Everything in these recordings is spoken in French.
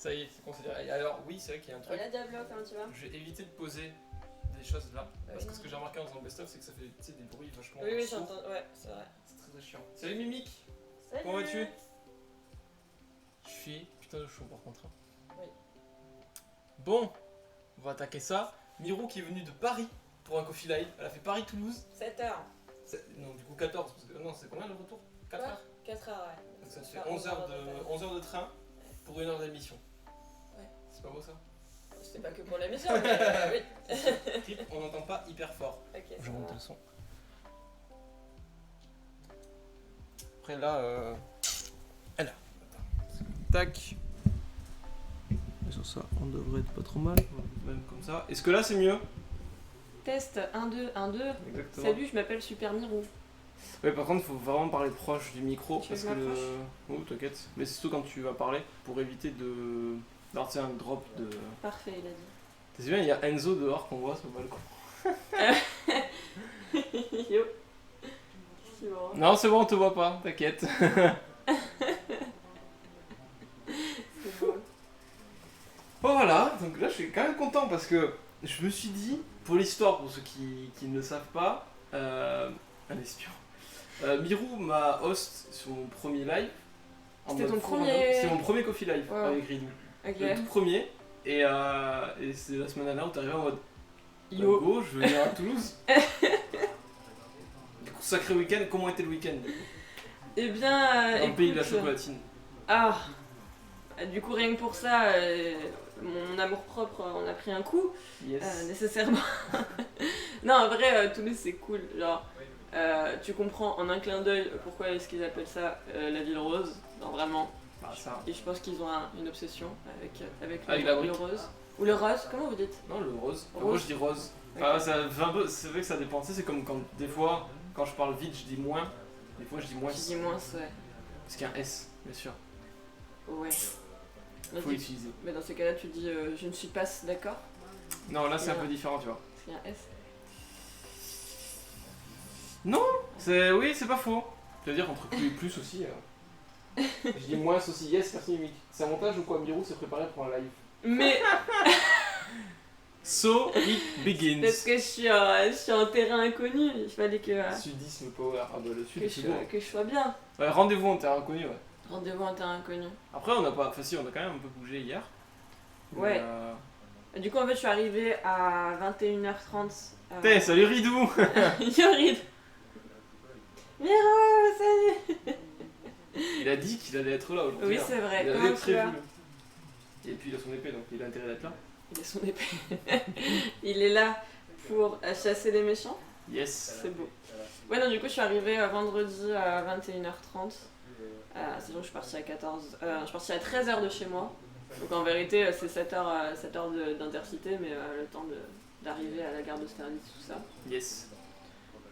Ça y est, c'est considéré. Alors oui, c'est vrai qu'il y a un truc. Voilà Diablo, comment tu vas? Je vais éviter de poser des choses là. Parce que ce que j'ai remarqué en faisant le best-of, c'est que ça fait des bruits vachement Oui, sourds. j'entends, ouais, c'est vrai. C'est très chiant. Salut Mimic. Salut. Comment vas-tu? Je suis putain de chaud par contre. Oui. Bon, on va attaquer ça. Miro qui est venue de Paris pour un coffee live. Elle a fait Paris-Toulouse. 7h. Non, du coup 14. Parce que, non, c'est combien le retour? 4 heures? 4h, ouais. Donc ça fait 11 heures de train pour 1 heure d'émission. Ouais. C'est pas beau ça? C'était pas que pour la mission, mais oui. On n'entend pas hyper fort. Ok, Je ça monte va. le son. Après là, elle a. Tac. Et sur ça, on devrait être pas trop mal. Même comme ça. Est-ce que là c'est mieux? Test 1, 2, 1, 2. Exactement. Salut, je m'appelle Super Miro. Ouais, par contre, il faut vraiment parler proche du micro. Tu Parce veux que que je m'approche Oh, t'inquiète. Mais c'est surtout quand tu vas parler pour éviter d'avoir tu sais, un drop de. Parfait, il a dit. T'as vu bien, il y a Enzo dehors qu'on voit sur le balcon. Yo. C'est bon. Non, c'est bon, on te voit pas, t'inquiète. C'est bon. Bon voilà, donc là je suis quand même content parce que je me suis dit, pour l'histoire, pour ceux qui ne le savent pas, un espion. Mirou m'a host sur mon premier live. En C'était mode ton forum. premier- C'était mon premier coffee live Wow. avec Ridou. Ok. Le tout premier. Et c'est la semaine dernière où t'es arrivé en mode Yo. Go, je veux venir à Toulouse. Du coup, sacré week-end, comment était le week-end Eh bien, dans le pays de la écoute, chocolatine? Ah, du coup, rien que pour ça, mon amour-propre en a pris un coup, Yes. nécessairement. Non, en vrai, Toulouse, c'est cool. Genre, tu comprends en un clin d'œil pourquoi est-ce qu'ils appellent ça la ville rose. Non, vraiment. Ah, ça. Et je pense qu'ils ont une obsession avec Avec la le brique. rose. Ou le rose, comment vous dites? Non, le rose. Enfin, Rose. moi je dis rose. Ok. Enfin, c'est vrai que ça dépend. Tu sais, c'est comme quand des fois, quand je parle vite, je dis moins. Des fois, je dis moins. Je dis moins, ouais. Parce qu'il y a un S, bien sûr. Ouais. Faut Vas-y. l'utiliser. Mais dans ces cas-là, tu dis je ne suis pas d'accord. Non, là c'est un peu différent, tu vois. Parce qu'il y a un S. Oui, c'est pas faux. Tu veux dire entre plus et plus aussi. Je dis moins aussi. Yes, merci Mimic. C'est un montage ou quoi? Mirou s'est préparé pour un live. Mais So it begins. parce que je suis en terrain inconnu, il fallait Sudisme power. Ah bah le sud, que, c'est beau. que je sois bien. Ouais, rendez-vous en terrain inconnu, ouais. Rendez-vous en terrain inconnu. Après, on a pas. Enfin, si, on a quand même un peu bougé hier. Mais, Ouais. Du coup, en fait, je suis arrivée à 21h30. T'es, salut Ridou. Yorid. Miro, salut. Il a dit qu'il allait être là aujourd'hui. Oui, hein. c'est vrai. Il Comment avait tu prévu. vas? Et puis il a son épée, donc il a intérêt d'être là. Il a son épée. Il est là pour chasser les méchants. Yes. C'est beau. Ouais, non, du coup, je suis arrivée vendredi à 21h30. Sinon, je suis partie à 14. Je suis partie à 13h de chez moi. Donc en vérité, c'est 7 heures d'intercité, mais le temps d'arriver à la gare d'Austerlitz, tout ça. Yes.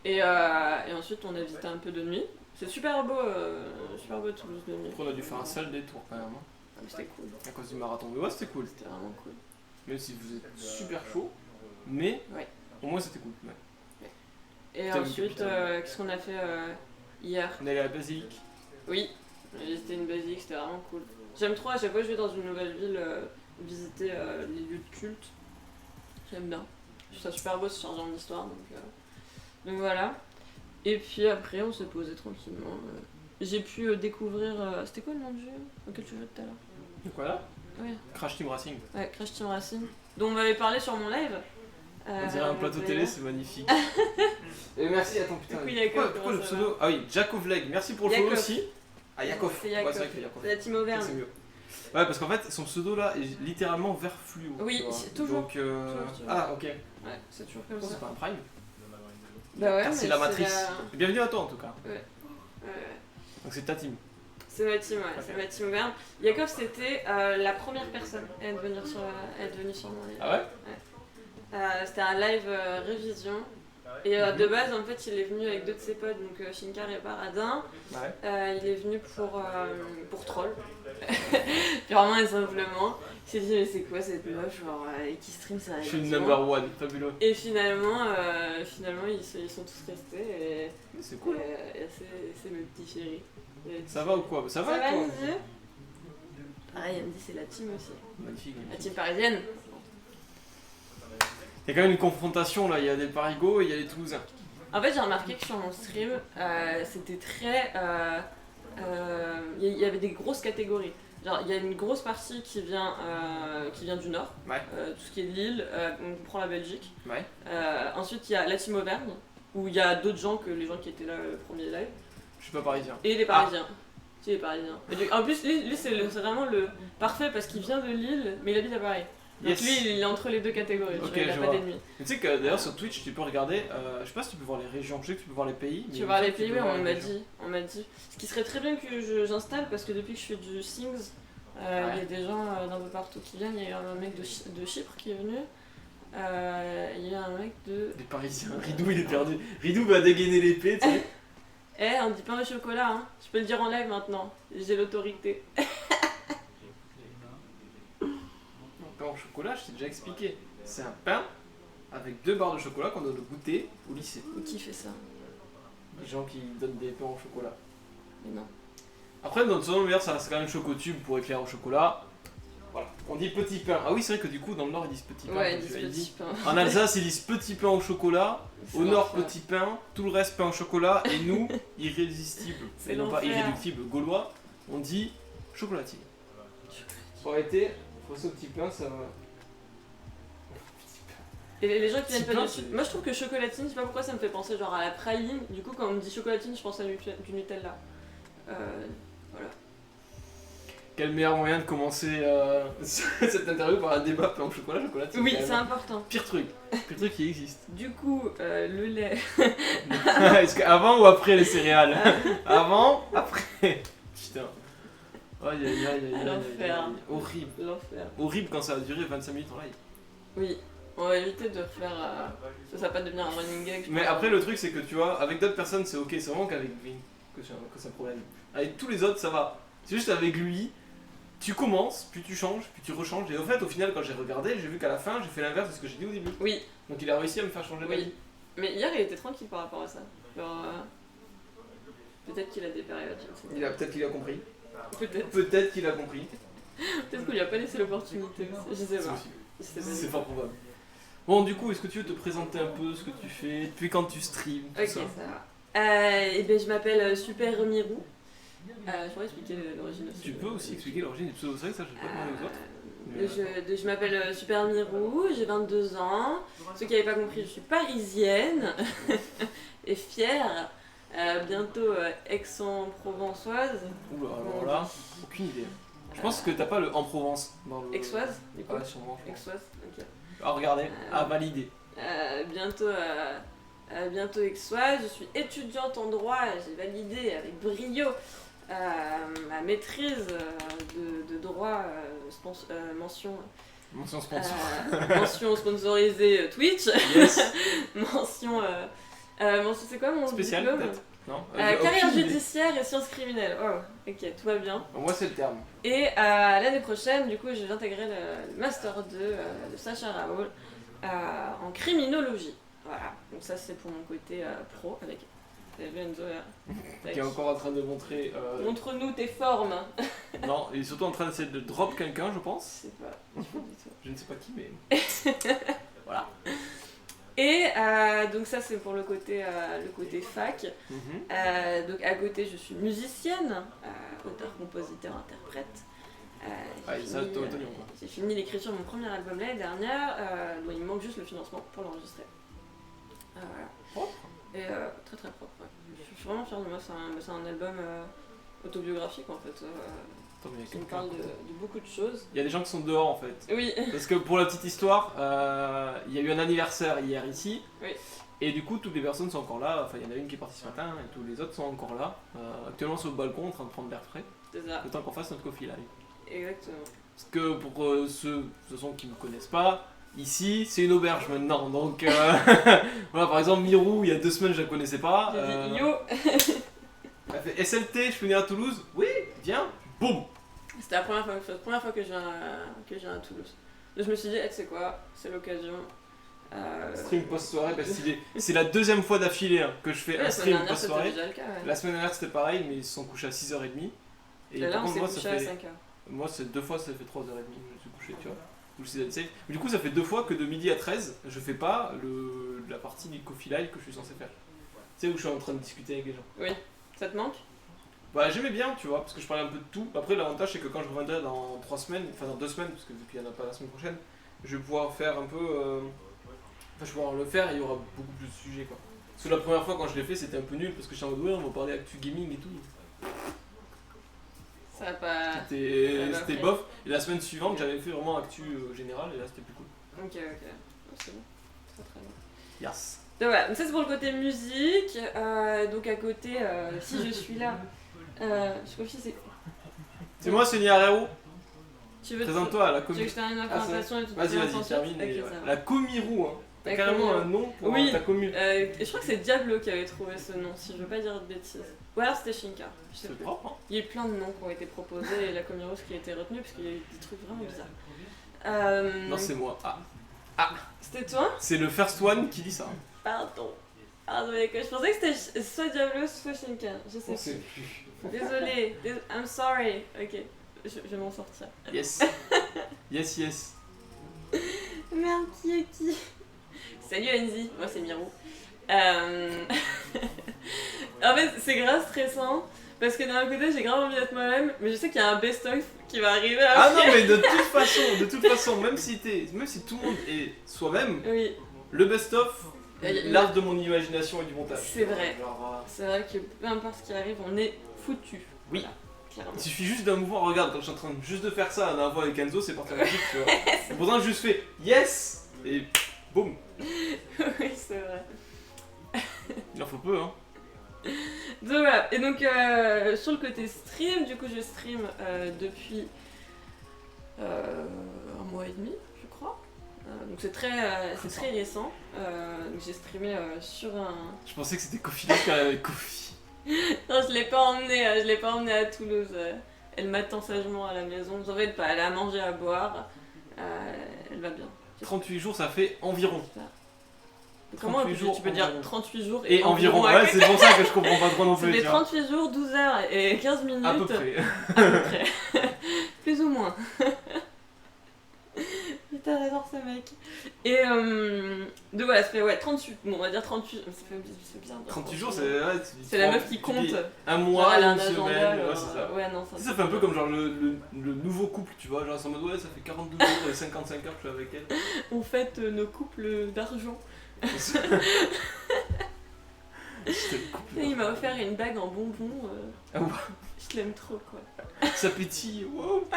Et ensuite, on a visité un peu de nuit. C'est super beau Toulouse de nuit. Après, on a dû faire un sale détour quand même. Hein, Ah, mais c'était cool. à cause du marathon. Mais ouais, c'était cool. C'était vraiment cool. Même si vous êtes super chaud. Mais Ouais. au moins c'était cool. Ouais. Et Putain, ensuite, capitaine. qu'est-ce qu'on a fait hier? On est allé à la basilique. Oui, on a visité une basilique, c'était vraiment cool. J'aime trop, à chaque fois que je vais dans une nouvelle ville, visiter les lieux de culte. J'aime bien. Je trouve ça super beau, c'est changeant d'histoire, donc voilà. Et puis après, on s'est posé tranquillement. J'ai pu découvrir... C'était quoi le nom du jeu auquel tu jouais tout à l'heure? Et quoi là? Ouais. Crash Team Racing. Ouais, Crash Team Racing, dont on m'avait parlé sur mon live. On dirait un plateau télé, c'est magnifique. Et merci, attends putain. Du coup, Yakov, Pourquoi le comment ça pseudo? Ah oui, Jakovleg, merci pour le follow Yakov. aussi. Ah Yakov. C'est Ouais, Yakov. c'est vrai que Yakov. C'est la team Auvergne. C'est mieux. Ouais, parce qu'en fait, son pseudo là est littéralement vert fluo. Oui, tu vois. c'est toujours. Donc, Toujours. Ah, ok. Ouais, c'est toujours comme Bon, ça. c'est pas un prime. Bah ouais, Car mais c'est la matrice. la- Bienvenue à toi en tout cas. Ouais. Donc c'est ta team. C'est ma team, ouais, c'est ma team Auvergne. Yakov, c'était la première personne à être venue sur mon live. Ah ouais? C'était un live révision. Et de base, en fait, il est venu avec deux de ses potes, donc Shinkar et Paradin. Ouais. Il est venu pour troll. Purement et simplement. Il s'est dit, mais c'est quoi cette meuf genre, qui stream sa Je suis révision. le number one, fabuleux. Et finalement, ils sont tous restés. Et C'est cool. c'est mes petits chéris. Ça va ou quoi? Ça va Ça va, toi? Lizzie? Pareil, elle me dit c'est la team aussi. Magnifique. La team parisienne. Il y a quand même une confrontation là, il y a des Parigots et il y a les Toulousains. En fait, j'ai remarqué que sur mon stream, c'était très. Il y avait des grosses catégories. Genre, il y a une grosse partie qui vient du nord, Ouais. tout ce qui est Lille, on prend la Belgique. Ouais. Ensuite, il y a la team Auvergne, où il y a d'autres gens que les gens qui étaient là le premier live. Je suis pas parisien. Et les Parisiens. Si, les Parisiens. En plus, lui c'est vraiment le parfait parce qu'il vient de Lille, mais il habite à Paris. Donc Yes. lui, il est entre les deux catégories, tu Ok, vois, il a je pas vois. d'ennemis. Mais tu sais que d'ailleurs sur Twitch tu peux regarder, je sais pas si tu peux voir les régions, je sais que tu peux voir les pays. mais Tu il me vois semble les que tu pays, peux oui, voir on les m'a régions. dit. Ce qui serait très bien que j'installe parce que depuis que je fais du Things, il y a des gens d'un peu partout qui viennent. Il y a eu un mec de Chypre qui est venu. Il y a eu un mec de. Des Parisiens, Ridou il est perdu. Ridou va dégainer l'épée, tu sais. On dit pain au chocolat, hein. Je peux le dire en live maintenant. J'ai l'autorité. Pain au chocolat, je t'ai déjà expliqué. C'est un pain avec 2 barres de chocolat qu'on donne au goûter au lycée. Qui fait ça? Les gens qui donnent des pains au chocolat. Mais non. Après, dans le meilleur, ça reste quand même chocotube pour éclair au chocolat. Voilà. On dit petit pain. Ah oui, c'est vrai que du coup, dans le nord, ils disent petit pain. Ouais, comme ils tu disent l'as petit dit. pain. En Alsace, ils disent petit pain au chocolat. C'est Au nord, l'enfer. petit pain. Tout le reste, pain au chocolat. Et nous, irrésistible. C'est Et non pas l'enfer. irréductible, gaulois, on dit chocolatine. Ça aurait été, faut ce petit pain, ça va. Et les gens qui Petit viennent pas pain, du sud. c'est- Moi je trouve que chocolatine, je sais pas pourquoi ça me fait penser genre à la praline. Du coup, quand on me dit chocolatine, je pense à du Nutella. Voilà. Quel meilleur moyen de commencer cette interview par un débat pain au chocolat, chocolatine. Oui, quand même. c'est important. Pire truc qui existe. Du coup, le lait. Est-ce qu'avant ou après les céréales? Avant, après. Putain. Aïe aïe aïe aïe aïe, L'enfer. aïe. Horrible. L'enfer. Horrible quand ça a duré 25 minutes en live. Oui, on va éviter de refaire. Ça va pas devenir un running gag. je Mais pense. après le truc c'est que tu vois, avec d'autres personnes c'est ok, c'est vraiment qu'avec Vin que c'est un problème. Avec tous les autres ça va. C'est juste avec lui, tu commences, puis tu changes, puis tu rechanges. Et au fait au final quand j'ai regardé, j'ai vu qu'à la fin j'ai fait l'inverse de ce que j'ai dit au début. Oui, Donc il a réussi à me faire changer d'avis. oui. Mais hier, il était tranquille par rapport à ça. Genre, peut-être qu'il a des périodes, je ne sais pas. Peut-être qu'il a compris. Peut-être. Peut-être qu'il a compris. Peut-être qu'on lui a pas laissé l'opportunité aussi. Je sais C'est pas. possible. Je sais pas. C'est fort probable. Bon du coup, est-ce que tu veux te présenter un peu ce que tu fais, depuis quand tu streams, tout Ok, ça ça va. Et ben, je m'appelle Super Mirou. Je pourrais expliquer l'origine aussi. Tu peux aussi expliquer l'origine des pseudo, ça je vais pas demander aux autres. Je m'appelle Super Mirou, j'ai 22 ans. Ceux qui n'avaient pas compris, je suis parisienne et fière. Bientôt Aix-en-Provençoise. Oula, alors là, aucune idée. Je pense que t'as pas le en Provence dans le. Aixoise, du coup. Ouais, sûrement. je pense. Aixoise, ok. À regarder, à valider. Bientôt Aixoise, je suis étudiante en droit, j'ai validé avec brio ma maîtrise de droit, mention, Mention sponsor. mention sponsorisée Twitch, Yes. mention, c'est quoi mon Spécial diplôme? peut-être. Non. Carrière aucune idée. judiciaire et sciences criminelles. Oh, ok, tout va bien. Moi c'est le terme. Et l'année prochaine, du coup, je vais intégrer le Master 2 de Sacha Raoul en criminologie. Voilà, donc ça c'est pour mon côté pro avec Enzo. Qui est encore en train de montrer. Montre-nous tes formes. Non, il est surtout en train d'essayer de drop quelqu'un, je Je pense. sais pas, je sais pas du tout. Je ne sais pas qui, mais. Voilà. Et donc ça c'est pour le côté fac. Mhm. Donc à côté je suis musicienne, auteur, compositeur, interprète. J'ai fini l'écriture de mon premier album l'année dernière, dont il me manque juste le financement pour l'enregistrer. Voilà. Propre. Et très très propre. Ouais. Je suis vraiment fière de moi, c'est un album autobiographique en fait. Attends, mais il y a Qui me quelqu'un. parle de beaucoup de choses. Il y a des gens qui sont dehors en fait. Oui. Parce que pour la petite histoire, il y a eu un anniversaire hier ici. Oui. Et du coup, toutes les personnes sont encore là. Enfin, il y en a une qui est partie ce matin et tous les autres sont encore là. Actuellement sur le balcon en train de prendre l'air frais. C'est ça. Le temps qu'on fasse notre coffee live. Exactement. Parce que pour ceux de toute façon, qui ne me connaissent pas, ici c'est une auberge maintenant. Donc voilà, par exemple, Mirou, il y a 2 semaines je la connaissais pas. J'ai dit yo. Elle fait SLT, je peux venir à Toulouse. Oui, viens. Boum. C'était la première fois que je viens à Toulouse. Donc je me suis dit, tu sais quoi, c'est l'occasion. Stream post-soirée, parce que c'est la 2e fois d'affilée hein, que je fais un La semaine stream dernière, c'était post-soirée. déjà le cas. Ouais. La semaine dernière c'était pareil, mais ils se sont couchés à 6h30. Et là, par on contre, s'est moi, ça couché à fait 5h. Moi, c'est 2 fois, ça fait 3h30 que je suis couché, tu vois. Ou c'est d'être safe. Mais du coup, ça fait 2 fois que de midi à 13, je fais pas la partie du coffee live que je suis censé faire. Tu sais, où je suis en train de discuter avec les gens. Oui. Ça te manque? Bah, j'aimais bien, tu vois, parce que je parlais un peu de tout. Après, l'avantage, c'est que quand je reviendrai dans 3 semaines, enfin dans 2 semaines, parce que vu qu'il n'y en a pas la semaine prochaine, je vais pouvoir faire un peu. Enfin, je vais pouvoir le faire et il y aura beaucoup plus de sujets, quoi. Parce que la première fois, quand je l'ai fait, c'était un peu nul, parce que j'étais en mode, ouais, on va parler actu gaming et tout. Ça va pas. C'était bof. Et la semaine suivante, j'avais fait vraiment actu général, et là, c'était plus cool. Ok. Oh, c'est bon. Très bien. Yes. Donc voilà, donc ça c'est pour le côté musique. Donc à côté, si je suis là, je confie, c'est. C'est moi, Sonia Herrero. Tu veux Présente-toi à la Tu veux comi. que je termine ma présentation et tout Vas-y, termine. Ok, Et ça voilà. va. La Comirou, hein. T'as La carrément Comirou. un nom pour Oui. ta commu. Et je crois que c'est Diablo qui avait trouvé ce nom, si je veux pas dire de bêtises. Ou alors c'était Shinka, je sais C'est plus. propre, hein. Il y a eu plein de noms qui ont été proposés et la Comirou qui a été retenue parce qu'il y a eu des trucs vraiment bizarres. Non, c'est moi. C'était toi? C'est le first one qui dit ça. Pardon. Je pensais que c'était soit Diablo, soit Shinka. Je sais On sait plus. plus. Désolée, I'm sorry. Ok, je vais m'en sortir. Yes. Yes. Merde, qui est qui? Salut Enzi, moi c'est Mirou. En fait, c'est grave stressant parce que d'un côté j'ai grave envie d'être moi-même, mais je sais qu'il y a un best-of qui va arriver après. Ah non, mais de toute façon, même si tout le monde est soi-même, Oui, le best-of, Il- l'art de mon imagination et du montage. C'est vrai. Genre, c'est vrai que peu importe ce qui arrive, on est foutu. Oui. Voilà, clairement. il suffit juste d'un mouvement. Regarde, quand je suis en train juste de faire ça à la fois avec Enzo, c'est parti en musique, tu vois. Et pourtant, je juste fais yes et boum. Oui, c'est vrai. Il en faut peu, hein. Donc voilà, et donc sur le côté stream, du coup je stream depuis un mois et demi, je crois. Donc c'est très récent. Donc j'ai streamé sur un... Je pensais que c'était Kofi Live quand elle avait Kofi. Non, je l'ai pas emmenée à Toulouse. Elle m'attend sagement à la maison. En fait, pas, elle a à manger, à boire. Elle va bien. 38 jours, ça fait environ. Comment 38 jours, tu peux dire environ. 38 jours Et environ, à ouais, c'est pour ça que je comprends pas trop non Ça plus. fait tu vois. 38 jours, 12 heures et 15 minutes. À peu près. À peu près. Plus ou moins. Putain, j'adore ce mec. Et donc voilà, ça fait 38, bon, on va dire 38, ça fait bien. 38 jours, c'est. Ouais, C'est la meuf qui compte. Un Genre, mois, elle a une un agenda, semaine, genre, ouais, c'est ça. Ouais, non, Ça fait un peu comme genre le nouveau couple, tu vois, genre c'est en mode ouais, ça fait 42 jours et 55 heures que je suis avec elle. On fête nos couples d'argent. C'était le couple. Et il m'a offert une bague en bonbons. Ah ouais. Je l'aime trop, quoi. Ça pétille, wow.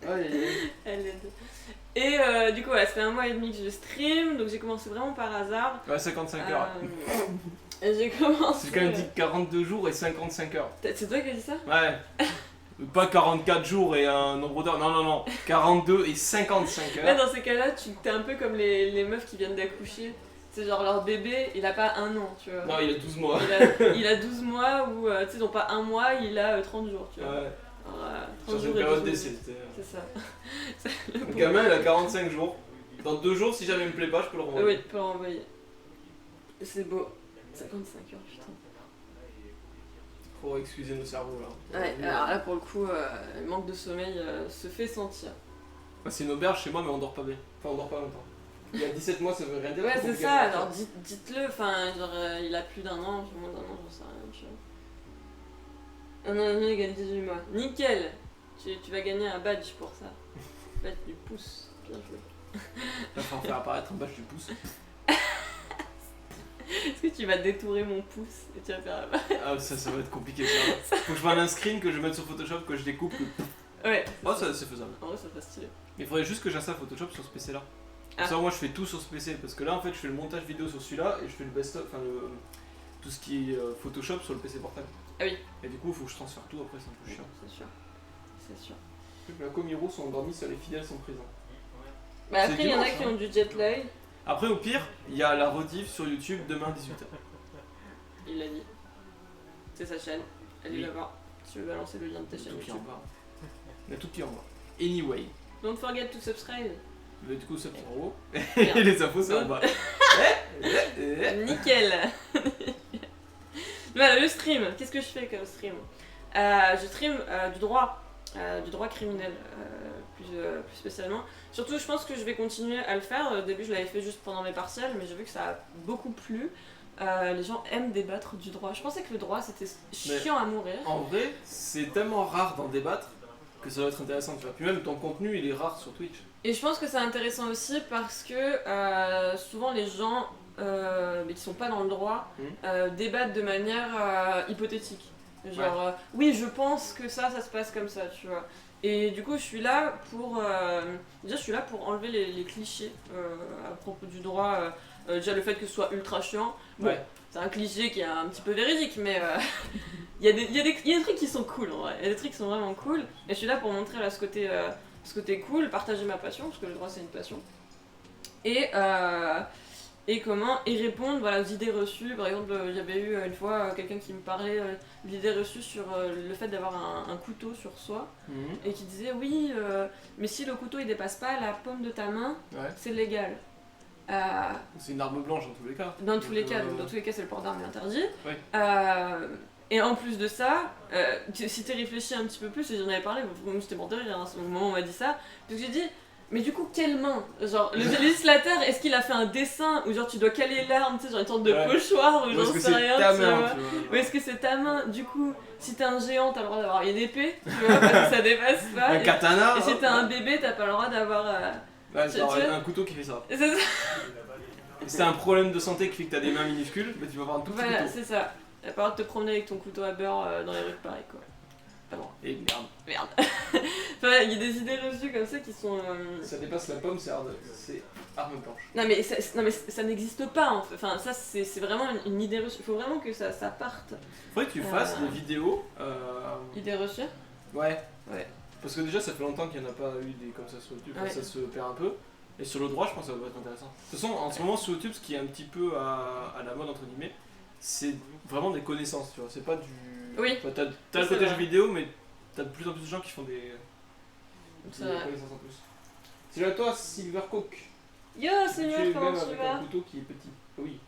Ouais, Elle aide. Et du coup, ouais, ça fait un mois et demi que je stream, donc j'ai commencé vraiment par hasard. ouais, 55 heures. Et j'ai commencé. J'ai quand même dit 42 jours et 55 heures. C'est toi qui as dit ça? Ouais. Pas 44 jours et un nombre d'heures, non. 42 et 55 Ouais, heures. dans ces cas-là, t'es un peu comme les meufs qui viennent d'accoucher. C'est genre leur bébé, il a pas un an, tu vois. Non, il a 12 mois. Il a 12 mois ou, tu sais, ils ont pas un mois, il a 30 jours, tu vois. Ouais. Alors, 30 Sur une jours et période 12 d'essai. C'est ça. Le gamin, il a 45 jours. Dans 2 jours, si jamais il me plaît pas, je peux le renvoyer. Oui, tu peux renvoyer. C'est beau. 55 heures, putain. Faut excuser nos cerveaux là. Ouais, alors là pour le coup, le manque de sommeil se fait sentir. Bah, c'est une auberge chez moi, mais on dort pas bien. Enfin, on dort pas longtemps. Il y a 17 mois, ça veut rien dire. Ouais, faut c'est que ça, gamin- alors dites-le, enfin, genre il a plus d'un an, moins d'un an, j'en sais rien, tu vois. Un an et demi égale 18 mois. Nickel! Tu vas gagner un badge pour ça. Badge du pouce. Bien joué. Il va falloir faire apparaître un badge du pouce. Est-ce que tu vas détourer mon pouce et tu vas faire Ah, ça va être compliqué ça. Faut que je prenne un screen, que je mette sur Photoshop, que je découpe. Que... Ouais. Oh, ça c'est faisable. En vrai, ça serait stylé. Mais il faudrait juste que j'installe Photoshop sur ce PC là. Comme Ah. ça, moi je fais tout sur ce PC. Parce que là, en fait, je fais le montage vidéo sur celui-là et je fais le best-of, enfin tout ce qui est Photoshop sur le PC portable. Ah oui. Et du coup, il faut que je transfère tout après, c'est un peu chiant. C'est sûr. C'est sûr. La Comiro sont endormis, sur les fidèles sont présents. Bah C'est après, il y en a dimanche, qui hein. ont du jet lag. Après, au pire, il y a la rediff sur YouTube demain 18h. Il l'a dit. C'est sa chaîne. Allez Oui. la voir. Si tu veux balancer le lien de ta chaîne Tout qui en YouTube. bas. Il y a tout qui en bas. Anyway. Don't forget to subscribe. Mais du coup, ça c'est en haut. Bien. Et les infos, c'est en bas. Nickel. Voilà, le stream. Qu'est-ce que je fais comme stream? Je stream du droit. du droit criminel, plus spécialement. Surtout, je pense que je vais continuer à le faire. Au début, je l'avais fait juste pendant mes partiels, mais j'ai vu que ça a beaucoup plu. Les gens aiment débattre du droit. Je pensais que le droit c'était chiant à mourir. En vrai, c'est tellement rare d'en débattre que ça doit être intéressant, tu vois. Puis même ton contenu, il est rare sur Twitch. Et je pense que c'est intéressant aussi parce que souvent les gens mais qui sont pas dans le droit débattent de manière hypothétique. Genre, oui, je pense que ça se passe comme ça, tu vois. Et du coup, je suis là pour enlever les clichés à propos du droit. Déjà, le fait que ce soit ultra chiant. Bon, c'est un cliché qui est un petit peu véridique, mais il y a des trucs qui sont cool en vrai. Il y a des trucs qui sont vraiment cool. Et je suis là pour montrer là, ce côté cool, partager ma passion, parce que le droit c'est une passion. Et répondre voilà, aux idées reçues. Par exemple, j'avais eu une fois quelqu'un qui me parlait d'idées reçues sur le fait d'avoir un couteau sur soi et qui disait oui, mais si le couteau il dépasse pas la paume de ta main, c'est légal. C'est une arme blanche dans tous les cas. Dans tous les cas, c'est le port d'armes est interdit. Ouais. Et en plus de ça, si tu réfléchis un petit peu plus, et j'en avais parlé, j'étais mort de rire au moment où on m'a dit ça, parce que j'ai dit, mais du coup, quelle main? Genre, le législateur, est-ce qu'il a fait un dessin où genre tu dois caler l'arme, tu sais, genre une sorte de pochoir, ou j'en sais rien, tu vois. Ou est-ce que c'est ta main? Du coup, si t'es un géant, t'as le droit d'avoir une épée, tu vois, parce que ça dépasse pas. Un katana. Et si t'es un bébé, t'as pas le droit d'avoir. Un couteau qui fait ça. C'est ça. Et si t'as un problème de santé qui fait que t'as des mains minuscules, bah tu vas avoir un tout petit couteau. Voilà, c'est ça. T'as pas le droit de te promener avec ton couteau à beurre dans les rues de Paris, quoi. Et merde. Enfin, il y a des idées reçues comme ça qui sont. Ça dépasse la pomme, c'est arme blanche. Non mais ça n'existe pas en fait. Enfin, ça c'est vraiment une idée reçue. Il faut vraiment que ça parte. Faudrait que tu fasses des vidéos. Idées reçues. Ouais. Parce que déjà, ça fait longtemps qu'il n'y en a pas eu des comme ça sur YouTube, ça se perd un peu. Et sur le droit, je pense que ça doit être intéressant. De toute façon, en ce moment sur YouTube, ce qui est un petit peu à la mode, entre guillemets, c'est vraiment des connaissances, tu vois. C'est pas du. Oui. Enfin, t'as le côté jeu vidéo, mais t'as de plus en plus de gens qui font des connaissances en plus. C'est là toi, Silvercoke. Yo, Seigneur, comment tu avec vas? un couteau qui est petit. Oui.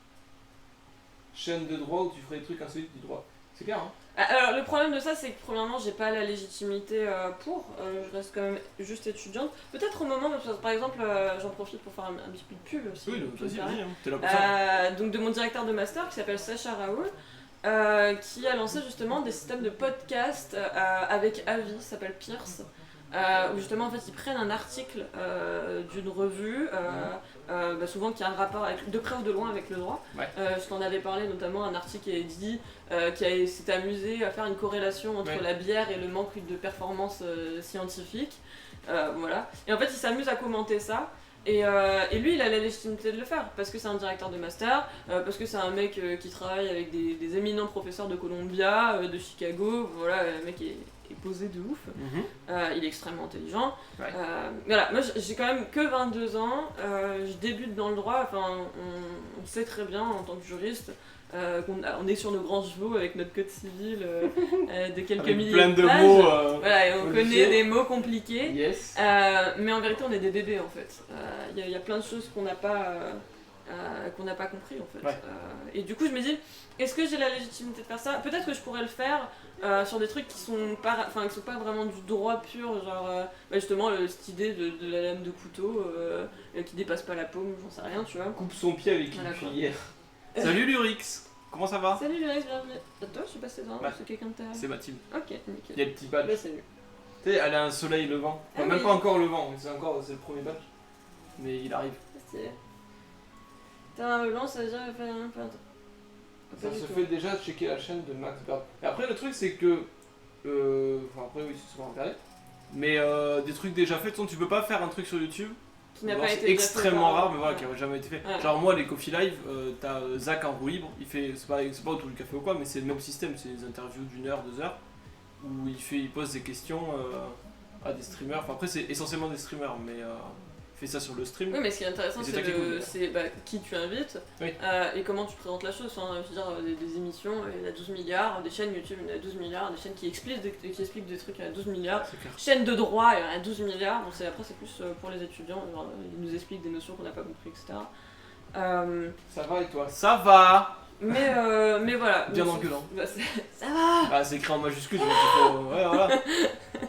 Chaîne de droit où tu ferais des trucs insolites du droit. C'est clair, hein? Alors, le problème de ça, c'est que premièrement, j'ai pas la légitimité pour. Je reste quand même juste étudiante. Peut-être au moment, par exemple, j'en profite pour faire un petit peu de pub aussi. Oui, vas-y, hein. T'es là pour ça. Donc, de mon directeur de master qui s'appelle Sacha Raoul. Qui a lancé justement des systèmes de podcast avec avis, ça s'appelle Pierce, où justement en fait ils prennent un article d'une revue, souvent qui a un rapport de près ou de loin avec le droit. Je t'en avais parlé notamment, un article qui a dit s'est amusé à faire une corrélation entre la bière et le manque de performance scientifique. Voilà. Et en fait il s'amuse à commenter ça. Et lui, il a la légitimité de le faire, parce que c'est un directeur de master, parce que c'est un mec qui travaille avec des éminents professeurs de Columbia, de Chicago, voilà, le mec est posé de ouf, il est extrêmement intelligent. Voilà, moi j'ai quand même que 22 ans, je débute dans le droit, enfin on sait très bien en tant que juriste, on est sur nos grands chevaux avec notre code civil de quelques avec milliers plein de de pages. mots. Voilà, et on connaît des mots compliqués. Yes. Mais en vérité, on est des bébés en fait. Il y a plein de choses qu'on n'a pas compris en fait. Et du coup, je me dis, est-ce que j'ai la légitimité de faire ça? Peut-être que je pourrais le faire sur des trucs qui sont pas vraiment du droit pur, genre justement cette idée de la lame de couteau qui dépasse pas la paume, j'en sais rien, tu vois. Coupe son pied avec une cuillère. Salut Lurix, comment ça va? Salut Lurix, bienvenue. Toi, je suis passé devant, c'est quelqu'un de ta... C'est Mathilde. Ok, nickel. Il y a le petit badge. Bah, salut. Tu sais, elle a un soleil levant. Enfin, même pas encore levant, c'est le premier badge. Mais il arrive. C'est... T'as un blanc, ça veut dire faire un peu... Ça se fait déjà checker la chaîne de Max Bird. Et après, le truc, c'est que... après, oui, c'est souvent internet. Mais des trucs déjà faits, tu peux pas faire un truc sur YouTube. C'est extrêmement rare, mais voilà, qui n'aurait jamais été fait. Genre moi, les Coffee Live, t'as Zach en roue libre, il fait, c'est pas autour du café ou quoi, mais c'est le même système, c'est des interviews d'1 heure, 2 heures, où il pose des questions à des streamers. Enfin après, c'est essentiellement des streamers, mais il fait ça sur le stream. Oui, mais ce qui est intéressant, c'est qui tu invites et comment tu présentes la chose. Enfin, je veux dire, des émissions, il y en a 12 milliards, des chaînes YouTube, il y en a 12 milliards, des chaînes qui expliquent des trucs, il y en a 12 milliards, chaînes de droit, il y en a 12 milliards. Bon, après, c'est plus pour les étudiants, genre, ils nous expliquent des notions qu'on n'a pas compris, etc. Ça va et toi? Ça va. Mais voilà. Bien Donc, engueulant. bah, ça va. Ah, c'est écrit en majuscule, donc il faut. Ouais, voilà.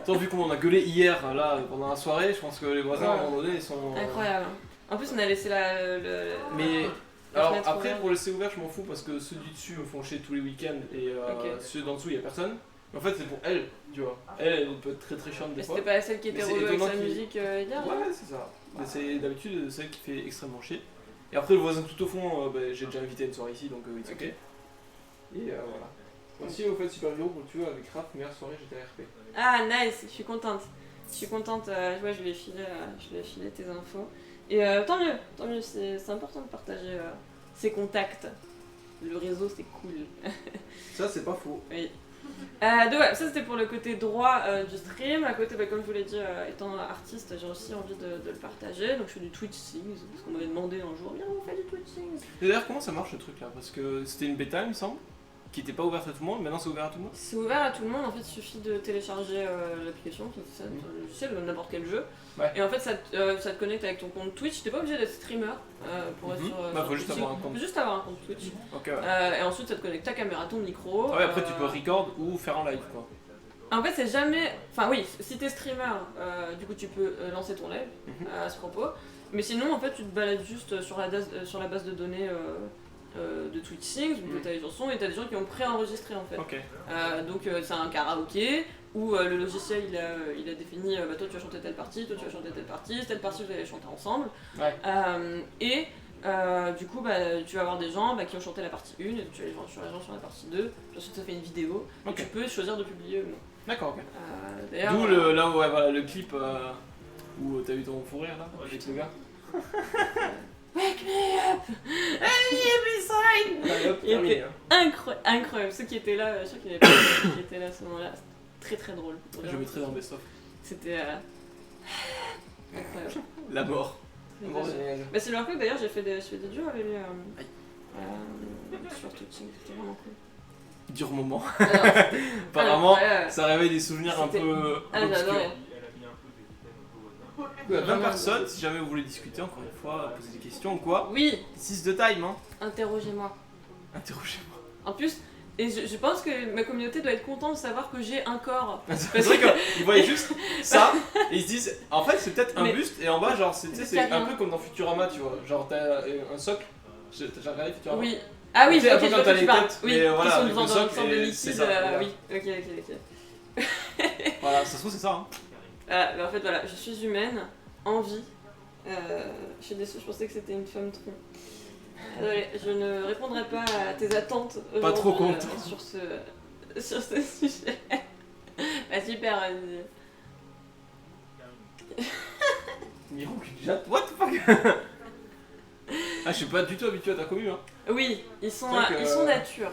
Tant vu comment on a gueulé hier, là, pendant la soirée, je pense que les voisins, à un moment donné, ils sont. Incroyable. En plus, on a laissé Mais. la Alors fenêtre après, ouverte. pour laisser ouvert, je m'en fous parce que ceux du dessus me font chier tous les week-ends et Ok. ceux d'en dessous, il y a personne. Mais en fait, c'est pour elle, tu vois. Elle peut être très très chiante des Mais fois. c'était pas celle qui Mais était c'est relou avec étonnant sa qu'il- musique hier Ouais, c'est ça. Mais c'est d'habitude celle qui fait extrêmement chier. Et après, le voisin tout au fond, j'ai déjà invité à une soirée ici, donc it's ok. Ok. Et voilà. Aussi, au fait, Super Hero, tu vois, avec Raph, meilleure soirée, j'étais à RP. Ah, nice, je suis contente. Je suis contente, ouais, je lui ai filé tes infos. Et tant mieux, c'est important de partager ses contacts. Le réseau, c'est cool. Ça, c'est pas faux. Oui. Donc ouais, ça c'était pour le côté droit du stream. À côté, comme je vous l'ai dit, étant artiste, j'ai aussi envie de le partager. Donc je fais du Twitch Sings, parce qu'on m'avait demandé un jour, viens, on fait du Twitch Sings. Et d'ailleurs, comment ça marche ce truc là? Parce que c'était une bêta, il me semble, qui était pas ouverte à tout le monde, maintenant c'est ouvert à tout le monde. C'est ouvert à tout le monde, en fait, il suffit de télécharger l'application, c'est ça, le logiciel, n'importe quel jeu. Ouais. Et en fait, ça te connecte avec ton compte Twitch. T'es pas obligé d'être streamer pour être sur. Bah, sur faut juste Twitch. avoir un compte. Faut juste avoir un compte Twitch. Ok, ouais. Et ensuite, ça te connecte ta caméra, ton micro. Ah ouais, après tu peux record ou faire en live quoi. En fait, c'est jamais. Enfin, oui, si t'es streamer, du coup, tu peux lancer ton live à ce propos. Mais sinon, en fait, tu te balades juste sur la base de données de Twitch Sings, où t'as les chansons et t'as des gens qui ont préenregistré en fait. Ok. Donc, c'est un karaoké où le logiciel il a défini bah, toi tu vas chanter telle partie, toi tu vas chanter telle partie vous allez chanter ensemble. Ouais. Et du coup, bah, tu vas avoir des gens qui ont chanté la partie 1 et tu vas les gens sur la partie 2. Puis ensuite, ça fait une vidéo et Ok. tu peux choisir de publier ou non. D'accord, ok. D'ailleurs, D'où là où, ouais, voilà, le clip où t'as eu ton fou rire là, avec le gars. Wake me up! Every sign! Allez, hop, Il terminé, était hein. incroyable. Ceux qui étaient là, je suis sûr qu'il y avait pas de gens qui étaient là à ce moment-là. C'était très très drôle. Je mettrai dans best of. C'était incroyable. La mort. C'était Bon, génial. génial. Bah, c'est le que d'ailleurs, je fais des duos avec lui sur Twitch. C'était vraiment cool. Dur moment. Alors, Apparemment, incroyable. ça réveille des souvenirs un C'était- peu Ah, obscurs. j'adore. Ouais, 20 personnes, si jamais vous voulez discuter encore une fois, poser des questions ou quoi. Oui, 6 de time, hein. interrogez-moi. Interrogez-moi. En plus, et je pense que ma communauté doit être contente de savoir que j'ai un corps. C'est vrai qu'ils voyaient juste ça et ils se disent en fait c'est peut-être un Mais- buste et en bas genre c'est tu sais, Juste c'est rien. un peu comme dans Futurama tu vois genre t'as un socle. T'as déjà regardé Futurama? Oui. Ah oui, Tu sais, un ok, peu je quand vois t'as que tu les parles. têtes, Oui, mais voilà, qui sont avec dans le une socle sorte de et liquide. c'est ça, voilà. Oui, ok. Voilà, ça se trouve c'est ça hein. En fait, voilà, je suis humaine, en vie. Je suis déçue, je pensais que c'était une femme tronc. Désolée, je ne répondrai pas à tes attentes Pas trop aujourd'hui, content. sur ce sujet. Bah super, vas-y. Miro qui te jatte. What the fuck? Ah je suis pas du tout habitué à ta commu hein. Oui, ils sont, C'est vrai que- ils sont nature.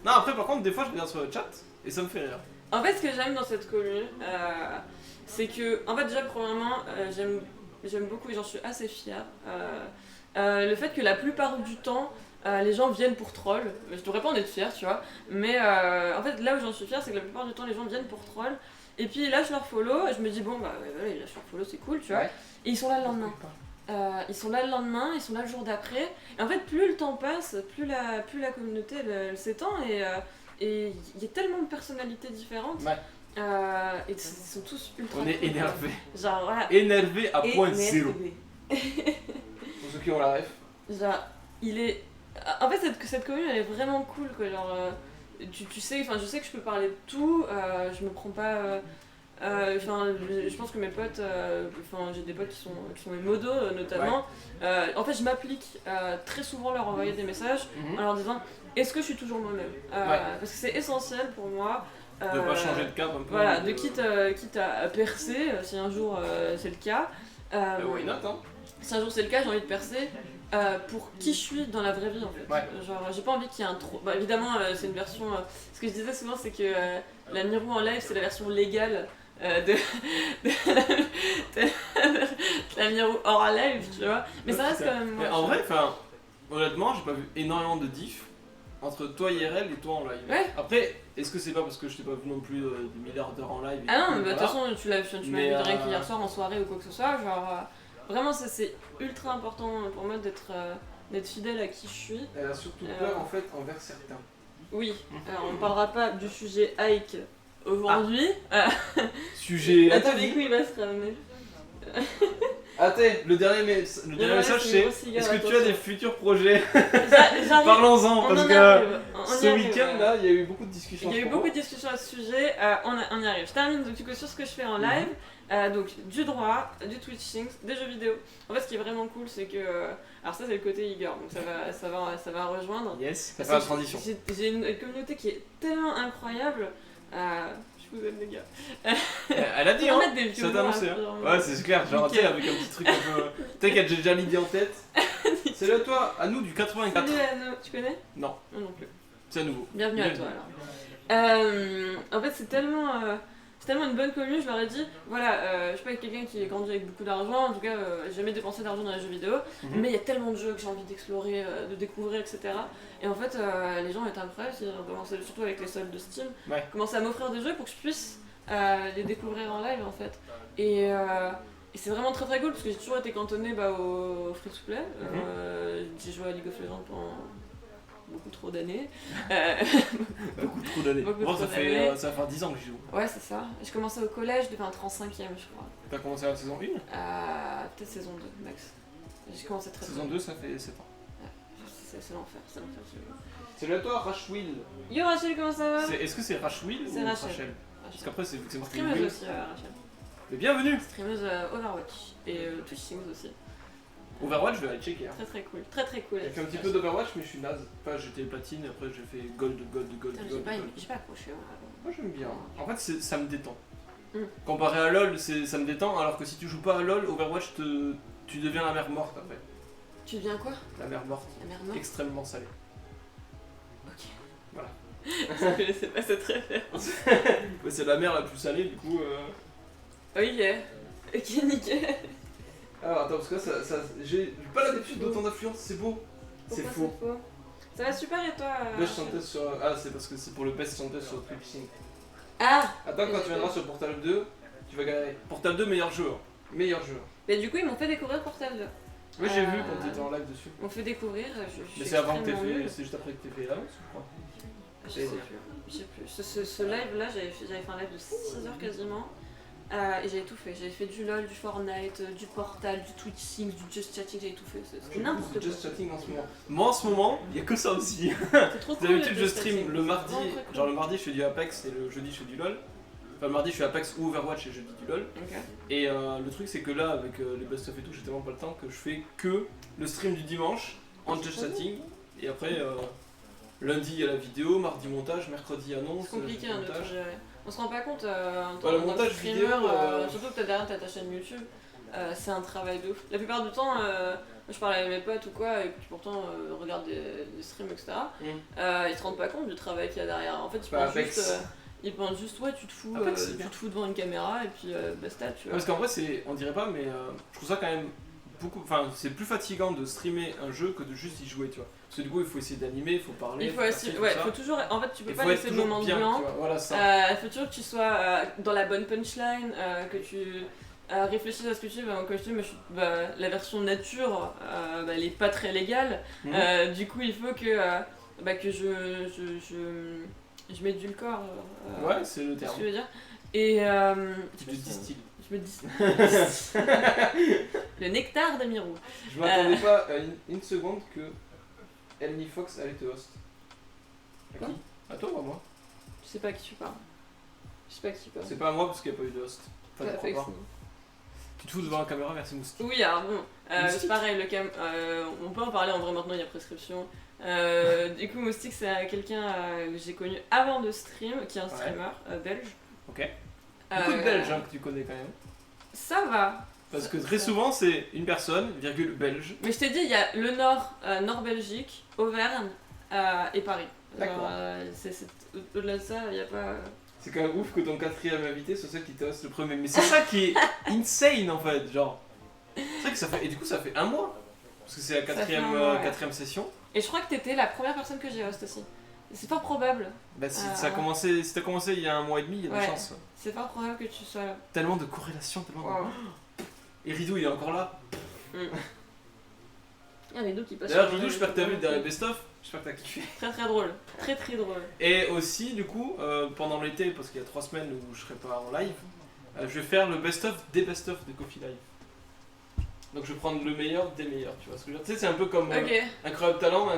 Non après par contre des fois je regarde sur le chat et ça me fait rire. En fait, ce que j'aime dans cette commune, c'est que, en fait, déjà, premièrement, j'aime beaucoup et j'en suis assez fière. Le fait que la plupart du temps, les gens viennent pour troll. Je devrais pas en être fière, tu vois. Mais en fait, là où j'en suis fière, c'est que la plupart du temps, les gens viennent pour troll. Et puis ils lâchent leur follow. Et je me dis, bon, bah voilà, ils lâchent leur follow, c'est cool, tu vois. Ouais. Et ils sont là le lendemain. Ils sont là le lendemain, ils sont là le jour d'après. Et en fait, plus le temps passe, plus la communauté elle s'étend. Et il y a tellement de personnalités différentes. Ouais. Et ils sont tous ultra On est cool, énervé. quoi. Genre, voilà. Énervé à point zéro. Énervé. Pour ceux qui ont la ref. Genre, il est. En fait, cette commune, elle est vraiment cool, quoi. Genre, tu sais, enfin, je sais que je peux parler de tout, je me prends pas. Enfin, je pense que mes potes, enfin, j'ai des potes qui sont mes modos notamment. En fait, je m'applique très souvent leur envoyer des messages en leur disant est-ce que je suis toujours moi-même parce que c'est essentiel pour moi. De pas changer de cap un peu. Voilà, de quitte à percer, si un jour c'est le cas. Why not hein. Si un jour c'est le cas, j'ai envie de percer pour qui je suis dans la vraie vie en fait. Ouais. Genre, j'ai pas envie qu'il y ait un trop. Bah, évidemment, c'est une version. Ce que je disais souvent, c'est que la Mirou en live, c'est la version légale de la Mirou hors live, tu vois. Mais ça reste quand même. Mais en vrai, enfin, honnêtement, j'ai pas vu énormément de diff entre toi IRL et toi en live. Ouais. Après, est-ce que c'est pas parce que je t'ai pas vu non plus des milliards d'heures en live et Ah non, tout, mais de toute voilà. façon, tu m'as Mais, vu rien qu'hier soir en soirée ou quoi que ce soit. Genre, vraiment, c'est ultra important pour moi d'être d'être fidèle à qui je suis. Elle a surtout peur en fait envers certains. Oui, alors on parlera pas du sujet Ike aujourd'hui. Sujet. À tous les coups, il va se ramener. Le dernier message c'est est-ce que tu as des futurs projets? J'arrive. Parlons-en On parce en que arrive. On y ce arrive. week-end là il y a eu beaucoup de discussions. Il y a eu beaucoup de discussions à ce sujet, on y arrive. Je termine donc, du coup, sur ce que je fais en live. Donc du droit, du Twitch Things, des jeux vidéo. En fait, ce qui est vraiment cool, c'est que. Alors, ça, c'est le côté Igor, donc ça va rejoindre. Yes, ça Parce fait la que transition. J'ai une communauté qui est tellement incroyable. Je vous aime, les gars. Elle a dit, On hein. va mettre des Ça vieux t'a mots, annoncé, hein, hein. genre, Ouais, c'est clair, genre, tu sais, avec un petit truc un peu. T'inquiète, j'ai déjà l'idée en tête. C'est là, toi, à nous du 84. Salut Anno, tu connais? Non. Moi non plus. C'est à nouveau. Bienvenue à toi alors. En fait, c'est tellement une bonne commune, je leur ai dit, voilà, je suis pas quelqu'un qui est grandi avec beaucoup d'argent, en tout cas, j'ai jamais dépensé d'argent dans les jeux vidéo, mais il y a tellement de jeux que j'ai envie d'explorer, de découvrir, etc. Et en fait, les gens étaient incroyables, ils ont commencé, surtout avec les soldes de Steam, commencé à m'offrir des jeux pour que je puisse les découvrir en live en fait. Et c'est vraiment très très cool parce que j'ai toujours été cantonnée au free-to-play. J'ai joué à League of Legends pendant beaucoup trop d'années. Beaucoup trop d'années. Bon, ça va faire 10 ans que j'y joue. Ouais, c'est ça. J'ai commencé au collège, je devais être en 5ème, je crois. T'as commencé à la saison 1 ? Peut-être saison 2, max. J'ai commencé très Saison 2, ça fait 7 ans. C'est l'enfer, c'est l'enfer. C'est là toi, Rachwil. Yo Rachel, comment ça va? Est-ce que c'est Rachwil ou Rachel? Parce qu'après, c'est marqué Streameuse Will. aussi, Rachel. Mais bienvenue! Streameuse Overwatch et Twitch Things aussi. Overwatch, je vais aller checker. Hein. Très très cool, très très cool. J'ai fait un petit peu d'Overwatch, mais je suis naze. Enfin, j'étais platine, après j'ai fait gold. J'ai pas accroché. Moi j'aime bien. En fait, ça me détend. Comparé à LoL, ça me détend, alors que si tu joues pas à LoL, Overwatch, tu deviens la mer morte après. Tu deviens quoi? La mer morte. La mer morte. Extrêmement salée. Ok. Voilà. Je connaissais pas cette référence. Ouais, c'est la mer la plus salée, du coup. Ok, nickel. Alors attends, parce que ça j'ai pas l'habitude d'autant d'affluence, c'est beau. C'est faux. Ça va super et toi? Best chanteuse sur. Ah, c'est parce que c'est pour le best chanteuse sur Twitch Sing. Ah! Attends, quand tu viendras sur Portal 2, tu vas galérer. Portal 2, meilleur jeu. Meilleur jeu. Mais du coup, ils m'ont fait découvrir Portal 2. Oui, j'ai vu quand t'étais en live dessus. Ils m'ont fait découvrir. Mais c'est avant que t'aies fait. C'est juste après que t'aies fait l'annonce, je crois. Je sais plus. Ce live là, j'avais fait un live de 6 heures quasiment. Et j'avais tout fait. J'avais fait du LOL, du Fortnite, du Portal, du Twitch Things, du Just Chatting, j'avais tout fait. C'était n'importe quoi. Just Chatting en ce moment. Moi en ce moment, il y a que ça aussi. C'est trop cool. D'habitude, je stream le mardi. Genre le mardi, je fais du Apex et le jeudi, je fais du LOL. Enfin, le mardi, je fais Apex ou Overwatch et jeudi du LOL. Okay. Et le truc, c'est que là, avec les best-of et tout, j'ai tellement pas le temps que je fais que le stream du dimanche en Just Chatting. Et après, lundi, il y a la vidéo, mardi, montage, mercredi, annonce. C'est compliqué hein, de tout gérer. On se rend pas compte en le montage streamer, vidéo, surtout que t'as derrière ta chaîne YouTube, c'est un travail de ouf. La plupart du temps, je parle avec mes potes ou quoi, et qui pourtant regardent des streams, etc. Ils se rendent pas compte du travail qu'il y a derrière. En fait, ils pensent juste, ouais, tu te fous devant une caméra et puis basta, tu vois. Parce qu'en vrai, on dirait pas, mais je trouve ça quand même beaucoup. Enfin, c'est plus fatigant de streamer un jeu que de juste y jouer, tu vois. Parce que du coup, il faut essayer d'animer, il faut parler. Il faut toujours. En fait, tu peux pas laisser le moment de bien, blanc. Voilà, ça. Il faut toujours que tu sois dans la bonne punchline, que tu réfléchisses à ce que tu dis. Comme je dis, la version nature, elle est pas très légale. Du coup, il faut que je m'édulcore. Ouais, c'est le terme. Ce que je veux dire. Et. Tu te distilles. Je me distille. Le nectar de Mirou. Je m'attendais pas à une seconde que Elnie Fox allait te host. À qui? À toi ou à moi? Je sais pas à qui tu parles. Je sais pas à qui tu parles. C'est pas à moi parce qu'il n'y a pas eu de host. Enfin, je crois pas. Tu te fous devant la caméra, merci Moustique. Oui, alors bon, c'est pareil, on peut en parler en vrai maintenant, il y a prescription. Du coup, Moustique, c'est quelqu'un que j'ai connu avant de stream, qui est un streamer belge. Ok. Beaucoup de Belges que tu connais quand même. Ça va. Parce que très souvent, c'est une personne, virgule, belge. Mais je t'ai dit, il y a le Nord, Nord-Belgique, Auvergne et Paris. D'accord. Au-delà de ça, il n'y a pas... C'est quand même ouf que ton quatrième invité soit celle qui te host le premier. Mais c'est ça qui est insane en fait, genre. C'est vrai que ça fait... Et du coup, ça fait un mois. Parce que c'est la quatrième session. Et je crois que t'étais la première personne que j'ai host aussi. C'est fort probable. Bah si t'as commencé il y a un mois et demi, il y a des chances. C'est fort probable que tu sois là. Tellement de corrélations, tellement de... Et Ridou il est encore là. Ah, les deux qui passent. D'ailleurs, sur Ridou, j'espère que t'as vu le dernier Très best-of. J'espère que t'as kiffé. très drôle. Très drôle. Et aussi, du coup, pendant l'été, parce qu'il y a 3 semaines où je serai pas en live, je vais faire le best-of des best-of de Coffee Live. Donc je vais prendre le meilleur des meilleurs, tu vois ce que je veux dire. Tu sais, c'est un peu comme Ok. Incroyable Talent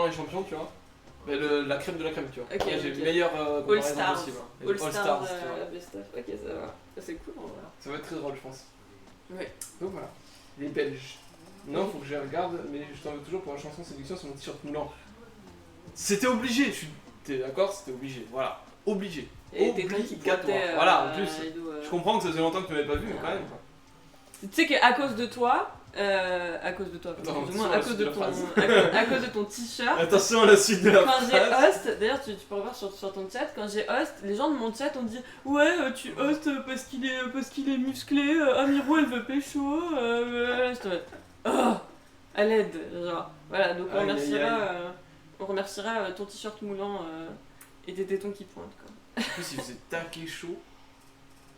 et Champion, tu vois. Mais la crème de la crème, tu vois. Ok, Là, j'ai ok. le meilleur All comparaison Stars. possible. Et All Stars, tu vois. best-of. Ok, ça va. C'est cool en vrai. Ça va être très drôle, je pense. Ouais. Donc voilà. Les Belges. Non, faut que je les regarde, mais je t'en veux toujours pour la chanson Séduction sur mon t-shirt moulant. C'était obligé, t'es d'accord? C'était obligé, voilà. Obligé. Et tes qui Obligatoire. pointaient, Voilà, en plus. Ridou, Je comprends que ça faisait longtemps que tu m'avais pas vu, mais quand même. Quoi. Tu sais qu'à cause de toi, Attends, du moins attention à à la cause suite de de la ton, phrase. à cause de ton t-shirt. Attention à la suite de la Quand j'ai phrase. host, d'ailleurs tu peux revoir sur ton chat, quand j'ai host, les gens de mon chat ont dit ouais tu host parce qu'il est musclé, Miro elle veut pécho, oh, à l'aide, genre. Voilà, donc Aïe, aïe, aïe. on remerciera ton t-shirt moulant et tes tétons qui pointent quoi. En plus, il faisait taquet chaud.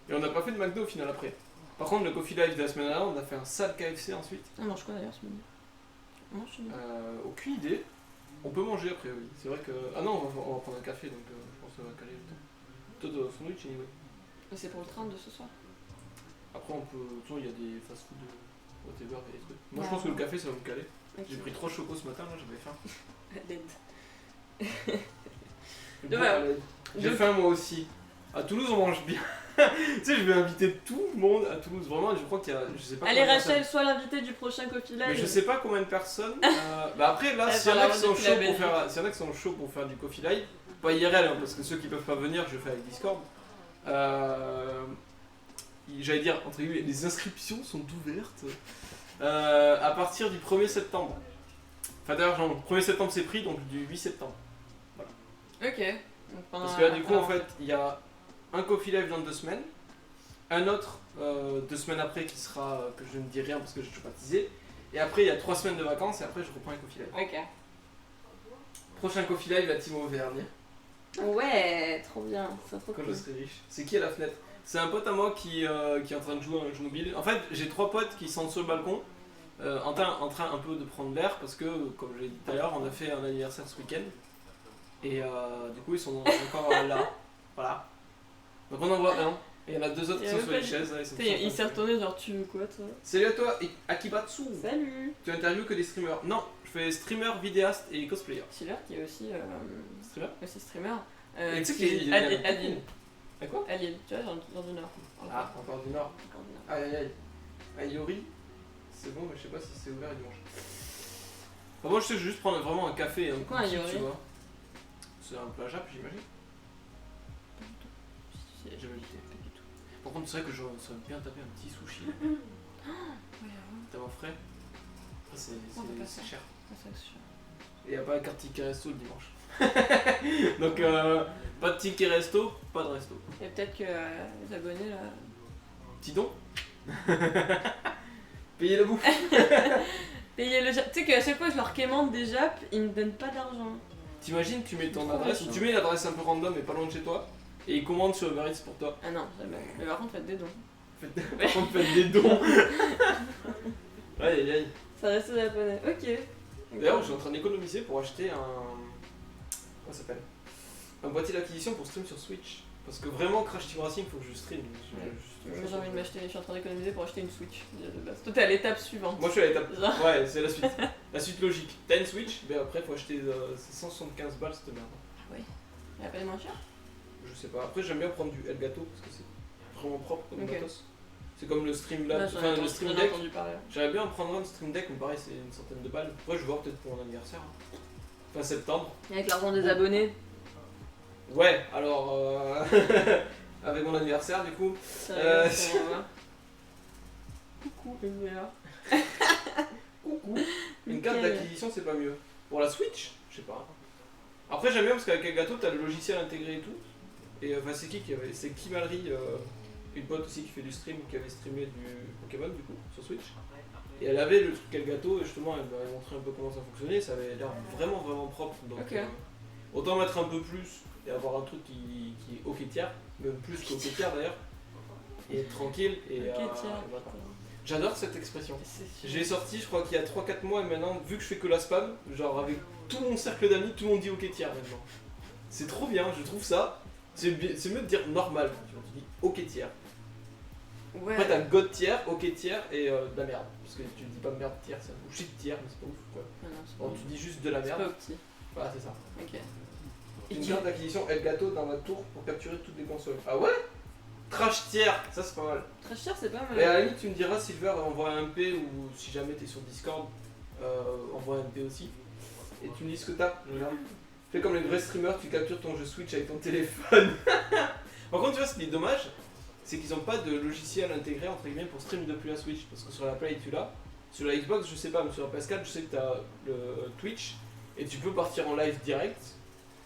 Et on n'a pas fait de McDo au final après. Par contre, le Coffee Live de la semaine dernière, on a fait un sale KFC ensuite. On mange quoi d'ailleurs ce midi? On mange ce midi? Aucune idée. On peut manger après, oui. C'est vrai que. Ah non, on va prendre un café donc je pense que ça va caler le temps. Toi, de sandwich, anyway. Et c'est pour le train de ce soir. Après, on peut. De toute façon, il y a des fast-food, whatever, et des trucs. Moi, je Ouais. pense que le café, ça va me caler. Ok. J'ai pris 3 chocos ce matin, là, j'avais faim. À l'aide. Bon, Ouais. allez. J'ai faim moi aussi. À Toulouse, on mange bien. Tu sais, je vais inviter tout le monde à Toulouse. Vraiment, je crois qu'il y a. Je sais pas Allez combien de personnes. Rachel, sois l'invité du prochain Coffee Live. Mais je sais pas combien de personnes. Bah après, là, Elle s'il y en a parle qui sont depuis la chauds pour Belgique. faire, s'il y en a qui sont chauds pour faire du Coffee Live, pas IRL, hein, parce que ceux qui peuvent pas venir, je fais avec Discord. J'allais dire, entre guillemets, les inscriptions sont ouvertes à partir du 1er septembre. Enfin d'ailleurs, genre, le 1er septembre c'est pris, donc du 8 septembre. Ok. Donc, Parce que là, du coup, en fait, il y a un Coffee Live dans 2 semaines, un autre 2 semaines après qui sera, que je ne dis rien parce que je ne suis pas teasé, et après il y a 3 semaines de vacances, et après je reprends un Coffee Live. Ok. Prochain Coffee Live, la team Auvergne, Ouais, trop bien. C'est trop quand cool. je serai riche. C'est qui à la fenêtre? C'est un pote à moi qui est en train de jouer à un jeu mobile. En fait, j'ai 3 potes qui sont sur le balcon, en train un peu de prendre l'air, parce que, comme je l'ai dit tout à l'heure, on a fait un anniversaire ce week-end. Et du coup, ils sont encore là. Voilà. Donc on en voit un. Et il y en a 2 autres qui sont sur les chaises. Là, ils sont tous en train Il de s'est jouer. retourné genre tu veux quoi toi? Salut à toi, Akibatsu. Salut. Tu interviews que des streamers? Non, je fais streamer, vidéaste et cosplayer. Schiller qui est aussi Streamer? streamer. Et tu sais qui qu'il y est a à Lille. À quoi? À Lille, tu vois, dans du Nord. Ah, encore du Nord. Encore du Nord. Aïe aïe aïe. Ayori, c'est bon, mais je sais pas si c'est ouvert le dimanche. Enfin, moi, je sais juste prendre vraiment un café et un C'est quoi, cookie, Ayori? tu vois. C'est un plat Jap, j'imagine. J'ai Jamais goûté. pas du tout. Par contre, c'est vrai que je serais bien taper un petit sushi. Ouais, Tellement frais. Après, On peut pas c'est faire. cher. ça c'est sûr. Et y a pas un carte ticket resto le dimanche. Donc, pas de ticket resto, pas de resto. Et peut-être que les abonnés là. Petit don. Payez la bouffe. Payez le Jap. Tu sais qu'à chaque fois je leur quémande des Japs, ils me donnent pas d'argent. T'imagines, tu mets ton Trop adresse, ou méchant. tu mets une adresse un peu random et pas loin de chez toi, et ils commandent sur Uber Eats pour toi. Ah non, jamais. Mais par contre, faites des dons. Par contre, faites des dons. Aïe aïe aïe. Ça reste aux japonais. Ok. D'ailleurs, je suis en train d'économiser pour acheter un. Comment ça s'appelle? Un boîtier d'acquisition pour stream sur Switch. Parce que vraiment, Crash Team Racing, faut que je stream. Moi j'ai envie de m'acheter, je suis en train d'économiser pour acheter une Switch déjà de base. Toi t'es à l'étape suivante. Moi, je suis à l'étape. Genre. Ouais, c'est la suite. La suite logique. T'as une Switch, mais après, faut acheter 175 balles cette merde. Elle a pas les moins cher? Je sais pas. Après, j'aime bien prendre du Elgato parce que c'est vraiment propre comme Ok. matos. C'est comme le Streamlab, Là, enfin le Stream j'en ai Deck. entendu parler. J'aimerais bien en prendre un Stream Deck, mais pareil, c'est une centaine de balles. Après, je vais voir peut-être pour mon anniversaire. Fin septembre. Et avec l'argent des abonnés, Ouais, alors. Avec mon anniversaire, du coup. ça Euh, rigole, ça, on va voir. Coucou, MVA. Coucou. Une carte Nickel. d'acquisition, c'est pas mieux. Pour la Switch, je sais pas. Après, j'aime bien parce qu'avec Elgato, t'as le logiciel intégré et tout. Et enfin, c'est qui avait. C'est Kimalri, une pote aussi qui fait du stream, qui avait streamé du Pokémon, du coup, sur Switch. Et elle avait le truc Elgato, et justement, elle m'avait montré un peu comment ça fonctionnait. Ça avait l'air vraiment, vraiment propre. Donc, Ok. autant mettre un peu plus et avoir un truc qui est au tiers, même plus qu'au tiers d'ailleurs. Et être tranquille. Et, Ok, tiens. et voilà. J'adore cette expression. C'est- J'ai sorti, je crois qu'il y a 3-4 mois et maintenant, vu que je fais que la spam, genre avec tout mon cercle d'amis, tout le monde dit ok tiers maintenant. C'est trop bien, je trouve ça. C'est mieux de dire normal, tu vois, tu dis ok tiers. Ouais. Après t'as god tiers, ok tiers et de la merde. Parce que tu dis pas merde tiers, ou shit tiers, mais c'est pas ouf quoi. Ah non, c'est Bon, pas- tu dis juste de la c'est merde. pas opti. Voilà, c'est ça. Ok. Et Une qui- carte d'acquisition Elgato dans ma tour pour capturer toutes les consoles. Ah ouais? Trash tiers, ça c'est pas mal. Très cher, c'est pas mal. Et à la limite, tu me diras, Silver, envoie un MP ou si jamais t'es sur Discord, envoie un MP aussi. Et tu me dis ce que t'as. Regarde. Fais comme les vrais streamers, tu captures ton jeu Switch avec ton téléphone. Par contre, tu vois, ce qui est dommage, c'est qu'ils n'ont pas de logiciel intégré entre guillemets pour stream depuis la Switch. Parce que sur la Play, tu l'as. Sur la Xbox, je sais pas, mais sur la PS4, je sais que t'as le Twitch et tu peux partir en live direct.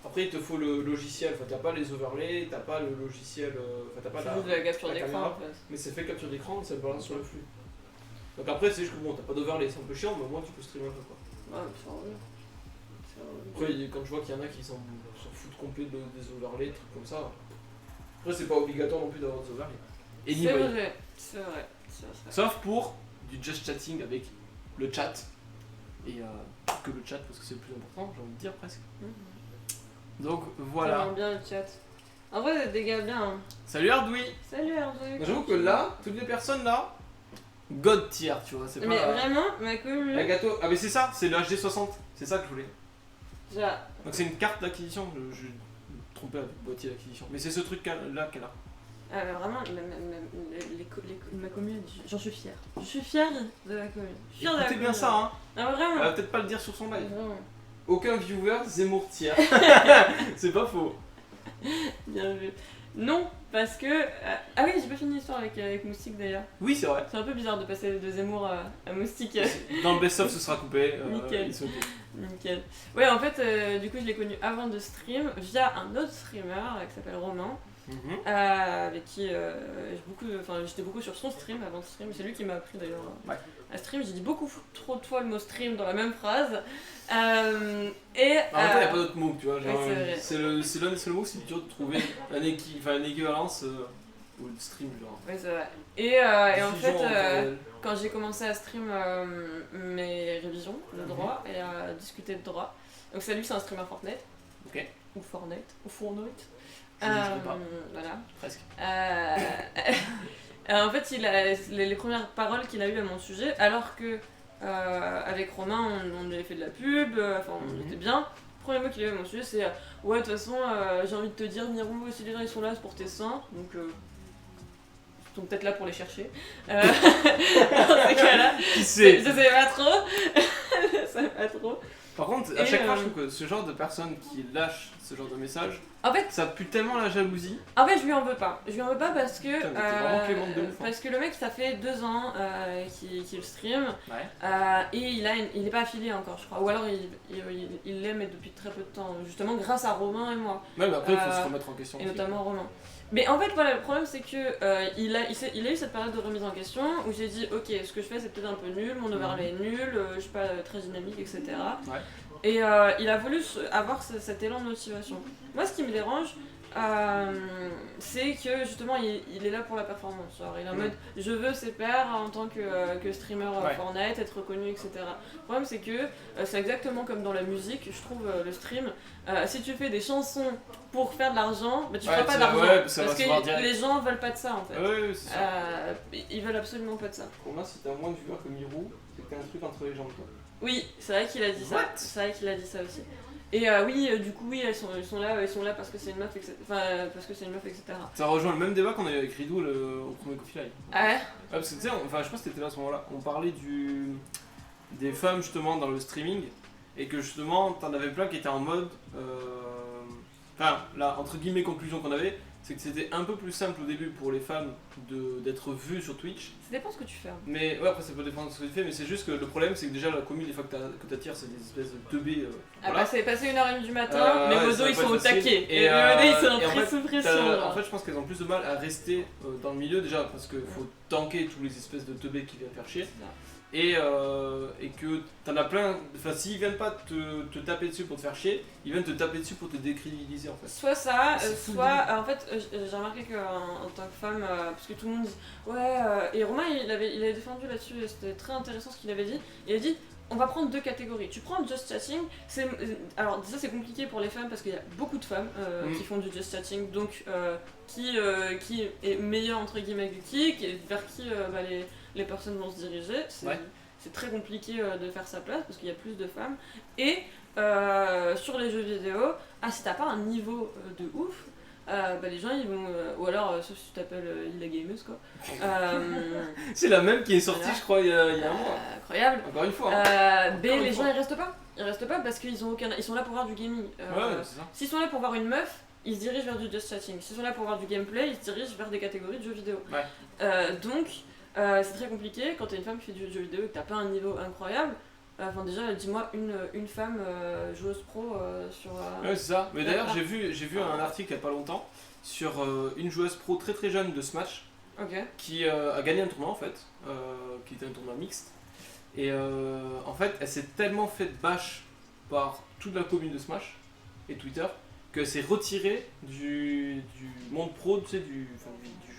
Après, il te faut le logiciel, enfin, t'as pas les overlays, t'as pas le logiciel, enfin, t'as pas C'est juste de la capture la d'écran caméra. en fait. mais c'est fait capture d'écran et ça te balance sur le flux. Donc après, c'est juste que bon, t'as pas d'overlay, c'est un peu chiant, mais au moins tu peux streamer un peu quoi. Ouais, c'est horrible. C'est horrible. Après, quand je vois qu'il y en a qui s'en foutent complet des overlays, des trucs comme ça. Après, c'est pas obligatoire non plus d'avoir des overlays. C'est Anyway. vrai, c'est vrai. C'est vrai. Sauf pour du just chatting avec le chat. Et que le chat, parce que c'est le plus important, j'ai envie de dire presque. Mhm. Donc Voilà. voilà. Bien le chat. En vrai, vous êtes des gars bien. Hein. Salut Ardoui. Salut Hervé. J'avoue que là, toutes les personnes là, God tier, tu vois, c'est pas. Mais vraiment, ma commune. Un gâteau. Ah, mais c'est ça, c'est le HD60, c'est ça que je voulais. Déjà, Donc c'est une carte d'acquisition, je me trompais avec boîtier d'acquisition. Mais c'est ce truc là qu'elle a. vraiment, ma commune, j'en suis fière. Je suis fière de la commune. Je suis fière de la Écoutez bien commune. ça, hein. Ah, Elle vraiment. va peut-être pas le dire sur son live. Vraiment. Aucun viewer, Zemmour tiers. C'est pas faux. Bien vu. Non, parce que. Ah oui, j'ai pas fini l'histoire avec Moustique d'ailleurs. Oui, c'est vrai. C'est un peu bizarre de passer de Zemmour à Moustique. Dans le best-of, ce sera coupé. Nickel. ils sont ok. Nickel. Ouais, en fait, du coup, je l'ai connu avant de stream via un autre streamer qui s'appelle Romain, Mhm. avec qui j'étais beaucoup sur son stream avant de stream. C'est lui qui m'a appris d'ailleurs Ouais. à stream. J'ai dit beaucoup trop de fois le mot stream dans la même phrase. Et. En même temps, il n'y a pas d'autre mot, tu vois. Genre, Ouais, c'est vrai. c'est l'un des seuls mots, c'est dur de trouver une équivalence ou de stream, genre. Ouais, c'est vrai. Et en Diffusion fait, en temps réel. quand j'ai commencé à stream mes révisions de droit et à discuter de droit, donc ça lui c'est un streamer Fortnite. Ok. Ou Fortnite. Ou Fortnite. Je ne sais pas. Voilà. Presque. En fait, les premières paroles qu'il a eues à mon sujet, alors que avec Romain, on avait fait de la pub, enfin on était bien. Le premier mot qu'il a eu à mon sujet, c'est ouais, de toute façon, j'ai envie de te dire, Mirou, si les gens ils sont là, c'est pour tes seins, donc ils sont peut-être là pour les chercher. Dans ces cas-là, Qui je sait sais pas trop. Je sais pas trop. Par contre, à Et, chaque fois, je trouve que ce genre de personnes qui lâchent ce genre de message, En fait, ça pue tellement la jalousie. je lui en veux pas. Je lui en veux pas parce que. Putain, mais t'es vraiment clémente de ouf, hein. Parce que le mec, ça fait 2 ans qu'il stream. Ouais. Et il est pas affilié encore, je crois. Ou alors il l'est, mais depuis très peu de temps. Justement, grâce à Romain et moi. Ouais, mais après, il faut se remettre en question. Et aussi. notamment Romain. Mais en fait, voilà, le problème c'est que il a eu cette période de remise en question où j'ai dit, ok, ce que je fais c'est peut-être un peu nul, mon overlay est nul, je suis pas très dynamique, etc. Ouais. Et il a voulu avoir cet élan de motivation. Moi, ce qui me dérange, c'est que justement il est là pour la performance. Genre, il est en mode je veux ses pairs en tant que streamer Ouais. Fortnite, être reconnu, etc. Le problème c'est que c'est exactement comme dans la musique, je trouve le stream. Si tu fais des chansons pour faire de l'argent, bah, tu Ouais, feras pas ça- d'argent. ouais, ça va parce se voir que direct. les gens veulent pas de ça en fait. Ouais, c'est ça. Ils veulent absolument pas de ça. Pour moi, si t'as moins de viewers que Mirou, c'est que t'as un truc entre les jambes, toi. Oui, c'est vrai qu'il a dit ça. What C'est vrai qu'il a dit ça aussi. Et oui, du coup, oui, elles sont là parce que c'est une meuf, etc. Enfin, parce que c'est une meuf, etc. Ça rejoint le même débat qu'on a eu avec Ridou au premier Coffee Live. Ah ouais? Ouais, parce que tu sais, enfin, je pense que t'étais là à ce moment-là. On parlait des femmes justement dans le streaming et que justement t'en avais plein qui étaient en mode. Enfin, la entre guillemets conclusion qu'on avait, c'est que c'était un peu plus simple au début pour les femmes d'être vues sur Twitch. Ça dépend ce que tu fais. Hein. Mais ouais, après ça peut dépendre de ce que tu fais, mais c'est juste que le problème c'est que déjà la commune, des fois que t'attires, c'est des espèces de teubés. Ah voilà. bah, c'est passé 1h30 du matin, mes ouais, modos ça va ils pas sont au être facile. taquet. Et, Et mes modos ils sont et en fait, sous pression. En fait, je pense qu'elles ont plus de mal à rester dans le milieu déjà parce qu'il faut tanker tous les espèces de teubés qui viennent faire chier. C'est ça. et que t'en as plein. Enfin, s'ils viennent pas te taper dessus pour te faire chier, ils viennent te taper dessus pour te décrédibiliser en fait. Soit ça, C'est fou, soit en fait j'ai remarqué qu'en tant que femme, parce que tout le monde dit ouais, et Romain il avait défendu là-dessus, c'était très intéressant ce qu'il avait dit. Il a dit on va prendre deux catégories. Tu prends Just Chatting, alors déjà c'est compliqué pour les femmes parce qu'il y a beaucoup de femmes qui font du Just Chatting, donc qui est meilleur entre guillemets que qui, vers qui bah, les personnes vont se diriger. C'est très compliqué de faire sa place parce qu'il y a plus de femmes. Et sur les jeux vidéo, si t'as pas un niveau de ouf, bah les gens ils vont. Ou alors, sauf si tu t'appelles Hilda Gameuse quoi. C'est la même qui est sortie, voilà. Je crois, il y a un mois. Incroyable. Encore une fois. Les gens ils restent pas. Ils restent pas parce qu'ils ont aucun. Ils sont là pour voir du gaming. C'est ça. S'ils sont là pour voir une meuf, ils se dirigent vers du Just Chatting. S'ils sont là pour voir du gameplay, ils se dirigent vers des catégories de jeux vidéo. Donc. C'est très compliqué quand t'es une femme qui fait du jeu vidéo et que t'as pas un niveau incroyable. Enfin déjà dis-moi une femme joueuse pro sur... Ouais c'est ça, mais d'ailleurs j'ai vu un article il y a pas longtemps sur une joueuse pro très très jeune de Smash qui a gagné un tournoi en fait, qui était un tournoi mixte. Et en fait elle s'est tellement fait bash par toute la commune de Smash et Twitter qu'elle s'est retirée du monde pro, tu sais, du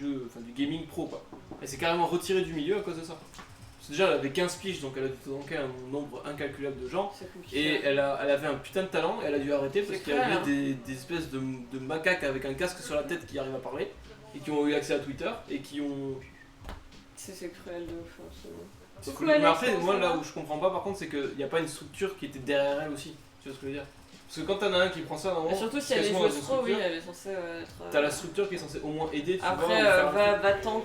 jeu, enfin du gaming pro quoi. Elle s'est carrément retirée du milieu à cause de ça. Parce que déjà elle avait 15 piges donc elle a dû tanker un nombre incalculable de gens. Et elle avait un putain de talent et elle a dû arrêter parce qu'il y avait des espèces de macaques avec un casque sur la tête qui arrivent à parler et qui ont eu accès à Twitter et qui ont... C'est cruel de ouf. C'est cool. Mais après moi là où je comprends pas par contre c'est qu'il n'y a pas une structure qui était derrière elle aussi. Tu vois ce que je veux dire? Parce que quand t'en as un qui prend ça normalement, surtout si elle est joueuse pro, oui, elle est censée être. T'as la structure qui est censée au moins aider. Tu après, va tank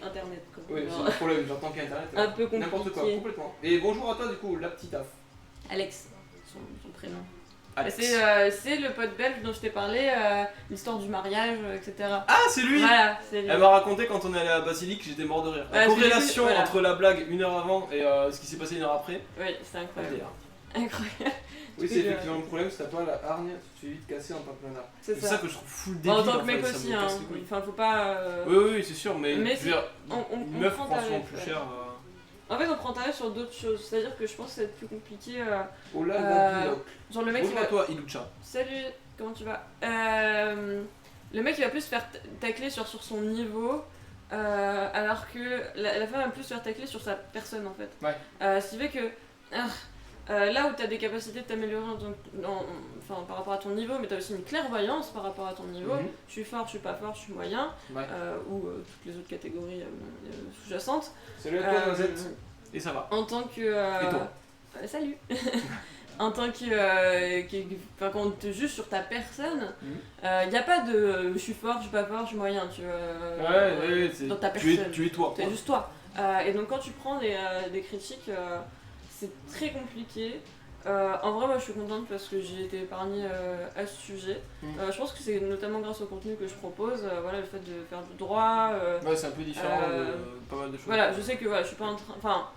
internet. Quoi. Oui, c'est le problème, genre tank internet. Un peu compliqué. N'importe quoi, complètement. Et bonjour à toi du coup, la petite Af. Alex, son prénom. Alex. C'est le pote belge dont je t'ai parlé, l'histoire du mariage, etc. Ah, c'est lui. Voilà, c'est lui. Elle m'a raconté quand on est allé à Basilique, j'étais mort de rire. La corrélation entre la blague une heure avant et ce qui s'est passé une heure après. Oui, c'est incroyable. Incroyable. Oui, c'est effectivement le problème, c'est que t'as pas la hargne, tu te fais vite casser en tant que nana. C'est ça que je trouve full débile. En tant que mec aussi, hein. Enfin, faut pas. Oui, c'est sûr, mais je veux dire, une meuf prend souvent plus cher. En fait, on prend tarif sur d'autres choses, c'est-à-dire que je pense que ça va être plus compliqué. Oh là, genre le mec qui va. toi, Ilucha. Salut, comment tu vas? Le mec il va plus faire tacler sur son niveau. Alors que la femme va plus faire tacler sur sa personne en fait. Ce qui fait que là où tu as des capacités de t'améliorer par rapport à ton niveau, mais tu as aussi une clairvoyance par rapport à ton niveau, je suis fort, je suis pas fort, je suis moyen, ou toutes les autres catégories sous-jacentes. Salut à toi, Noisette. Et ça va. En tant que. Et toi salut. En tant que. Quand on te juge sur ta personne, il n'y a pas de je suis fort, je suis pas fort, je suis moyen. Dans ta personne. Tu es toi. Tu es juste toi. Et donc quand tu prends des critiques, c'est très compliqué. En vrai, moi je suis contente parce que j'ai été épargnée à ce sujet. Je pense que c'est notamment grâce au contenu que je propose, le fait de faire du droit. C'est un peu différent de pas mal de choses. Voilà, je sais que je suis pas en train. Enfin,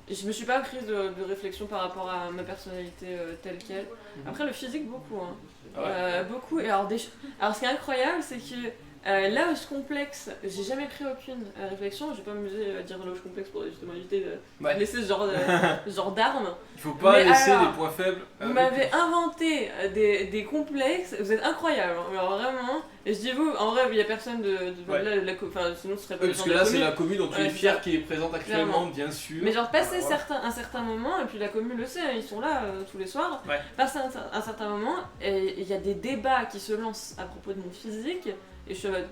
je me suis pas prise de réflexion par rapport à ma personnalité telle qu'elle. Après, le physique, beaucoup. Hein. Beaucoup. Et alors, ce qui est incroyable, c'est que là où je complexe, j'ai jamais pris aucune réflexion. Je vais pas m'amuser à dire là où je complexe pour justement éviter de laisser ce genre d'armes. Il faut pas laisser les points faibles. Vous m'avez inventé des complexes, vous êtes incroyable. Alors vraiment, et je dis vous, en vrai, il y a personne sinon ce serait pas parce que là, c'est la commune dont tu es fier qui est présente actuellement, bien sûr. Mais genre, passer un certain moment, et puis la commune le sait, ils sont là tous les soirs. Passer un certain moment, et il y a des débats qui se lancent à propos de mon physique. Et je suis en mode,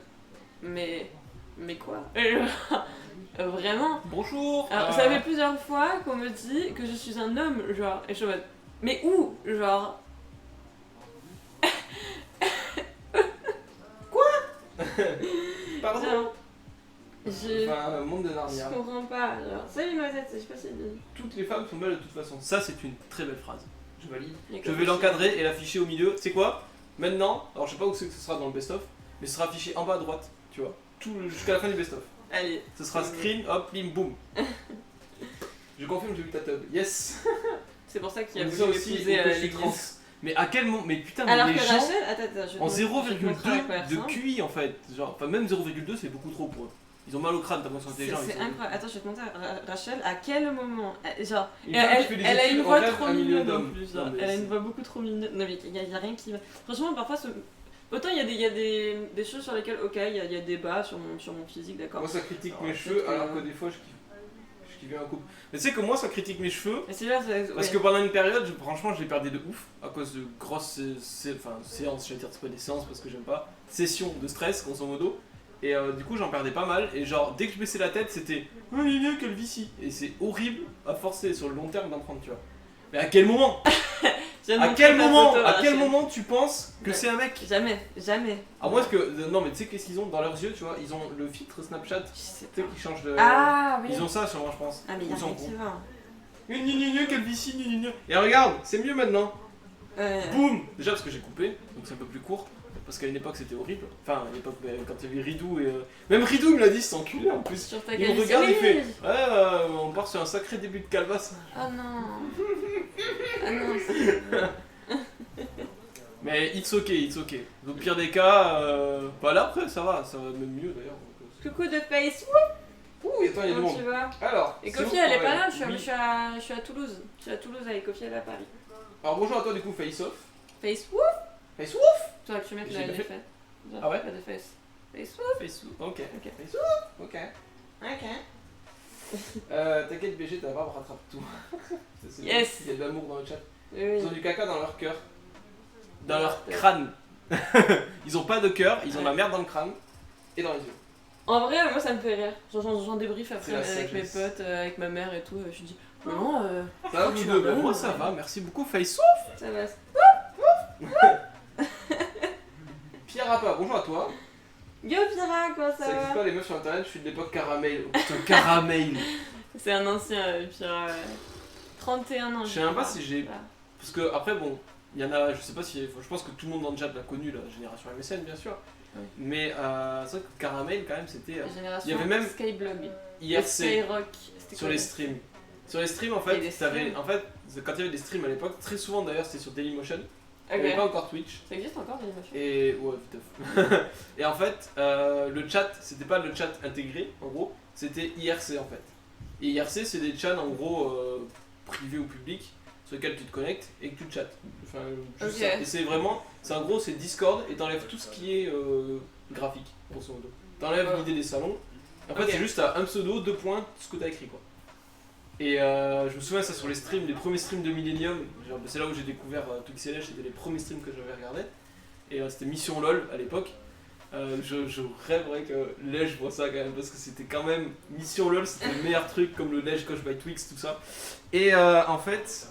mais quoi? Vraiment? Bonjour! Alors, ça fait plusieurs fois qu'on me dit que je suis un homme, genre, et je suis en mode, mais où? Genre. Quoi? Pardon? Monde de Narnia. Je comprends pas, genre, salut Noisette, je sais pas si. Toutes les femmes sont belles de toute façon. Ça, c'est une très belle phrase. Je valide. Je vais l'encadrer et l'afficher au milieu. Tu sais quoi? Maintenant, alors je sais pas où c'est que ce sera dans le best-of. Mais ce sera affiché en bas à droite, tu vois, jusqu'à la fin du best-of. Allez. Ce sera screen, hop, bim, boum. Je confirme, j'ai vu ta tub. Yes. C'est pour ça qu'il y a voulu épouser l'église. Mais à quel moment? Mais putain, alors mais les que gens Rachel, attends, en 0,2 de QI en fait. Genre, enfin même 0,2 c'est beaucoup trop pour eux. Ils ont mal au crâne tellement ils sont intelligents. C'est incroyable. Attends, je vais te montrer, Rachel, à quel moment genre, Une femme qui fait des elle a études une en voix rêve trop un million mignonne en d'hommes. plus. Non, Genre. mais Elle a c'est- une voix beaucoup trop mignonne. Non, mais il y a rien qui va. Franchement, parfois, autant il y a des choses sur lesquelles, ok, il y a débat sur mon physique, d'accord. Moi ça critique Alors, mes cheveux peut-être que- alors que des fois je kiffe un couple. Mais tu sais que moi ça critique mes cheveux Mais c'est là, parce que pendant une période, franchement je les perdais de ouf à cause de grosses séances, je vais dire c'est pas des séances parce que j'aime pas, sessions de stress grosso modo. Et du coup j'en perdais pas mal et genre dès que je baissais la tête c'était oh il quelle vicie et c'est horrible à forcer sur le long terme d'en prendre tu vois. Mais à quel moment À quel moment tu penses que Ouais. c'est un mec? Jamais. À moins que non mais tu sais qu'est-ce qu'ils ont dans leurs yeux tu vois, ils ont le filtre Snapchat, Je sais tu sais pas. qui change de Ah oui. ils ont ça sûrement je pense. Ah, mais il y a Ils ont rien qui va. quelle vicie, gna, gna, gna. Et regarde, c'est mieux maintenant. Ouais. Boum. Déjà parce que j'ai coupé, donc c'est un peu plus court. Parce qu'à une époque c'était horrible. Enfin, à l'époque quand il y avait Ridou et. Même Ridou me l'a dit, c'est enculé en plus. Sur ta Il me gueule. regarde, il Oui. fait Ouais, on part sur un sacré début de calvasse. Ah non. Ah non, c'est. Mais it's ok. Au pire des cas, bah là après ça va même mieux d'ailleurs. Coucou de face. Ouh, et attends, il y a du Comment monde. tu vas? Alors, Et si on Kofi, elle est pas pourrait- là, je suis, oui. je suis à Toulouse. Je suis à Toulouse avec Kofi, elle est à Paris. Alors bonjour à toi du coup, Face Off. Face whoop. Face Off. Toi, que tu mets J'ai là, pas il fait. est fait. Ah ouais? Pas de face. Face whoop. Face Off. Ok. Ok. Face Off. Ok. T'inquiète BG, t'as pas à rattraper tout. Yes. Il y a de l'amour dans le chat. Oui, Ils ont du caca dans leur cœur. Dans Dans leur leur tête. crâne. Ils ont pas de cœur, ils ont de la merde dans le crâne et dans les yeux. En vrai, moi ça me fait rire. J'en débrief C'est après la avec mes sagesse. potes, avec ma mère et tout. Je dis, maman, Ça va, tu vous vas deux? bien, Moi ouais. ça va, merci beaucoup. Face Off. ça va. Pierre Rappa, bonjour à toi. Yo Pira, comment ça Ça existe va? pas les meufs sur internet, je suis de l'époque caramel. Oh, putain, caramel. C'est un ancien Pira. 31 ans. Je sais même pas si j'ai. Voilà. Parce que après, bon, il y en a, je sais pas si. Je pense que tout le monde dans le chat l'a connu, la génération MSN bien sûr. Oui. Mais c'est vrai que caramel quand même c'était La génération il y avait même Skyblog. IRC. Skyrock. C'était Sur quoi, les le- streams. Sur les streams, en Il y a fait, des t'avais, streams. en fait, quand il y avait des streams à l'époque, très souvent d'ailleurs c'était sur Dailymotion, il Ok. n'y avait pas encore Twitch. Ça existe encore Dailymotion? Et ouais, putain. Et en fait, le chat, c'était pas le chat intégré, en gros, c'était IRC en fait. Et IRC, c'est des chats en gros privés ou publics sur lesquels tu te connectes et que tu chattes. Enfin, juste Ok. ça. Et c'est vraiment, c'est en gros, c'est Discord et t'enlèves tout ce qui est graphique, grosso modo. T'enlèves Ouais. l'idée des salons. En fait, Ok. c'est juste à un pseudo, 2 points, tout ce que t'as écrit quoi. Et je me souviens ça sur les streams, les premiers streams de Millennium, genre, c'est là où j'ai découvert Twixelèche, c'était les premiers streams que j'avais regardé. Et c'était Mission LOL à l'époque. Je rêverais que Lège voit ça quand même parce que c'était quand même Mission LOL, c'était le meilleur truc comme le Lège Coach by Twix, tout ça. Et en fait,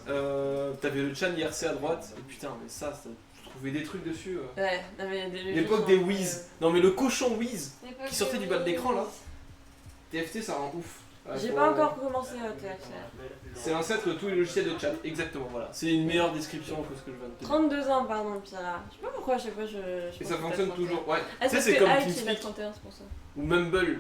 t'avais le chan IRC à droite, et putain, mais ça, je trouvais des trucs dessus. Ouais, non, mais des L'époque des Wiz, non mais le cochon Wiz L'époque qui sortait des du bas de l'écran là. Wiz. TFT ça rend ouf. J'ai Faut- pas encore commencé à TFT. C'est l'ancêtre de tous les logiciels de chat, exactement, voilà. C'est une meilleure description que ce que je viens de te dire. 32 ans, pardon, Pira. Je sais pas pourquoi à chaque fois je Et pense ça que fonctionne t'as 31. toujours, ouais. Ah, Tu sais, parce c'est que comme Ike, il a TeamSpeak 31, c'est pour ça. ou Mumble.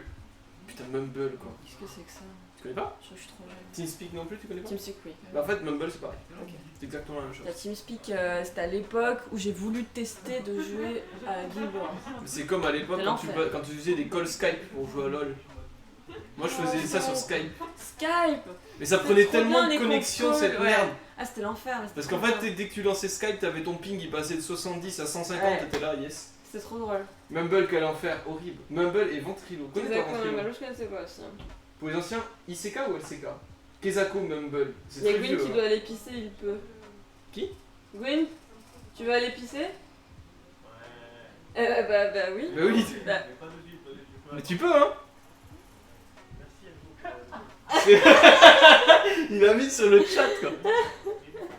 Putain, Mumble quoi. Qu'est-ce que c'est que ça? Tu connais pas? Je suis trop jeune. TeamSpeak non plus, tu connais pas? TeamSpeak, oui. Bah en fait, Mumble c'est pareil. Ok. C'est exactement la même chose. La TeamSpeak, c'était à l'époque où j'ai voulu tester de jouer à Guild Wars. Mais c'est comme à l'époque C'est quand l'enfer. tu faisais des calls Skype pour jouer à LoL. Moi je faisais ça sur Skype. Skype! Mais ça C'est prenait trop tellement bien, de les connexion consoles, cette ouais. merde. Ah, c'était l'enfer. mais Parce c'était qu'en trop fait, bien. dès que tu lançais Skype, t'avais ton ping, il passait de 70 à 150, Ouais. t'étais là, yes. C'était trop drôle. Mumble, quel enfer, horrible. Mumble et Ventrilo. Connais pas Exactement, Ventrilo? mais je connaissais pas aussi. Hein. Pour les anciens, ICK ou LCK? Kezako Mumble. C'est Il y a très Gwyn vieux. qui hein. doit aller pisser, il peut. Qui? Gwyn, tu veux aller pisser? Bah oui. Bah oui, Bah, mais tu peux hein. Il a mis sur le chat quoi.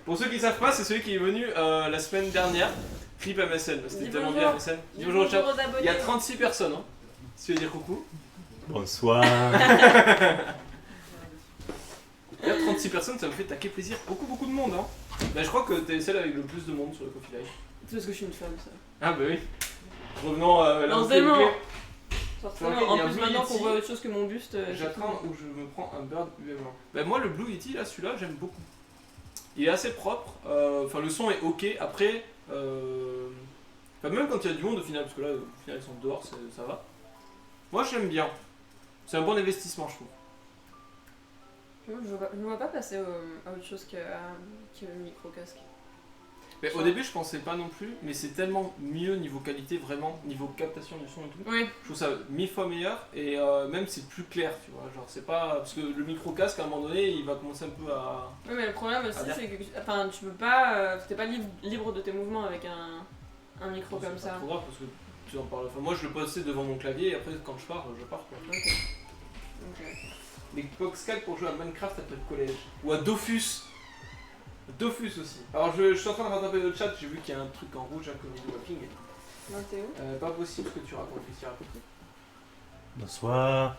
Pour ceux qui savent pas, c'est celui qui est venu la semaine dernière. Trip MSN, c'était Dis tellement bonjour. bien MSN. Dis dis bonjour au chat. aux abonnés. Il y a 36 personnes hein. Si tu veux dire coucou. Bonsoir. Il y a 36 personnes, ça me fait taquer plaisir. Beaucoup de monde hein. Bah je crois que t'es celle avec le plus de monde sur le Coffee Live. C'est parce que je suis une femme, ça. Ah bah oui. Revenons à la Forcément. clé. Forcément. Ok, il y En a plus, Blue maintenant Yeti. qu'on voit autre chose que mon buste. J'attends où je me prends un bird UM1. Bah moi le Blue Yeti là, celui-là j'aime beaucoup. Il est assez propre, enfin le son est ok, après, enfin, même quand il y a du monde au final, parce que là au final ils sont dehors, ça va. Moi j'aime bien. C'est un bon investissement, je trouve. Je me vois pas passer à autre chose que le micro-casque. Mais au début, je pensais pas non plus, mais c'est tellement mieux niveau qualité, vraiment, niveau captation du son et tout. Oui. Je trouve ça 1000 fois meilleur et même c'est plus clair, tu vois. Genre, c'est pas. Parce que le micro-casque, à un moment donné, il va commencer un peu à. Oui, mais le problème aussi, dire. c'est que enfin, tu peux pas. T'es pas libre de tes mouvements avec un micro comme C'est pas ça. trop grave parce que tu en parles. Enfin, moi, je le postais devant mon clavier et après, quand je pars quoi. Ok. L'Xbox 4 pour jouer à Minecraft après le collège. Ou à Dofus. Dofus aussi. Alors, je suis en train de rattraper le chat, j'ai vu qu'il y a un truc en rouge, un comité walking. Non, t'es où Pas possible ce que tu racontes, qu'est-ce que tu racontes. Bonsoir.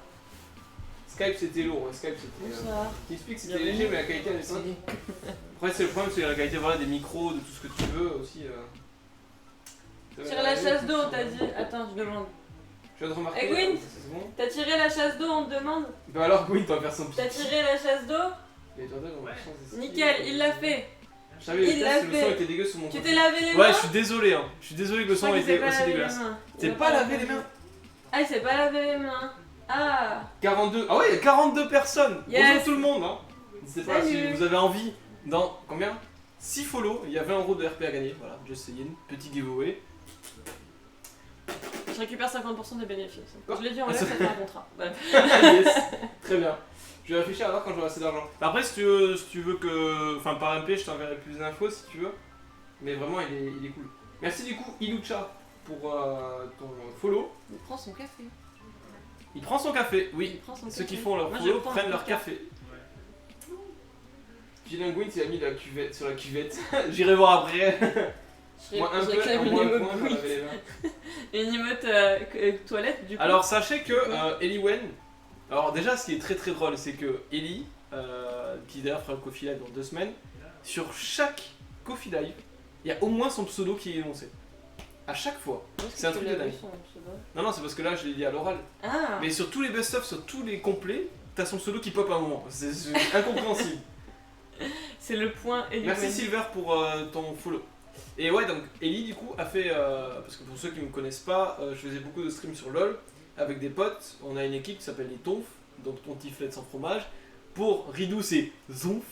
Skype c'était lourd, Skype c'était. Bonsoir. T'expliques que c'était léger, mais la qualité elle est simple. Après, c'est le problème, c'est la qualité voilà, des micros, de tout ce que tu veux aussi. Tire la chasse d'eau, t'as dit. Attends, je demande. Je viens de remarquer. Eh, Gwyn, c'est bon. t'as tiré la chasse d'eau, on te demande. Bah alors, Gwyn, toi, faire son petit. T'as tiré la chasse d'eau. Mais toi, on a chance d'essayer. Nickel, il l'a fait. Je savais, Il l'a le fait. son était dégueu sur mon Tu côté. t'es lavé les mains. Ouais, je suis désolé, hein. Je suis désolé que le Je crois son qu'il s'est était pas aussi lavé les dégueulasse. mains. T'es Il a pas lavé les mains. Ah, il s'est pas lavé les mains. Ah. 42. Ah ouais, il y a 42 personnes. Yes. Bonjour tout le monde. Hein. N'hésitez pas si Salut. vous avez envie. Dans combien 6 follow, il y a 20€ de RP à gagner. Voilà, just saying. Petit giveaway. Je récupère 50% des bénéfices. Quoi Je l'ai dit en live, ça fait un contrat. Bref. Yes. Très bien. Je vais réfléchir alors quand j'aurai assez d'argent. Après, si tu veux que. Enfin, par MP, je t'enverrai plus d'infos si tu veux. Mais vraiment, il est cool. Merci du coup, Ilucha, pour ton follow. Il prend son café. Il prend son café, oui. Il prend son Ceux café. qui font leur Moi, je follow prends prennent un leur café. café. Gillian Gwyn s'il a mis la cuvette sur la cuvette. J'irai voir après. Moi un peu, réclame un une moins emote point, oui. laver les mains. Une emote toilette du coup. Alors sachez que Ellie Wen, alors déjà ce qui est très très drôle c'est que Ellie, qui d'ailleurs fera le Coffee Live dans 2 semaines, sur chaque Coffee Live, il y a au moins son pseudo qui est énoncé. À chaque fois. C'est un truc de dingue. Non c'est parce que là je l'ai dit à l'oral. Ah. Mais sur tous les best-of, sur tous les complets, t'as son pseudo qui pop à un moment. C'est incompréhensible. C'est le point et Merci Silver pour ton follow. Et ouais, donc Ellie du coup a fait, parce que pour ceux qui ne me connaissent pas, je faisais beaucoup de streams sur LoL avec des potes. On a une équipe qui s'appelle les Tonf, donc tontiflette sans fromage. Pour Ridou c'est Zonf,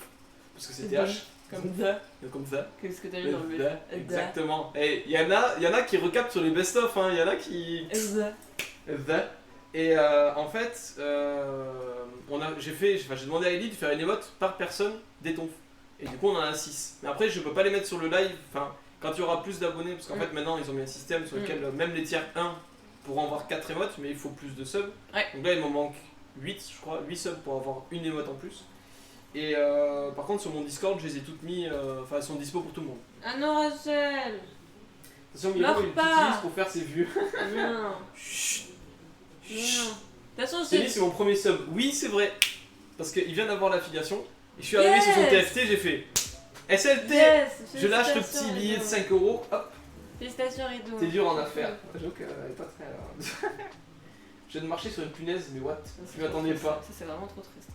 parce que c'est TH. Comme ça. Comme ça. Qu'est-ce que t'as mis dans le Da, exactement. Et il y en a qui recaptent sur les best-of, il y en a qui. Da. Et en fait, j'ai demandé à Ellie de faire une émote par personne des tonfs. Et du coup, on en a 6. Mais après, je peux pas les mettre sur le live. Enfin, quand il y aura plus d'abonnés, parce qu'en fait, maintenant, ils ont mis un système sur lequel même les tiers 1 pourront avoir 4 émotes, mais il faut plus de subs. Ouais. Donc là, il m'en manque 8, je crois, 8 subs pour avoir une émote en plus. Et par contre, sur mon Discord, je les ai toutes mis. Enfin, elles sont dispo pour tout le monde. Ah non, Rachel. Attention, Meurs Miro, il pas. l'utilise pour faire ses vues. Non. Chut. Non. De toute façon, Céline, c'est mon premier sub. Oui, c'est vrai. Parce qu'il vient d'avoir l'affiliation. Et je suis arrivé sur son TFT, j'ai fait SLT. Yes, Je lâche le félicitations, petit billet de Rido. 5€. Hop, Félicitations, Rido. t'es dur en affaires. J'avoue qu'elle est pas très. Je viens de marcher sur une punaise, mais what? Ça, Tu m'attendais pas. Ça, c'est vraiment trop triste.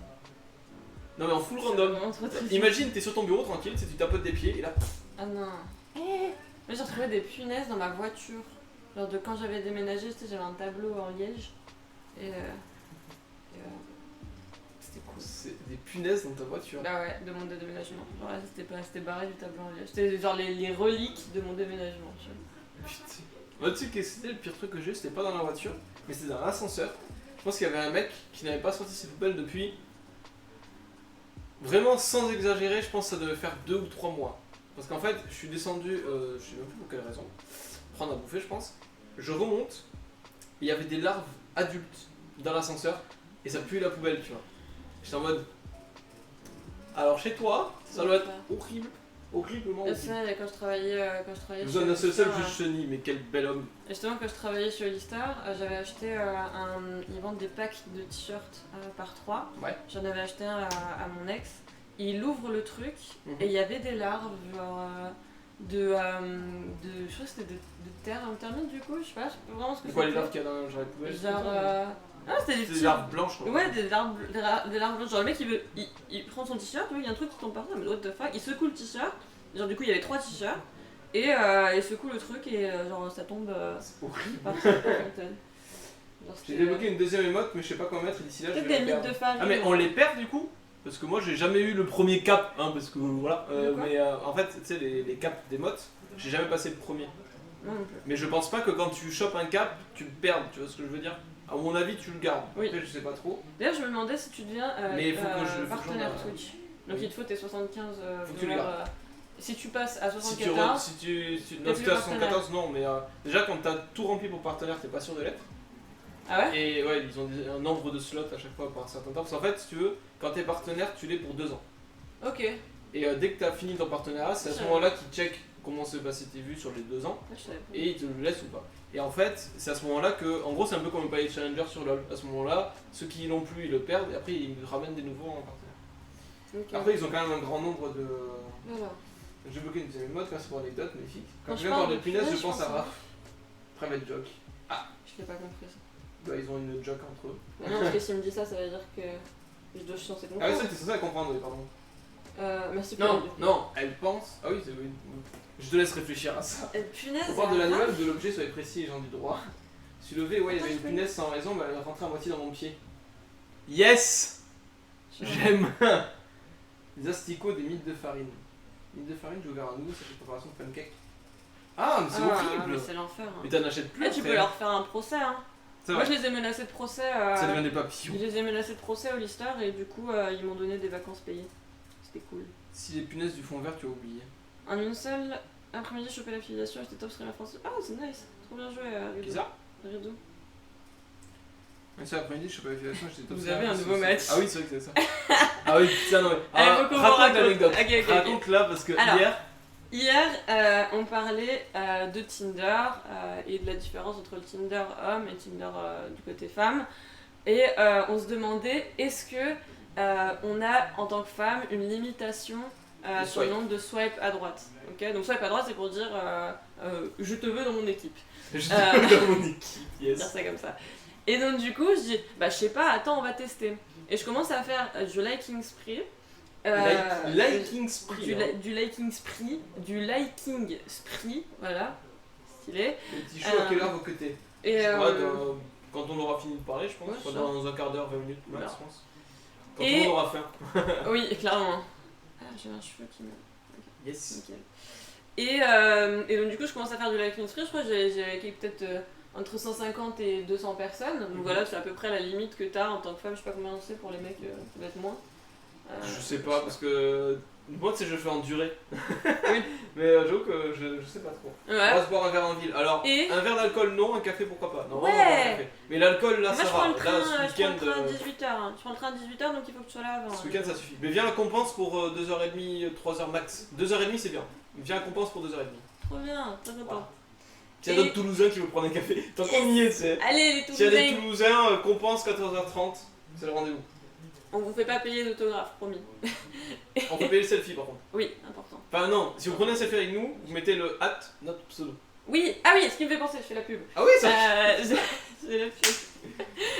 Non, mais en full C'est random. vraiment trop triste. Imagine, t'es sur ton bureau tranquille, tu tapotes des pieds et là. Ah non. Moi, j'ai retrouvé des punaises dans ma voiture. Genre de quand j'avais déménagé, tu sais, j'avais un tableau en liège. Et c'était cool. C'est des punaises dans ta voiture. Bah ouais, de mon déménagement. Genre là, c'était barré du tableau en liège. C'était genre les reliques de mon déménagement. Tu vois. Putain. Moi, tu sais que c'était le pire truc que j'ai eu, c'était pas dans la voiture, mais c'était dans l'ascenseur. Je pense qu'il y avait un mec qui n'avait pas sorti ses poubelles depuis. Vraiment, sans exagérer, je pense que ça devait faire 2 ou 3 mois. Parce qu'en fait, je suis descendu, je sais même plus pour quelle raison, prendre à bouffer, je pense. Je remonte, il y avait des larves adultes dans l'ascenseur, et ça pue la poubelle, tu vois. J'étais en mode. Alors, chez toi, ça doit être horrible, horriblement La horrible. semaine, quand je travaillais Je vous donne un seul Lister, sub, juste chenille, mais quel bel homme. Justement, quand je travaillais chez Lister, j'avais acheté ils vendent des packs de t-shirts par 3. Ouais. J'en avais acheté un à mon ex. Il ouvre le truc et il y avait des larves, genre je crois que c'était de terre intermite du coup, je sais pas vraiment ce que C'est quoi les c'était. larves qu'il y a dans les poubelles? Genre ah, c'était des C'est petits. des larves blanches, non? Ouais, des larves blanches. Genre le mec il prend son t-shirt, il y a un truc qui tombe par terre, mais what the fuck, il secoue le t-shirt. Genre du coup il y avait 3 t-shirts et il secoue le truc et genre ça tombe C'est horrible. par terre. Genre, J'ai c'était, débloqué une deuxième émote, mais je sais pas comment mettre et d'ici là je peut-être vais des la mythes perdre. de farine. Ah mais on les perd du coup? Parce que moi j'ai jamais eu le premier cap, hein, parce que voilà. De quoi Mais en fait, tu sais, les caps d'émotes, j'ai jamais passé le premier. Moi non plus. Mais je pense pas que quand tu chopes un cap, tu le perds, tu vois ce que je veux dire? À mon avis, tu le gardes. Oui. Après, je sais pas trop. D'ailleurs, je me demandais si tu deviens Mais faut que je- partenaire faut que j'en- Twitch. Donc Oui. il te faut tes 75 Faut que tu les dollars. Si tu passes à Si tu, 74, si tu, si, t'es non, si plus t'es à partenaire. 74, non, mais déjà quand t'as tout rempli pour partenaire, t'es pas sûr de l'être. ah ouais Et ouais, ils ont un nombre de slots à chaque fois par un certain temps. Parce qu'en fait, si tu veux, quand t'es partenaire, tu l'es pour 2 ans. Ok. Et dès que t'as fini ton partenariat, c'est à ce Ouais. moment-là qu'ils check comment s'est passé tes vues sur les 2 ans Ah, je savais pas. et ils te le laissent ou pas. Et en fait, c'est à ce moment-là que, en gros, c'est un peu comme le palier challenger sur LoL. À ce moment-là, ceux qui l'ont plus, ils le perdent et après ils ramènent des nouveaux en partenaire. Ok. Après, ils ont quand même un grand nombre de. Voilà. J'ai bloqué une deuxième mode, merci pour l'anecdote, magnifique. Quand Quand je je viens voir parle les de punaises, punaises, je pense je à pense à Raph. Private joke. Je l'ai pas compris ça. Bah, ils ont une joke entre eux. Mais non, parce que s'il me dit ça, ça veut dire que je dois chancer de Ah oui, c'est vrai que t'es censé la comprendre, oui, pardon. Merci pour Non, le- non, elle pense. Ah oui, c'est oui. Je te laisse réfléchir à ça. Punaise. On parle de il y a un l'animal, de l'objet, soyez précis et gens du droit. Je suis levé, ouais, il y avait une Attends, punaise sans raison, mais elle est rentrée à moitié dans mon pied. Yes! rat. J'aime! Des asticots, des mythes de farine. Mythes de farine, j'ai ouvert un nouveau, c'est une préparation de pancake. Ah, mais c'est Ah, horrible! mais c'est l'enfer. Hein. Mais t'en achètes plus Eh, tu après. peux leur faire un procès. Hein. C'est Moi, vrai, je les ai menacés de procès. ça devient des papillons. Je les ai menacés de procès au Lister et du coup, ils m'ont donné des vacances payées. C'était cool. Si les punaises du fond vert, tu as oublié. En une seule après-midi, choper l'affiliation, j'étais top streamer français. Ah, c'est nice. Trop bien joué, Rido. Bizarre. Rido. Mais ça, après-midi, je sais pas, l'affiliation, j'étais top Vous star, avez un c'est- nouveau c'est- match. Ah oui, c'est vrai que c'est ça. Ah oui, putain, non mais. Allez, Ah, faut qu'on vous raconte raconte. l'anecdote. Ok, ok, ok. Raconte là parce que Alors. hier. Hier, on parlait de Tinder et de la différence entre le Tinder homme et Tinder du côté femme. Et on se demandait est-ce que on a en tant que femme une limitation De sur le swipe. nombre de swipe à droite. Ok, donc swipe à droite c'est pour dire je te veux dans mon équipe. Je Euh. dans mon équipe, Dire yes. ça comme ça. Et donc du coup je dis bah je sais pas, attends on va tester. Et je commence à faire du liking spree. Liking spree. Du, hein. du liking spree, du liking spree, voilà, stylé. Le petit show, à quelle heure vous cutez? Et Quand on aura fini de parler, je pense. Ouais, Soit ça. dans un quart d'heure, 20 minutes, max, Voilà. je pense. Quand Et- on aura faim. oui, clairement. Ah, j'ai un cheveu qui me. Yes. Nickel. Et donc, du coup, je commence à faire du liking spree. Je crois que j'ai peut-être entre 150 et 200 personnes. Donc voilà, c'est à peu près la limite que t'as en tant que femme. Je sais pas combien c'est pour les mecs, ça doit être moins. Je sais pas, parce que. Moi, tu sais, je fais en durée. Oui. Mais j'avoue que je sais pas trop. On Ouais. va se boire un verre en ville. Alors, Et- un verre d'alcool, non, un café, pourquoi pas. Non, Ouais. on va boire un café. Mais l'alcool, là, Moi, ça je prends va. le train, Là, ce je prends week-end. le train à 18h. Je prends le train à 18h, donc il faut que tu sois là avant. Ce week-end ça suffit. Mais viens à Compense pour 2h30, 3h max. 2h30 c'est bien. Viens à Compense pour 2h30. Trop bien, très content. Voilà. S'il y a d'autres Toulousains qui veulent prendre un café, tant qu'on y est, tu sais. Allez, les S'il y a des Toulousains, Toulousains, Compense 14h30, c'est le rendez-vous. on vous fait pas payer d'autographe, promis. On peut payer le selfie par contre. Oui, important. Enfin non, si vous prenez un selfie avec nous, vous mettez le notre pseudo. Oui, ah oui, ce qui me fait penser, je fais la pub. Ah oui, ça J'ai la pub.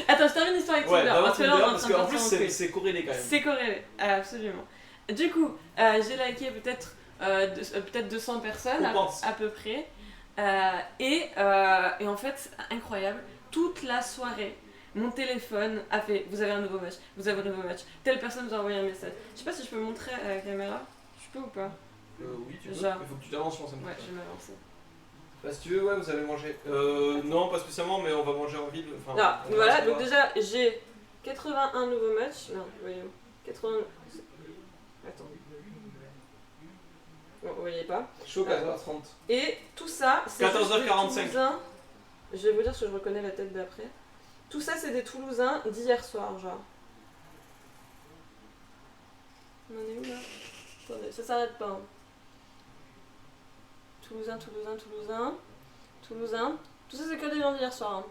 Attends, je termine l'histoire avec Ouais, Tinder. d'abord Parce que là, on est en parce train de qu'en partir plus en couille. c'est corrélé quand même. C'est corrélé, absolument. Du coup, j'ai liké peut-être peut-être 200 personnes On pense. à peu près. Et en fait, c'est incroyable. Toute la soirée, mon téléphone a fait vous avez un nouveau match, vous avez un nouveau match. Telle personne vous a envoyé un message. Je sais pas si je peux montrer à la caméra. Je peux ou pas? Oui, tu peux. Genre. Il faut que tu t'avances, je pense. Ouais, je vais m'avancer. Bah, si tu veux, ouais, vous allez manger. Non, pas spécialement, mais on va manger en ville. Enfin, Non, on va voilà, se donc voir. déjà j'ai 81 nouveaux matchs. Non, voyons. 80. Attends. Bon, vous voyez pas. Chaud 14h30. Et tout ça, c'est 14h45. juste des Toulousains. Je vais vous dire si je reconnais la tête d'après. Tout ça, c'est des Toulousains d'hier soir, genre. On en est où là? Attendez, ça s'arrête pas. Hein. Toulousain, Toulousain, Toulousain. Toulousain. Tout ça, c'est que des gens d'hier soir. Hein.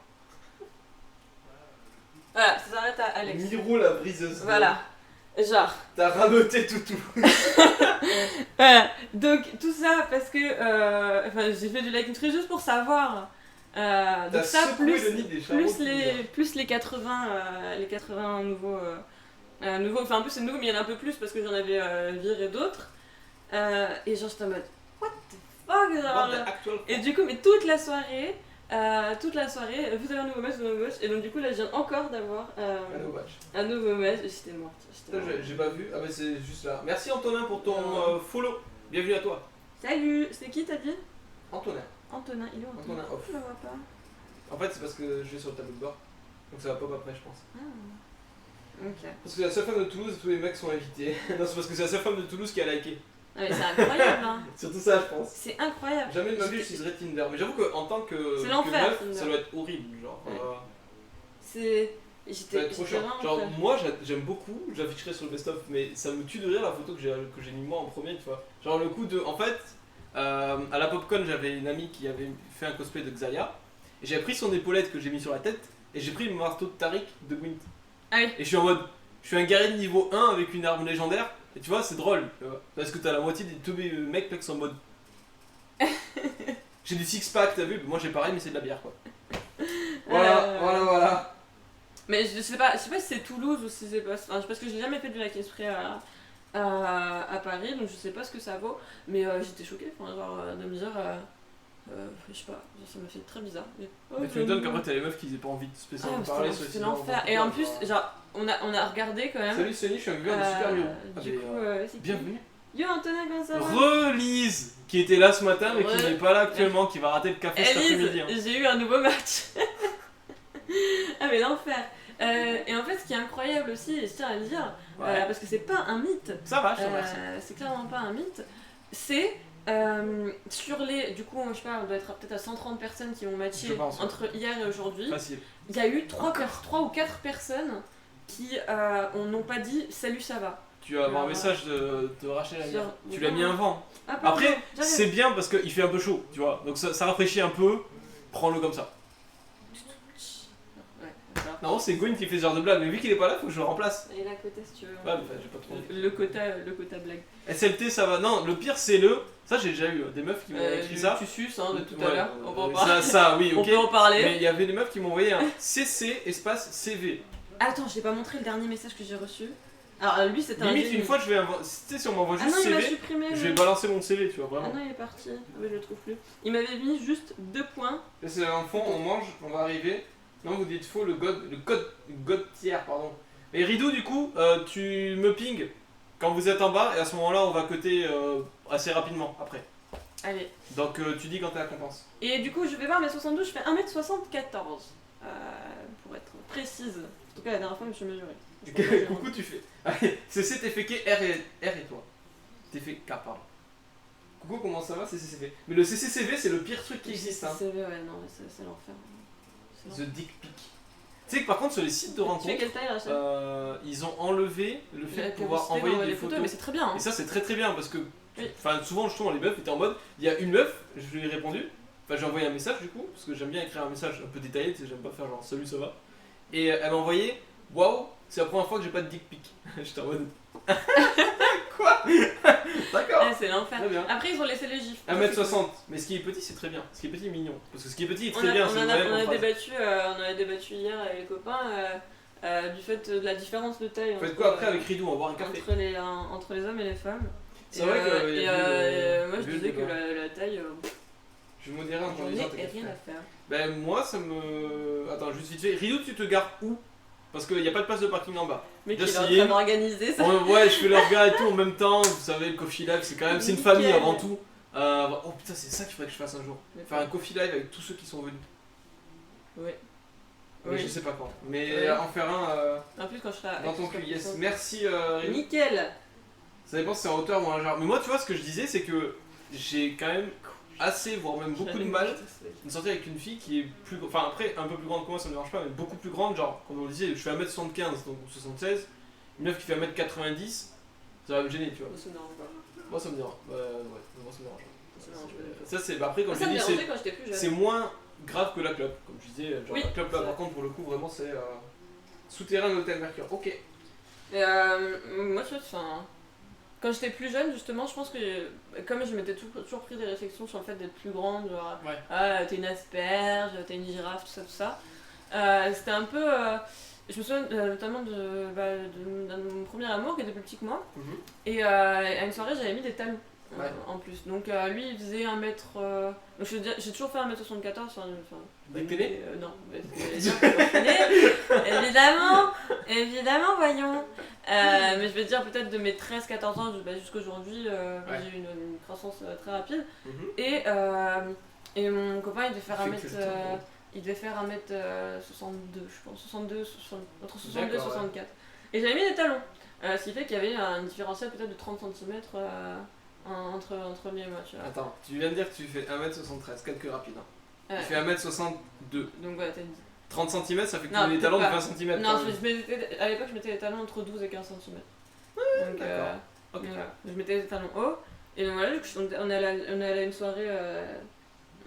Voilà, ça s'arrête à Alex. Miro la briseuse. Voilà. Genre. T'as rameuté toutou. Voilà. Donc tout ça parce que enfin, j'ai fait du liking tree juste pour savoir. T'as Donc ça secoué le nid des charros plus les 80 nouveaux enfin en plus c'est nouveau mais il y en a un peu plus parce que j'en avais viré d'autres et genre j'étais en mode what the fuck genre, What the actual et du coup mais toute la soirée toute la soirée. Vous avez un nouveau match, et donc du coup là je viens encore d'avoir Un nouveau match. un nouveau match et j'étais morte. Putain, j'ai pas vu. Ah, mais c'est juste là. Merci Antonin pour ton follow. Bienvenue à toi. Salut, c'est qui t'as dit? Antonin. Antonin, il est où Antonin? Antonin off. Je le vois pas. En fait, c'est parce que je vais sur le tableau de bord. Donc ça va pop après, je pense. Ah. Ok. Parce que la seule femme de Toulouse, tous les mecs sont invités. Non, c'est parce que c'est la seule femme de Toulouse qui a liké. Ah mais c'est incroyable hein. Surtout ça, je pense. C'est incroyable. Jamais de ma vie j'utiliserai Tinder. Mais j'avoue qu'en tant que, C'est que l'enfer, meuf, Tinder. ça doit être horrible. Genre, Ouais. Ça ça va être trop chiant. vraiment Genre, peur. moi j'aime beaucoup, j'afficherai sur le best-of, mais ça me tue de rire la photo que j'ai mis moi en premier, tu vois. Genre, le coup de. En fait, à la Popcon, j'avais une amie qui avait fait un cosplay de Xayah. Et j'ai pris son épaulette que j'ai mis sur la tête. Et j'ai pris le marteau de Tariq de Gwent. Ah oui. Et je suis en mode. Je suis un guerrier de niveau 1 avec une arme légendaire. Et tu vois, c'est drôle. Tu vois, parce que t'as la moitié des teubés mecs qui sont en mode. J'ai du six-pack, t'as vu? Moi j'ai pareil, mais c'est de la bière quoi. Voilà. Mais je sais pas si c'est Toulouse ou si c'est pas. Enfin, parce que j'ai jamais fait du lac esprit à Paris, donc je sais pas ce que ça vaut. Mais j'étais choquée, enfin, genre, de me dire. Je sais pas, ça m'a fait très bizarre. Mais Tu m'étonnes qu'après t'as les meufs qui aient pas envie de spécialement parler sur les c'est sites l'enfer. de Et en rencontre, plus, genre, on a regardé quand même. Salut Sony, je suis un viewer de Super Miro. Du coup, c'est qui? Bienvenue. Yo Antonin, comment ça va? Relise qui était là ce matin mais qui Ouais. n'est pas là actuellement, qui va rater le café cet après-midi. Hein. Elise, j'ai eu un nouveau match. Ah mais l'enfer. Et en fait, ce qui est incroyable aussi, et je tiens à le dire, Ouais. parce que c'est pas un mythe, Ça va, je te remercie. c'est clairement pas un mythe, c'est sur les. Du coup, je sais pas, on doit être peut-être à 130 personnes qui ont Je matché pense, ouais. entre hier et aujourd'hui. Facile. Il y a eu 3 ou 4 personnes qui n'ont pas dit salut, ça va. Tu vas avoir un Alors, message de Rachel Amir. Genre, Tu l'as mis un vent. Ah, pardon, Après, j'arrive. c'est bien parce qu'il fait un peu chaud, tu vois. Donc ça rafraîchit un peu. Prends-le comme ça. Ouais, d'accord. Non, c'est Gwyn qui fait ce genre de blague, mais vu qu'il est pas là, faut que je le remplace. Et la quota si tu veux. Ouais, mais enfin, j'ai pas trop. Le quota blague. SLT, ça va. Non, le pire, c'est le. Ça, j'ai déjà eu des meufs qui m'ont écrit ça. Tu suces hein, de tout Ouais, à l'heure. On peut en parler. ça, oui, On ok. peut en parler. Mais il y avait des meufs qui m'ont envoyé un CC espace CV. Attends, je t'ai pas montré le dernier message que j'ai reçu. Alors lui c'était un Limite, génie. une fois, je vais. Tu sais, si on m'envoie Ah juste non, il m'a CV, supprimé. je lui. vais balancer mon CV, tu vois, Ah vraiment. non, il est parti. Ah ouais, je le trouve plus. Il m'avait mis juste 2 points. Là, c'est en fond, on mange, on va arriver. Non, vous dites faux, le code tiers, pardon. Et Ridou, du coup, tu me ping quand vous êtes en bas, et à ce moment-là, on va coter assez rapidement après. Allez. Donc, tu dis quand t'es à compense. Et du coup, je vais voir mes 72, je fais 1m74. Pour être précise. En tout cas, la dernière fois, je me suis mesurée. Coucou, tu fais. Allez, CC, t'es fait R et toi. T'es fait K, pardon. Coucou, comment ça va, CCCV? Mais le CCCV, c'est le pire truc qui existe, hein. CV, ouais, non, mais c'est l'enfer. C'est The l'enfer. Dick Pic. Tu sais que par contre, sur les sites de Tu fais rencontres, quelle taille, Rachel? ils ont enlevé le fait La de pouvoir publicité envoyer d'envoyer des photos. mais c'est très bien. Hein. Et ça, c'est très très bien parce que, Oui. enfin, souvent, justement, les meufs étaient en mode, il y a une meuf, je lui ai répondu, enfin, j'ai envoyé un message du coup, parce que j'aime bien écrire un message un peu détaillé, tu sais, j'aime pas faire genre salut, ça va. Et elle m'a envoyé, waouh, c'est la première fois que j'ai pas de dick pic. J'étais en mode, quoi? D'accord. Ah, c'est l'enfer. Très bien. Après, ils ont laissé les gifs. 1m60, mais ce qui est petit, c'est très bien. Ce qui est petit est mignon. Parce que ce qui est petit est très On bien, a, c'est on une en a, vraie on a phrase. débattu, on a débattu hier avec les copains du fait de la différence de taille Faites quoi après avec Ridou? On va boire un café. entre les hommes et les femmes. C'est vrai que. il y a eu moi le- je le disais que débat. la taille, Je vais modérer en j'en disant ai rien à faire. Ben moi ça me. Attends, juste vite fait. Ridou, tu te gares où? Parce qu'il n'y a pas de place de parking en bas. Mais qui Just est en saying. train d'organiser ça. Ouais, je fais leur gars et tout en même temps. Vous savez, le coffee live, c'est quand même. C'est une Nickel. famille avant tout. Oh putain, c'est ça qu'il faudrait que je fasse un jour. Faire un coffee live avec tous ceux qui sont venus. Oui. Mais Oui. je sais pas quand. Mais Oui. en faire un En plus, quand je serai dans ton cul, yes. avec- Merci Ridou. Nickel. Ça dépend si c'est en hauteur ou en largeur. Mais moi, tu vois, ce que je disais, c'est que j'ai quand même assez, voire même beaucoup de mal de sortir avec une fille qui est plus. Enfin, après, un peu plus grande que moi, ça me dérange pas, mais beaucoup plus grande. Genre, comme on le disait, je fais 1m75, donc 76. Une meuf qui fait 1m90, ça va me gêner, tu vois. Ça me dérange pas. Moi, ça me dérange. Ouais, moi, ça me dérange. Ça me dérange pas. Ça, c'est. Bah, après, comme Moi, je ça me dis, dérangeait quand j'étais plus c'est jeune. moins grave que la clope. Comme je disais, genre, Oui, la clope là, c'est par vrai. contre, pour le coup, vraiment, c'est souterrain de l'hôtel Mercure. Ok. Et moi, tu vois, enfin, quand j'étais plus jeune, justement, je pense que comme je m'étais toujours pris des réflexions sur le fait d'être plus grande, genre, Ouais. ah, t'es une asperge, t'es une girafe, tout ça, c'était un peu. Je me souviens notamment d'un de mon premier amour qui était plus petit que moi. Mhm. Et à une soirée, j'avais mis des talons. Ouais. En plus. Donc lui il faisait 1m. Donc j'ai toujours fait 1m74. Enfin, Dès que t'es né non, mais c'est bien que je suis née. Évidemment, voyons. Mais je vais dire peut-être de mes 13-14 ans jusqu'à aujourd'hui, j'ai eu une croissance très rapide. Et mon copain il devait faire 1m. Il devait faire 1m62, je pense. 62, entre 62 et 64. Et j'avais mis des talons. Ce qui fait qu'il y avait un différentiel peut-être de 30 cm entre lui et moi, tu vois. Attends, tu viens de dire que tu fais 1m73, calcul rapide. Hein. Ouais. Tu fais 1m62. Donc voilà, t'as dit. 30 cm, ça fait que tu Non, mets des talons de pas. 20 cm. Non, à l'époque, je mettais des talons entre 12 et 15 cm. Donc, d'accord. Ok. voilà. Je mettais des talons hauts. Et donc voilà, on est allé à une soirée.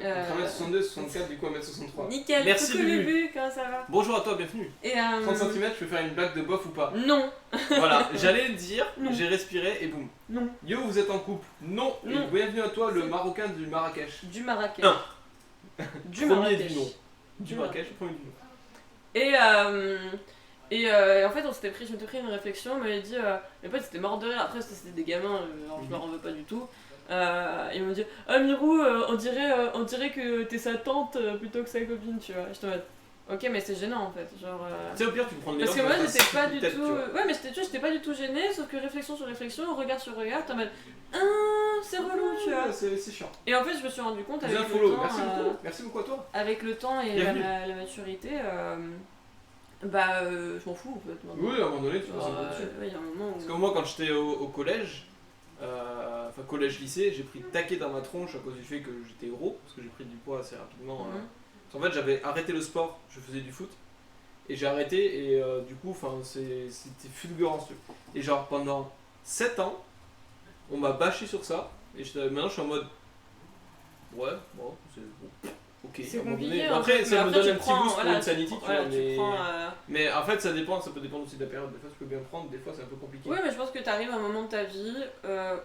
Entre 1m62 et 64, du coup 1m63. Nickel, Merci, coucou Lulu. Lubu, comment ça va? Bonjour à toi, bienvenue. Et 30 cm, je peux faire une blague de bof ou pas? Non, Voilà, j'allais le dire, Non. j'ai respiré et boum. non, Yo, vous êtes en couple? Non. Non. Et bienvenue à toi, le Marocain du Marrakech. du Marrakech. Un. Du Premier Marrakech. du nom. Du Marrakech, premier du nom. Et en fait, je m'étais pris une réflexion, on m'avait dit, mes potes c'était mort de rire, après c'était des gamins, alors je leur en veux pas du tout. Ils m'ont dit, ah Mirou, on dirait que t'es sa tante plutôt que sa copine, tu vois. J'étais en mode, ok, mais c'est gênant en fait. Genre, Tu sais, au pire, tu peux prendre les parce que langues, moi tu vas j'étais faire pas six du têtes, tout. tu vois. Ouais, mais j'étais pas du tout gênée, sauf que réflexion sur réflexion, regard sur regard, t'es en mode, c'est relou, tu vois. Ouais, c'est chiant. Et en fait, je me suis rendu compte Vous avec un le follow, temps. merci beaucoup. Merci beaucoup à toi. Avec le temps et Bienvenue. la maturité, je m'en fous en fait. Maintenant. Oui, à un moment donné, tu passes Genre, un peu dessus. ouais, il y a un moment où. Parce que moi, quand j'étais au collège, enfin collège-lycée, j'ai pris taquet dans ma tronche à cause du fait que j'étais gros, parce que j'ai pris du poids assez rapidement. Mhm. En fait, j'avais arrêté le sport, je faisais du foot, et j'ai arrêté, et du coup, c'était fulgurant. Ce truc. Et genre, pendant 7 ans, on m'a bâché sur ça, et maintenant je suis en mode. Ouais, bon, c'est bon. Ok, C'est à un moment compliqué. donné. En Après, fait, ça mais me après, donne tu un petit prends, boost pour voilà, Insanity, tu voilà, vois. tu prends, Mais en fait, ça dépend aussi de la période. Des fois, tu peux bien prendre, des fois, c'est un peu compliqué. Oui, mais je pense que tu arrives à un moment de ta vie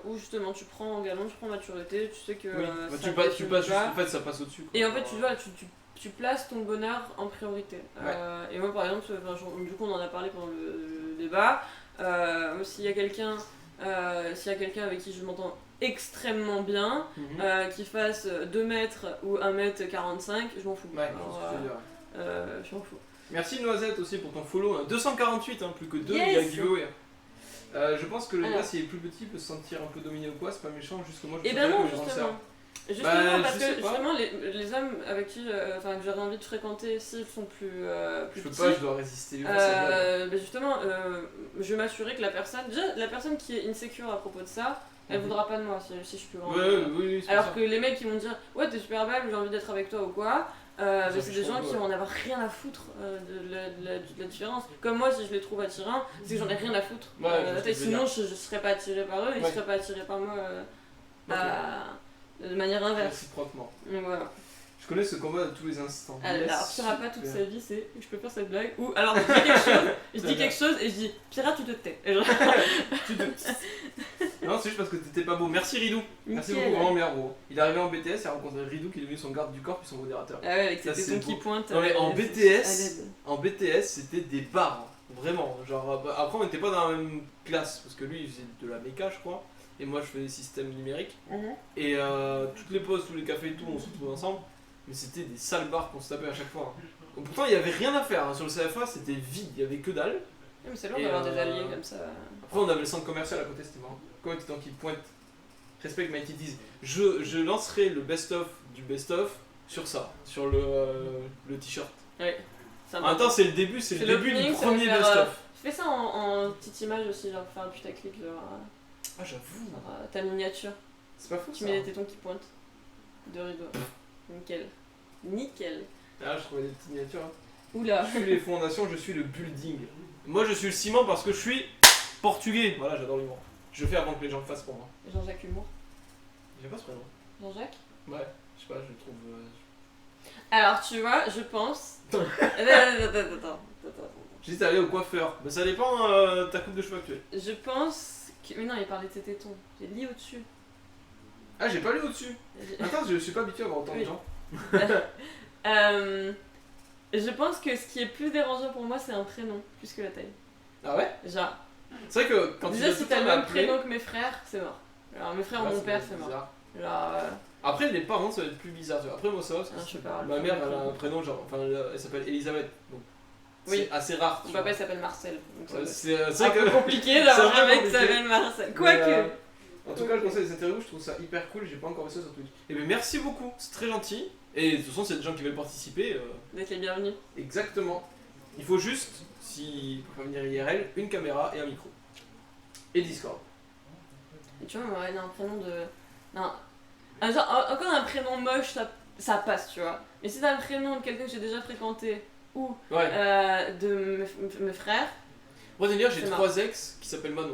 où justement tu prends en galon, tu prends maturité, tu sais que. Oui, ça tu va, passes juste, vas. en fait, ça passe au-dessus. quoi. Et en fait, tu places ton bonheur en priorité. Et moi, par exemple, du coup, on en a parlé pendant le débat. S'il y a quelqu'un avec qui je m'entends extrêmement bien, Mhm. qui fasse 2 mètres ou 1m45, je m'en fous. Ouais, Alors, je te dirais. je m'en fous. Merci Noisette aussi pour ton follow. 248, hein, plus que 2, Yes. il y a giveaway. Je pense que le Alors. gars, s'il est plus petit, peut se sentir un peu dominé ou quoi, c'est pas méchant, juste que moi je Et me ben sens non, que je m'en justement. sers. Justement, Bah, parce je que sais pas. justement, les hommes avec qui que j'aurais envie de fréquenter, s'ils sont plus Je peux petits, pas, je dois résister. face à elle. bah justement, je vais m'assurer que la personne qui est insécure à propos de ça, elle Mhm. voudra pas de moi si je suis plus grande. Oui, c'est Alors pour que les mecs qui vont dire ouais t'es super belle, j'ai envie d'être avec toi ou quoi, bah, c'est des gens qui vont en avoir rien à foutre de la différence. Comme moi, si je les trouve attirants, c'est que j'en ai rien à foutre. Ouais, je vois ce que tu veux Sinon je serais pas attirée par eux, ils Ouais. seraient pas attirés par moi Ok. de manière ça. inverse. Réciproquement. Donc voilà. Je connais ce combat de tous les instants. Alors, Yes, Pira pas toute super. sa vie, c'est je peux faire cette blague. Ou alors je dis quelque chose et je dis Pira, tu te tais. Et genre, Non, c'est juste parce que t'étais pas beau. Merci Ridou. Merci nickel. beaucoup, vraiment bien gros. Il est arrivé en BTS, il a rencontré Ridou qui est devenu son garde du corps puis son modérateur. Ah ouais, avec Ça, ses c'est tétons qui beau. pointent. Non, mais en à BTS, l'aide. En BTS, c'était des barres, vraiment. Genre, après, on n'était pas dans la même classe parce que lui, il faisait de la méca, je crois, et moi, je faisais système numérique. Et toutes les pauses, tous les cafés et tout, on se retrouvait ensemble. Mais c'était des sales barres qu'on se tapait à chaque fois. Pourtant, il y avait rien à faire. Sur le CFA, c'était vide, il y avait que dalle. Ouais, mais c'est long Et, d'avoir des alliés comme ça. Après, on avait le centre commercial à côté, c'était marrant. Quand il était temps qu'il pointe, respect my titties. Je lancerai le best-of du best-of sur ça, sur le t-shirt. Ouais. C'est En même temps, c'est le début du l'opening, ça va premier faire, best-of. Je fais ça en petite image aussi, genre faire un putaclic, genre, Ah, j'avoue, ta miniature. c'est pas fou Tu ça. mets les tétons qui pointent. De rideau. Nickel. Nickel. Ah, je trouvais des petites miniatures. Hein. Oula. Je suis les fondations, je suis le building. Moi, je suis le ciment parce que je suis portugais. Voilà, j'adore l'humour. Je fais avant que les gens le fassent pour moi. Jean-Jacques Humour. J'aime pas ce prénom. Jean-Jacques. Ouais, je sais pas, je le trouve. Alors, tu vois, je pense. Attends. J'ai dit aller au coiffeur. Mais ça dépend de ta coupe de cheveux actuelle. Je pense que. Mais non, il parlait de ses tétons. J'ai lit au-dessus. Ah, j'ai pas lu au-dessus. Attends, je suis pas habitué à avoir autant de Oui. gens. Je pense que ce qui est plus dérangeant pour moi, c'est un prénom, plus que la taille. Ah ouais. Genre, C'est vrai que quand déjà, tu si vas t'as tout le le temps même m'appeler. prénom que mes frères, c'est mort. Alors, mes frères Là, ou mon ça père, va être c'est mort. bizarre. Genre, Après, les parents, ça va être plus bizarre. Tu vois. Après, moi, ça va. Parce que je sais pas. ma mère, elle a un prénom, genre, enfin, elle s'appelle Elisabeth. Donc, Oui. c'est assez rare. Mon tu papa vois. il s'appelle Marcel. Donc ça doit être C'est un peu compliqué d'avoir c'est un un peu mec qui compliqué. s'appelle Marcel. Mais, Quoique. en tout cas, je conseille les interviews, je trouve ça hyper cool. J'ai pas encore vu ça sur Twitch. Et bien, merci beaucoup, c'est très gentil. Et de toute façon, c'est des gens qui veulent participer. D'être les bienvenus. Exactement. Il faut juste, si pour pas venir IRL, une caméra et un micro. Et Discord. Et tu vois, moi, il a un prénom de. Non. Encore un prénom moche, ça passe, tu vois. Mais si t'as un prénom de quelqu'un que j'ai déjà fréquenté ou Ouais. de mes frères, Moi, d'ailleurs, j'ai C'est 3 ex qui s'appellent Manon.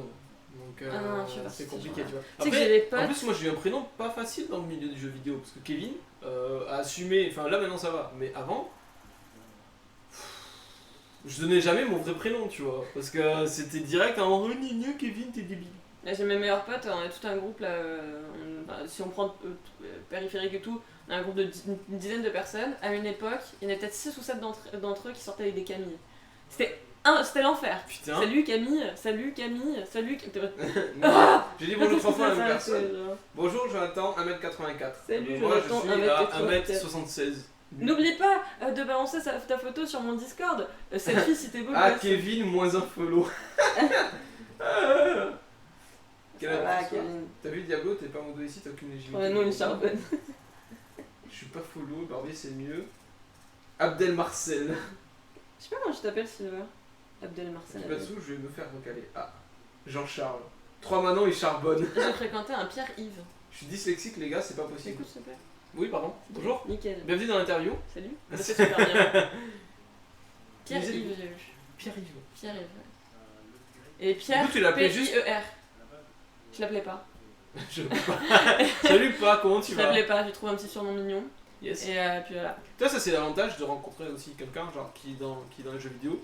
Donc, Ah non, je sais pas c'est si compliqué, c'est tu vois. tu sais que j'ai des En potes. plus, moi, j'ai eu un prénom pas facile dans le milieu du jeu vidéo. Parce que Kevin a assumé. Enfin, là, maintenant, ça va. Mais avant. Je donnais jamais mon vrai prénom, tu vois. Parce que c'était direct en oh, gna, Kevin, t'es débile. Là, j'ai mes meilleurs potes, on a tout un groupe là. Si on prend périphérique et tout, on a un groupe de une dizaine de personnes. À une époque, il y en avait peut-être 6 ou 7 d'entre eux qui sortaient avec des Camille. C'était l'enfer. Putain. Salut Camille, salut Camille, salut. Non, j'ai dit bonjour Qu'est-ce 3 que fois à la ça, même ça, personne. genre Bonjour, Jonathan, 1m84. Salut, Moi, je Jonathan, suis à 1m84. 1m76. N'oublie pas de balancer ta photo sur mon Discord. Selfie si t'es beau. Ah, gosse. Kevin, moins un follow. Quelle Ça va, annonce, toi Kevin. T'as vu Diablo, t'es pas modo ici, t'as aucune légitimité. On a nous une charbonne. Je suis pas follow, Barbier c'est mieux. Abdel Marcel. Je sais pas comment je t'appelle Silver. Abdel Marcel. Tu pas dessous, je vais me faire recaler. Ah, Jean-Charles. 3 Manon et Charbonne. J'ai fréquenté un Pierre-Yves. Je suis dyslexique, les gars, c'est pas possible. Écoute, s'il te plaît. Oui, pardon. Bonjour. Nickel. Bienvenue dans l'interview. Salut. Ça fait super bien. Pierre-Yves, j'ai vu. Pierre-Yves. Pierre-Yves, ouais. Et Pierre, Du coup, tu l'appelais juste- P-I-E-R. Je l'appelais pas. Je peux pas. Salut, pas, comment tu Je vas l'appelais pas, j'ai trouvé un petit surnom mignon. Yes. Et puis voilà. Toi, ça c'est l'avantage de rencontrer aussi quelqu'un genre qui est dans les jeux vidéo.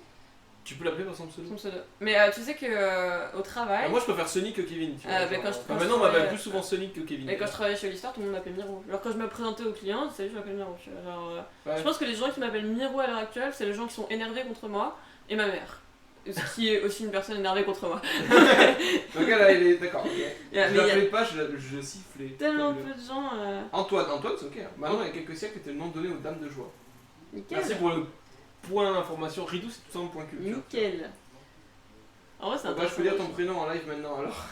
Tu peux l'appeler par son pseudo. Son pseudo. Mais tu sais que au travail, Ah, moi je préfère Sonic que Kevin. Tu vois, bah, genre, quand je- enfin, quand je maintenant on m'appelle travaillais- plus souvent Sonic que Kevin. et quand je travaillais chez l'histoire, tout le monde m'appelait Miro. Alors quand je me présentais aux clients, salut, je m'appelle Miro. Genre, Ouais. je pense que les gens qui m'appellent Miro à l'heure actuelle, c'est les gens qui sont énervés contre moi et ma mère. Ce qui est aussi une personne énervée contre moi. Donc là il est d'accord. ok. Mais Je il y a l'appelais pas, je sifflais. tellement Comme le- peu de gens. Antoine c'est ok. Maintenant il y a quelques siècles était le nom donné aux dames de joie. Nickel. Merci pour le point d'information. Ridou c'est tout ça un point culture. Nickel. En vrai, c'est Bah, je intéressant. peux dire ton prénom en live maintenant alors.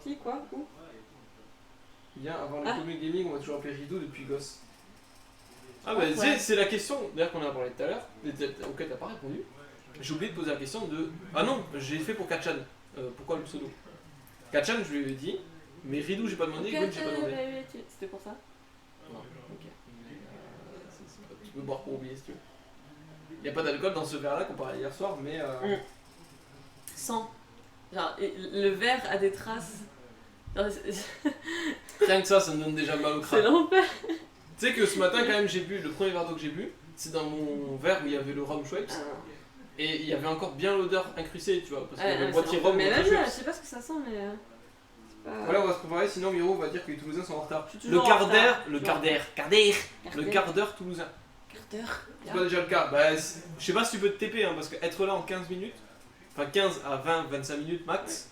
Qui, quoi Où Bien avant le Ah. Comic Gaming on m'a toujours appelé Ridou depuis gosse. Ah bah Ouais. c'est la question d'ailleurs qu'on a parlé tout à l'heure, auquel t'as pas répondu. J'ai oublié de poser la question de. Ah non, j'ai fait pour Kachan. Pourquoi le pseudo Kachan je lui ai dit, mais Ridou j'ai pas demandé, Gwen j'ai pas demandé. C'était pour ça Non. Ok. Tu peux boire pour oublier si tu veux. Il n'y a pas d'alcool dans ce verre là qu'on parlait hier soir, mais. Sans. Genre, le verre a des traces. Genre, Rien que ça me donne déjà mal au C'est crâne. l'enfer. Tu sais que ce matin, quand même, j'ai bu le premier verre d'eau que j'ai bu, c'est dans mon verre où il y avait le rhum Schweppes, et il y avait encore bien l'odeur incrustée, tu vois, parce qu'il y avait le boîtier rhum Mais de là, je Schweppes. sais pas ce que ça sent, mais. C'est pas. Voilà, on va se préparer, sinon Miro va dire que les Toulousains sont en retard. Je suis Le toujours en quart retard. d'heure, le Toujours quart en d'heure, le quart d'heure toulousain. Quart d'heure. C'est pas déjà le cas. Bah, je sais pas si tu peux te TP, hein, parce que être là en 15 minutes, enfin 15 à 20, 25 minutes max.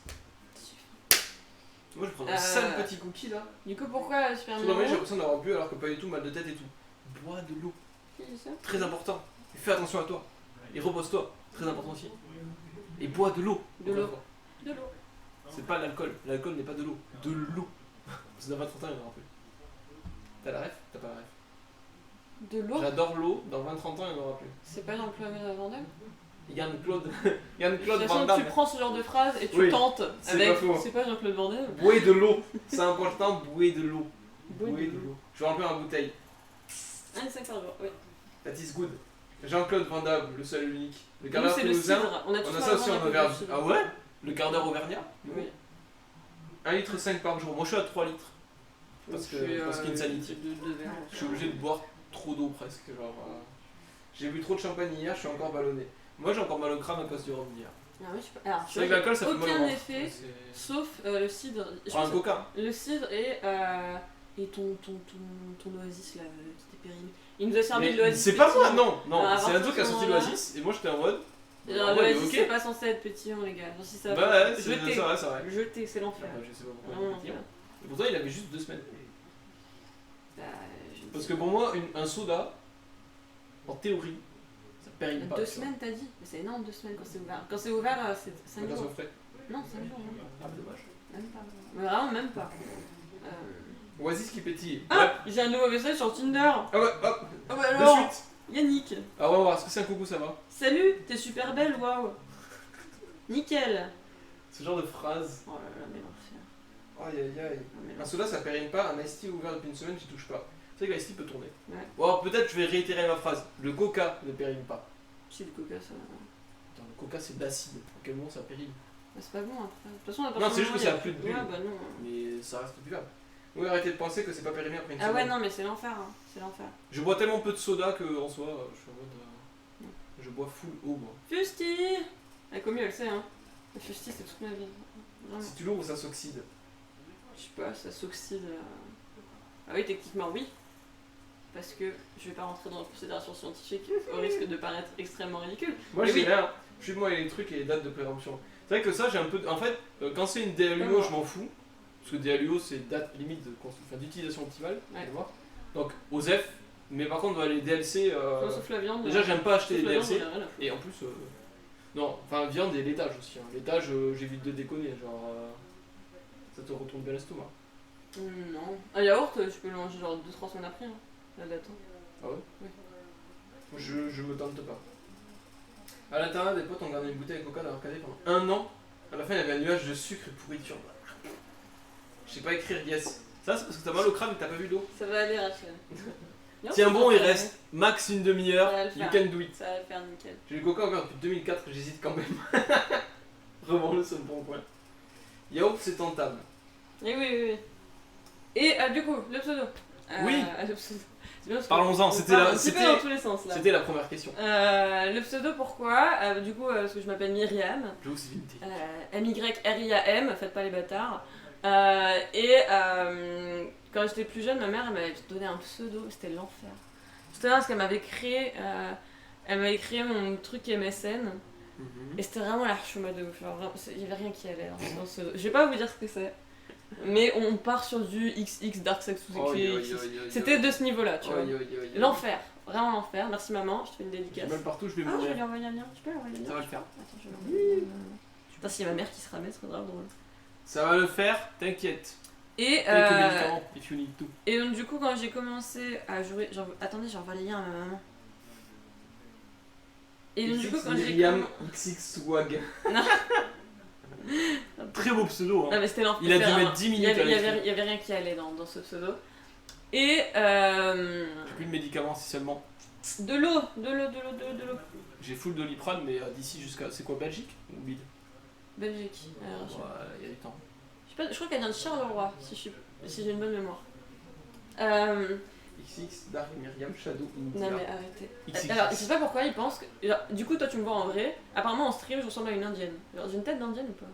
Moi je prends un sale petit cookie là. Du coup, pourquoi Super Tout le j'ai Miro l'impression d'avoir bu alors que pas du tout, mal de tête et tout. Bois de l'eau, Qui dit ça très important. Et fais attention à toi. Et repose-toi, très important aussi. Et bois de l'eau. De l'eau. De l'eau. C'est pas l'alcool, l'alcool n'est pas de l'eau. De l'eau. Parce que dans 20-30 ans, il y en aura plus. T'as la ref T'as pas la ref. De l'eau J'adore l'eau, dans 20-30 ans, il n'y en aura plus. C'est pas Jean-Claude Van Damme Yann-Claude De Yann-Claude toute Van façon, Damme. tu prends ce genre de phrase et tu Oui, tentes c'est avec. pas faux. C'est pas Jean-Claude Van Damme Bouez de l'eau. C'est important, bouez de l'eau. Bouez de l'eau. Je vais remplir ma bouteille. Un 5 par jour, oui. That is good. Jean-Claude Van Damme, le seul et l'unique. Le Nous, quart d'heure c'est le toulousain. cidre. On a, tous On a ça aussi en Auvergne. cidre. Ah ouais Le quart d'heure auvergnat Oui. 1,5 litre par jour. Moi je suis à 3 litres. Parce Je suis, qu'Insanity. de verre. Je suis obligé de boire trop d'eau presque. Genre, j'ai bu trop de champagne hier, je suis encore ballonné. Moi j'ai encore mal au crâne à cause du rhum d'hier. Ah oui, je sais pas. Alors, C'est vrai que l'alcool ça fait mal au aucun ventre. effet, C'est- sauf le cidre. Je Prends un pense coca. que le cidre et ton oasis là, qui t'épérine. Il nous a servi Mais de l'oasis. c'est pas petit. moi, non, non, Ah, à c'est partir un truc qui a de ce sorti moment-là. l'Oasis et moi j'étais en mode. Genre, en mode, l'oasis, ok. c'est pas censé être pétillant, les gars. Genre, si ça Bah ouais, jeter. c'est vrai, c'est vrai. Jeter, c'est l'enfer. Ouais, je sais pas pourquoi. Vraiment effectivement. l'enfer. Pourtant, il avait juste 2 semaines. Bah, je Parce que pour moi, un soda, en théorie, ça périme pas. 2 tu vois. semaines, t'as dit? Mais c'est énorme, 2 semaines quand c'est ouvert. Quand c'est ouvert, c'est 5 Quand ça jours. se fait. Non, 5 jours. Hein. Ah, dommage. Même pas. Mais vraiment, même pas. Oasis qui pétille. Ah, j'ai un nouveau message sur Tinder. Ah ouais, hop, Ah bah de alors, suite. Yannick. Ah, on va voir, est-ce que c'est un coucou, ça va? Salut, t'es super belle, waouh. Nickel. Ce genre de phrase. Oh là là, mais l'enfer. Aïe aïe aïe. Oh, mais Un l'enfer. soda, ça périme pas. Un iced tea ouvert depuis une semaine, j'y touche pas. C'est vrai que l'iced tea peut tourner. Ouais. Bon, alors, peut-être je vais réitérer ma phrase. Le coca ne périme pas. Si le coca, ça. Attends, le coca, c'est de l'acide. À quel moment ça périme? Bah, c'est pas bon après. De toute façon, on a pas Non, c'est juste que forcément ça a plus de bulles. Ouais, bah non. Mais ça reste buvable. Oui, arrêtez de penser que c'est pas périmé après une Ah semaine. ouais, non, mais c'est l'enfer, hein. C'est l'enfer. Je bois tellement peu de soda que en soi, je suis en mode. Je bois full eau, moi. Fusti. La commu, elle sait, hein. La fusti, c'est toute ma vie. Vraiment. Si tu l'ouvres, ça s'oxyde. Je sais pas, ça s'oxyde. Ah oui, techniquement, oui. Parce que je vais pas rentrer dans la considération scientifique au risque de paraître extrêmement ridicule. Moi, Mais j'ai oui. rien. Je suis moi les trucs et les dates de péremption. C'est vrai que ça, j'ai un peu. En fait, quand c'est une DLUO, Ouais. je m'en fous. Parce que DLUO, c'est date limite d'utilisation optimale. Ouais. Tu vois. Donc, OSEF. Mais par contre, les DLC. Non, sauf la viande. Déjà, j'aime pas acheter sauf les la viande, DLC. j'en ai rien à foutre. Et en plus. Non, enfin, viande et laitage aussi. Hein. Laitage, j'évite de déconner. Genre. Ça te retourne bien l'estomac. Non. Un yaourt, tu peux le manger genre 2-3 semaines après, hein. La date. hein. Ah ouais? Oui. Je me tente pas. À l'intérieur, des potes ont gardé une bouteille de coca dans leur cadet pendant 1 an. À la fin, il y avait un nuage de sucre et de pourriture. Je sais pas écrire yes. Ça, c'est parce que t'as mal au crâne et que t'as pas vu d'eau. Ça va aller, Rachel. Tiens bon, il reste max une demi-heure. Ça va le You faire. can do it. Ça va le faire nickel. J'ai le coca ouvert depuis 2004, j'hésite quand même. Revends le seul bon point. Yaourt, c'est tentable. Et oui, oui, oui. Et du coup, le pseudo. Oui. Le pseudo. C'est bien parce que Parlons-en, on c'était part la- un petit peu c'était- dans tous les sens là. C'était la première question. Le pseudo, pourquoi Du coup, parce que je m'appelle Myriam. J'avoue, c'est vintage. MYRIAM, faites pas les bâtards. Quand j'étais plus jeune, ma mère elle m'avait donné un pseudo, c'était l'enfer. C'était parce qu'elle m'avait créé, mon truc MSN. Et c'était vraiment l'archuma de ouf. Genre, vraiment, il y avait rien qui allait dans ce pseudo. Je vais pas vous dire ce que c'est, mais on part sur du XX Dark Sex ou c'était de ce niveau-là, tu vois. L'enfer, vraiment l'enfer. Merci maman, je te fais une J'ai dédicace. mal partout, je vais Ah, je vais mourir. lui envoyer un lien. Tu peux lui envoyer un lien? Ça va le faire. Attends, je vais lui envoyer un lien. Putain, s'il y a ma mère qui se ramène, ce serait grave drôle. Ça va le faire, t'inquiète. Et, Quelques médicaments, if you need to. et donc, du coup, quand j'ai commencé à jouer. Attendez, j'envoie les liens à ma maman. Et donc, du coup, quand j'ai. Myriam XX Swag. Non. Très beau pseudo. Non, Hein. mais c'était l'enfer. Il a dû C'était mettre un- 10 minutes Il y avait, à il y avait- l'écrire. il y avait rien qui allait dans ce pseudo. Et. J'ai plus de médicaments si seulement. De l'eau. J'ai full Doliprane, mais d'ici jusqu'à. C'est quoi, Belgique ou Bide? Belgique. Alors, je sais pas. Ouais, il y a du temps. Je crois qu'elle vient de Charleroi, si j'ai une bonne mémoire. XX, Dark, Myriam, Shadow, Non India. mais arrêtez. XX. Alors, je sais pas pourquoi ils pensent que. Genre, du coup, toi tu me vois en vrai. Apparemment en stream, je ressemble à une indienne. Genre, j'ai une tête d'indienne ou pas?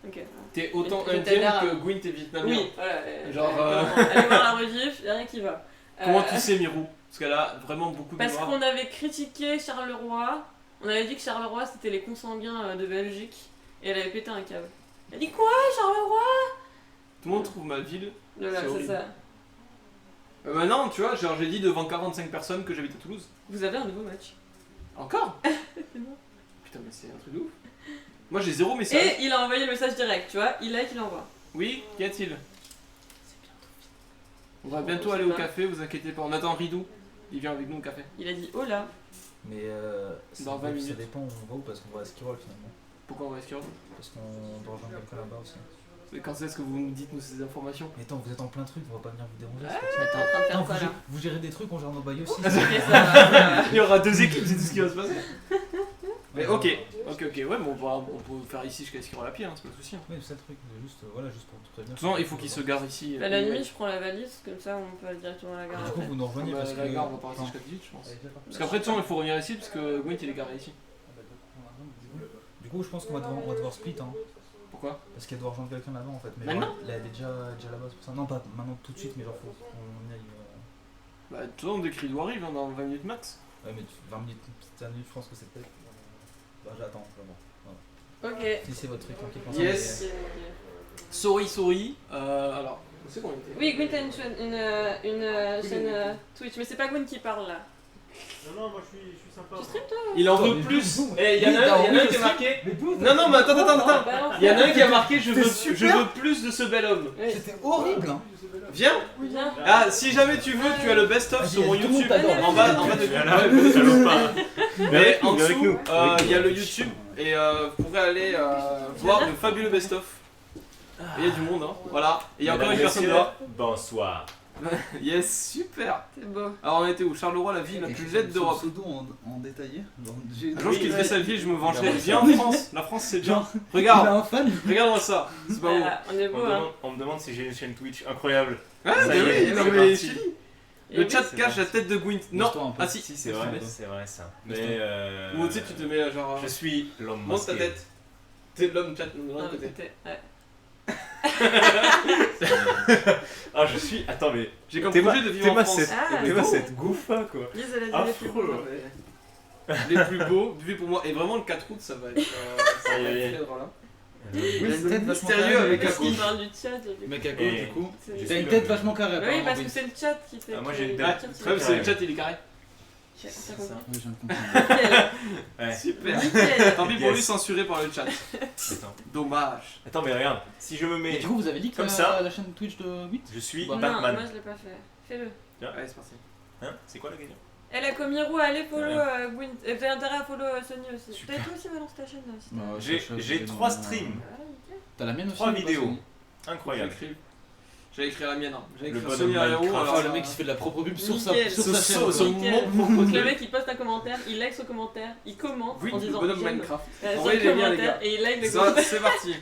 Ok. T'es autant J'ai indienne l'air- que Gwyn t'es vietnamien. Oui, voilà. Genre, Allez voir la rediff, y'a rien qui va. Comment tu sais, Mirou? Parce qu'elle a vraiment beaucoup de Parce mémoire. qu'on avait critiqué Charleroi. On avait dit que Charleroi c'était les consanguins de Belgique. Et elle avait pété un câble. Elle dit quoi, Charleroi? Tout le monde trouve ma ville. Voilà, C'est c'est horrible. ça. Maintenant, tu vois, genre j'ai dit devant 45 personnes que j'habite à Toulouse. Vous avez un nouveau match. Encore? C'est bon. Putain, mais c'est un truc de ouf. Moi j'ai 0 message. Et il a envoyé le message direct, tu vois. Il like, il envoie. Oui, qu'y a-t-il? C'est bientôt fini. On va bientôt On aller sait au pas. café, vous inquiétez pas. On attend Ridou. Il vient avec nous au café. Il a dit oh là. Mais Dans 20 minutes. Ça dépend où on va où parce qu'on va à Skirol finalement. Pourquoi on va esquiver? Parce qu'on doit rejoindre quelqu'un là-bas aussi. Mais quand est-ce que vous nous dites nous ces informations? Mais attends, vous êtes en plein truc, on va pas venir vous déranger. T'es c'est pour ça. en train de faire Non, quoi là? vous gérez des trucs, on gère nos bails aussi. Ok, ça va. Il y aura 2 équipes, c'est tout ce qui va se passer. Mais Ouais, ok, ouais. ouais, mais on peut faire ici jusqu'à Esquirol à pied, hein, c'est pas de soucis. Oui, c'est ça le truc, juste, voilà, juste pour tout prévenir. De toute façon, il faut qu'il se gare ici. À la limite, je prends la valise, comme ça on peut aller directement à la gare. Du coup, après. vous nous rejoignez parce que. La gare, on va pas rester Enfin, jusqu'à 18, je pense. allez, d'accord. Parce qu'après, de toute façon, il faut revenir ici parce que Gwent il est garé ici. Du coup, je pense qu'on va devoir split, hein. Pourquoi? Parce qu'elle doit rejoindre quelqu'un là-bas en fait. Mais Maintenant genre, elle est déjà là-bas, c'est pour ça. Non, pas maintenant tout de suite, mais genre faut qu'on y aille. Bah, de toute façon, dès que Ridou arrive, hein, dans 20 minutes max. Ouais, mais 20 minutes, je pense que c'est peut-être. Bah, j'attends vraiment. Ok. Si c'est votre truc, ok, Yes. Sorry. Alors, On sait qu'on était. Oui, Gwyn a une chaîne Twitch, mais c'est pas Gwyn qui parle là. Non, moi je suis sympa. Tu stream toi? Il en Attends, veut mais plus. Boubou. Eh, il y en a un qui a marqué. Non, non, mais attends. Il y en a un qui a marqué je veux plus de ce bel homme. Oui. C'était horrible, hein. Viens. Viens. Ah, si jamais tu veux, tu as le best-of sur mon Tout le monde YouTube. t'adore. En bas de Voilà, salopard. Mais en avec dessous, nous. il y a le YouTube et vous pourrez aller voir le fabuleux best-of. Et il y a du monde, hein. Voilà. Et il y a encore une personne là. Bonsoir. Yes, super. C'est beau. Alors on était où? Charleroi, la ville la plus laide d'Europe. Pseudo en détaillé. Un jour je quitterai sa ville, je me vengerai. Oui. Viens en France. La France c'est bien. Genre, il a Regarde, un fan. regarde-moi ça. C'est pas beau. On est beau, hein. On me demande si j'ai une chaîne Twitch incroyable. Ouais, Ça mais y est, oui, non c'est mais parti. je te dis. Et Le oui, chat c'est cache la parti. tête de Gwent. Non, Laisse-toi un peu. ah si, Si, c'est vrai ça. Mais Ou tu sais, tu te mets genre. je suis l'homme Monte ta masqué. tête. T'es de l'homme chat de Non, l'autre mais côté. c'était- ouais. Ah, je suis. Attends, mais. J'ai comme T'es projet ma- de vivre t'es en ma France. cette- Ah, t'es ma beau. cette gouffa quoi. Lise, elle a dit les plus beaux. Affreux. Les plus beaux, buvez pour moi. Et vraiment le 4 août, ça va être. Ça va Aïe, aïe, aïe. être là. Oui, Il a c'est une peut-être mystérieux vachement avec carré. un Parce qu'il couche. parle du chat. du coup. Mec à Et- gauche, du coup. C'est- Je T'as suis une le- tête vachement carrée, Oui, apparemment. parce que Vince. c'est le chat qui fait. Ah, moi, j'ai une le tête. chat, il Bref, fait- c'est le chat, il est carré. Ça C'est compte. ça. Oui, je viens de comprendre. Nickel. Ouais. Super. Nickel. Tant pis pour Yes. lui, censuré par le chat. Attends. Dommage. Attends, mais regarde. Si je me Et mets. du coup, vous avez dit que Comme ça. la chaîne Twitch de 8 Je suis Bah, Non, Batman. moi je l'ai pas fait. Fais-le. Allez, c'est parti. Hein? C'est quoi la question? Elle a comme Miro, allez follow Ouais. Gwyn. Vous avez intérêt à follow Sony aussi. Super. T'as toi aussi balance ta chaîne là aussi. Bah, J'ai 3 streams. Voilà, nickel. T'as la mienne aussi 3 ou pas, vidéos. Sony Incroyable. J'allais écrire la mienne. Hein. J'allais Le écrire bonhomme Sony Aero. Minecraft. Alors, Oh, le mec il se fait de la propre pub sur sa Nickel. sur sur sa sur- chaîne. sur quoi. mon Nickel. propre Donc compte. le mec il poste un commentaire, il like son commentaire, il commente Oui, en le disant bonhomme j'aime Minecraft. sur Envoyez le les liens, les commentaire gars. et il like le Ça, commentaire. c'est parti.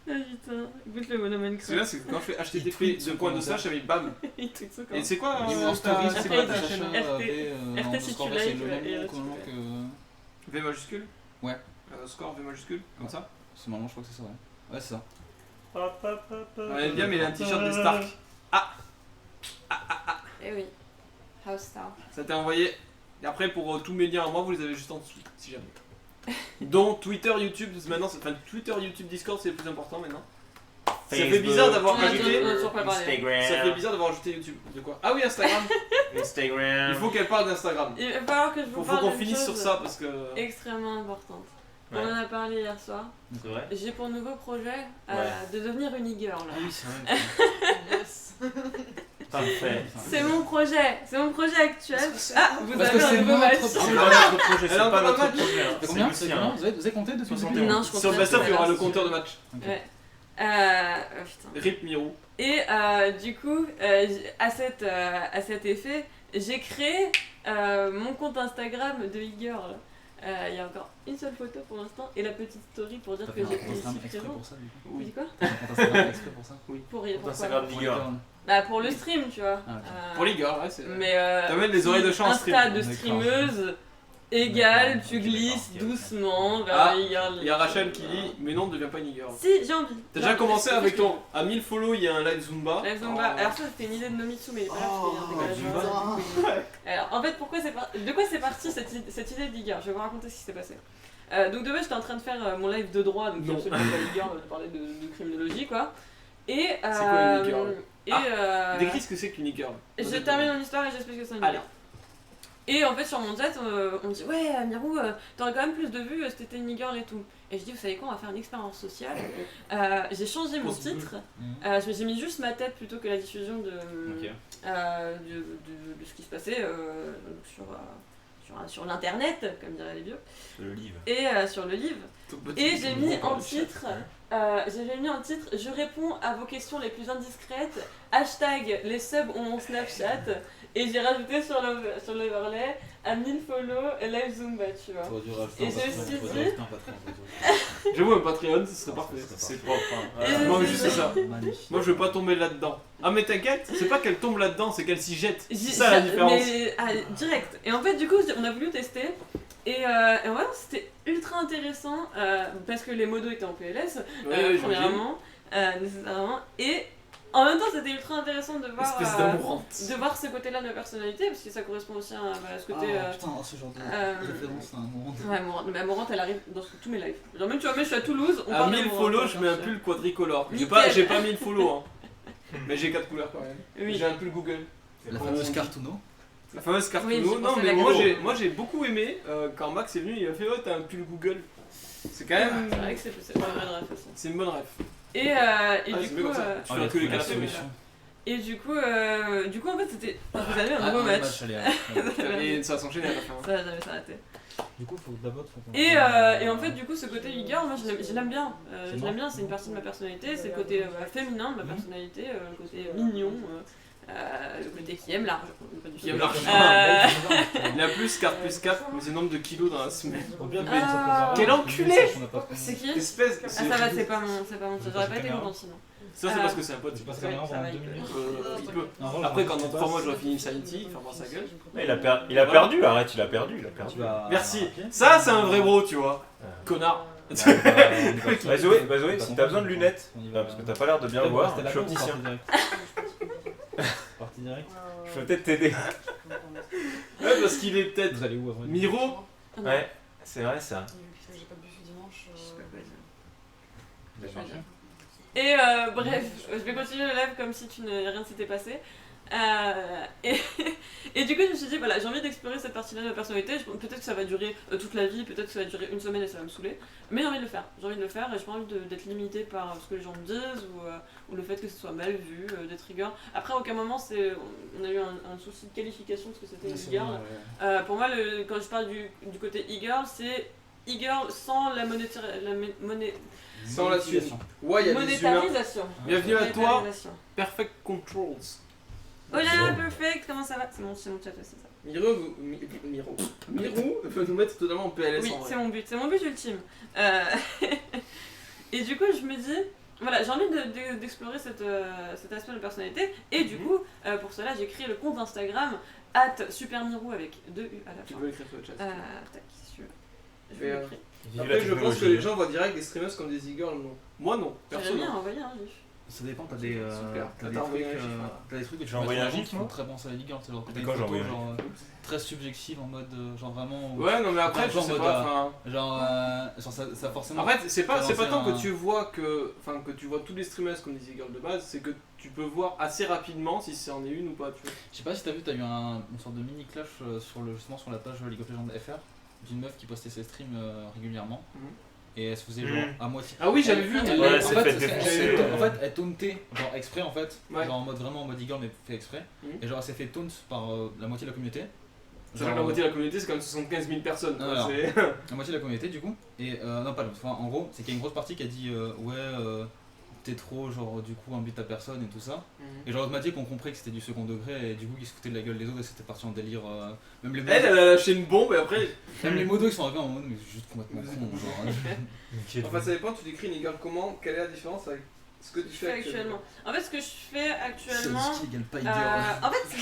Ah putain, écoute le bonhomme Ce Minecraft. que là, c'est que quand je fais Il HTTP tweet son de point de commentaire. slash, j'avais bam. Il tweet son Et commentaire. c'est quoi Il met en ta- story, c'est c'est quoi pas ta ta chaîne chaîne RT, V, si tu c'est likes, le et même là, nom tu comment fais- que. V majuscule Ouais. Score V majuscule, comme ça. C'est marrant, je crois que c'est ça, ouais. Ouais, c'est ça. On aime bien, mais il a un t-shirt des Stark. Eh oui. House Star. Ça t'a envoyé. Et après, pour tous mes liens à moi, vous les avez juste en dessous, si jamais. Donc Twitter, YouTube, maintenant, enfin Twitter, YouTube, Discord, c'est le plus important maintenant. Ça fait bizarre d'avoir On a ajouté. toujours pas parlé. Ça fait Instagram. bizarre d'avoir ajouté YouTube. De quoi? Ah oui, Instagram. Instagram. Il faut qu'elle parle d'Instagram. Il va falloir que je vous Faut parle qu'on d'une finisse sur chose ça parce que. extrêmement importante. Ouais. On en a parlé hier soir. C'est vrai? J'ai pour nouveau projet Ouais. de devenir une e-girl. oui, c'est vrai. Parfait. C'est mon projet actuel. Ah, vous Parce que avez un c'est nouveau notre match. C'est pas notre projet, Elle c'est a pas encore un notre match. projet. hein. C'est C'est combien le C'est sien. combien Vous avez compté depuis le 71. début Non, je compte Sur le pas, best-of, il y aura le c'est compteur de match. Ok. Ouais. Putain. Rip Miro. Et du coup, à cet effet, j'ai créé mon compte Instagram de e-girl. Il y a encore une seule photo pour l'instant et la petite story pour dire T'as que fait un j'étais compte Instagram ici exprès présente. pour ça, du coup. Vous dites quoi T'as fait un compte Instagram exprès pour ça Pour Pour Instagram pourquoi Digger. Bah pour le stream, tu vois. Ah, ok. Pour les gars, ouais, c'est. Mais T'amènes les oreilles de chat en un stream. stade de D'accord. streameuse égale, D'accord. tu Ok, glisses d'accord. doucement vers Ah, la e-girl. Il y a Rachel qui dit mais non, ne deviens pas une girl. Si, j'ai envie. T'as déjà commencé avec ton. À 1000 follow, il y a un live Zumba. Live Zumba. Alors ça c'était une idée de Nomitsu mais il est pas là parce qu'il y a un décalage Zumba. horaire, du coup, Alors en fait pourquoi de quoi c'est parti cette idée de e-girl? Je vais vous raconter ce qui s'est passé. Donc de base j'étais en train de faire mon live de droit, donc Non. absolument pas e-girl, on parlait de criminologie quoi. Et C'est quoi une e-girl? et Décris ce que c'est qu'une e-girl. je termine mon histoire et j'explique ce que c'est une Allez. e-girl. Et en fait sur mon chat on me dit ouais Mirou t'aurais quand même plus de vues si t'étais une e-girl et tout. Et je dis vous savez quoi on va faire une expérience sociale. J'ai changé mon Pause bleu. titre. Mhm. J'ai mis juste ma tête plutôt que la diffusion de Ok. de ce qui se passait sur l'internet, comme diraient les vieux, Le livre. et sur le livre. Et j'ai mis en titre, je réponds à vos questions les plus indiscrètes, hashtag les subs ont mon Snapchat, et j'ai rajouté sur l'overlay à 1000 follow et live Zumba, tu vois. T'aurais dû rajouter Et un je Patreon, me suis t'aurais dû dit- rajouter un Patreon, J'avoue, un Patreon, ce serait parfait. C'est propre. hein. Et Voilà. je- Moi, juste ça. Magnifique. Moi, je veux pas tomber là-dedans. Ah, mais t'inquiète, c'est pas qu'elle tombe là-dedans, c'est qu'elle s'y jette. C'est J'ai- ça la différence. Mais, direct. Et en fait, du coup, on a voulu tester. Et ouais, c'était ultra intéressant parce que les modos étaient en PLS, Ouais, j'imagine. premièrement, nécessairement. Et En même temps, c'était ultra intéressant de voir, Espèce d'amourante. de voir ce côté-là de ma personnalité, parce que ça correspond aussi à ce côté. Putain, ce genre de référence, c'est un moment. Ouais, Morante. Mais Morante, elle arrive dans tous mes lives. Genre, même, tu vois, même je suis à Toulouse, on À parle de 1000 Morante, follow, hein, je mets un chercher. pull quadricolore. Nickel. J'ai pas 1000 follow, hein. Mais j'ai 4 couleurs quand même. Oui. J'ai un pull Google. La fameuse Cartouno. La fameuse Oui, Cartouno. j'ai Non, pensé à mais la moi j'ai beaucoup aimé quand Max est venu, il a fait oh t'as un pull Google. C'est quand même. C'est vrai que c'est pas vrai de ref aussi. C'est une bonne ref. Et Ah, du c'est mieux coup. comme ça. Tu fais que les la canapés. solution. Et du coup, en fait, c'était. Vous avez un beau match. Et ça s'enchaîne à la fin. Ça va jamais s'arrêter. Du coup, faut d'abord. Et en fait, du coup, ce côté e-girl, moi je l'aime bien. Je l'aime bien, c'est une partie de ma personnalité, c'est le côté féminin de ma personnalité, le côté mignon, le côté qui aime l'argent. Qui aime l'argent. Il a plus 4 mais c'est le nombre de kilos dans la semaine. Quel enculé. C'est qui Espèce. Ah, ça va, c'est pas mon truc. J'aurais pas été contente sinon. Ça c'est parce que c'est un pote. C'est pas Ouais, ça ça va, pendant il 2 peut. minutes. Il peut. Après quand dans 3 mois j'aurai fini Insanity, il fermera sa gueule. Il a perdu, arrête, il a perdu. Tu vas. Merci. Ça c'est un vrai bro tu vois. Connard. By the way, si t'as besoin de lunettes, parce que t'as pas l'air de bien voir, je suis opticien. Partie direct. Je peux peut-être t'aider. Ouais parce qu'il est peut-être. Vous allez où avant Miro. Ouais, c'est vrai ça. Putain, j'ai pas bu ce dimanche. Je sais pas quoi dire. Vous allez chercher. Et bref, je vais continuer le live comme si rien ne s'était passé. Et du coup, je me suis dit, voilà, j'ai envie d'explorer cette partie-là de ma personnalité. Peut-être que ça va durer toute la vie, peut-être que ça va durer une semaine et ça va me saouler. Mais j'ai envie de le faire. J'ai envie de le faire et j'ai pas envie d'être limitée par ce que les gens me disent ou le fait que ce soit mal vu, des triggers. Après, à aucun moment, on a eu un souci de qualification de ce que c'était une e-girl. Pour moi, quand je parle du côté e-girl, c'est e-girl sans la Sans la thune. Ouais il y a des humains. monétarisation. Bienvenue à toi. Monétarisation. Perfect Controls. Hola, perfect, comment ça va? C'est mon chat aussi, ça. Miro peut nous mettre totalement en PLS Oui, en vrai. c'est mon but ultime. Et du coup, je me dis, voilà, j'ai envie d'explorer cet aspect de personnalité. Et du coup, pour cela, j'ai créé le compte Instagram @supermirou avec 2 U à la Tu fin. peux l'écrire sur le chat. Tac, si tu veux. Je Mais, vais l'écrire. Après, je pense que les gens voient direct des streamers comme des e-girls, non. Moi, non. J'ai Perso, bien non. envoyé un gif. Ça dépend, t'as des Super. t'as des T'as envoyé trucs un gif, t'as des trucs que tu J'ai envoyé mets un sur gif, qui moi. font très penser à la Ligue 1, c'est genre Mais des quand j'ai photos envoyé un genre très subjectives en mode genre vraiment Ouais, non, mais après, je Genre sais mode, pas. enfin, genre ça forcément. En fait, c'est pas lancer tant un- que tu vois que tu vois tous les streamers comme des e-girls de base, c'est que tu peux voir assez rapidement si c'en est une ou pas, tu vois. Je sais pas si t'as vu, t'as eu une sorte de mini clash justement sur la page League of Legends FR d'une meuf qui postait ses streams régulièrement. Mhm. Et elle se faisait genre à moitié. Ah oui, j'avais vu. Elle- Ouais, en c'est fait, fait défoncer. en fait, elle tauntait, genre exprès en fait, Ouais. genre en mode vraiment en mode e-girl mais fait exprès. Mhm. Et genre elle s'est fait taunt par la moitié de la communauté. Sachant que la moitié de la communauté, c'est quand même 75 000 personnes. quoi, Alors. c'est- La moitié de la communauté du coup. Et non pas l'autre. Enfin, en gros, c'est qu'il y a une grosse partie qui a dit t'es trop genre du coup imbite ta personne et tout ça. Et genre automatiquement qu'on compris que c'était du second degré et du coup qu'ils se foutaient de la gueule des autres et c'était parti en délire. Même les modos, Elle a lâché une bombe et après. même les modos ils sont arrivés en mode mais c'est juste complètement con genre. Enfin, ça dépend, tu décris une e-girl comment, quelle est la différence avec ce que tu Je fais actuellement. En fait, ce que je fais actuellement. C'est égale pas e-girl. En fait,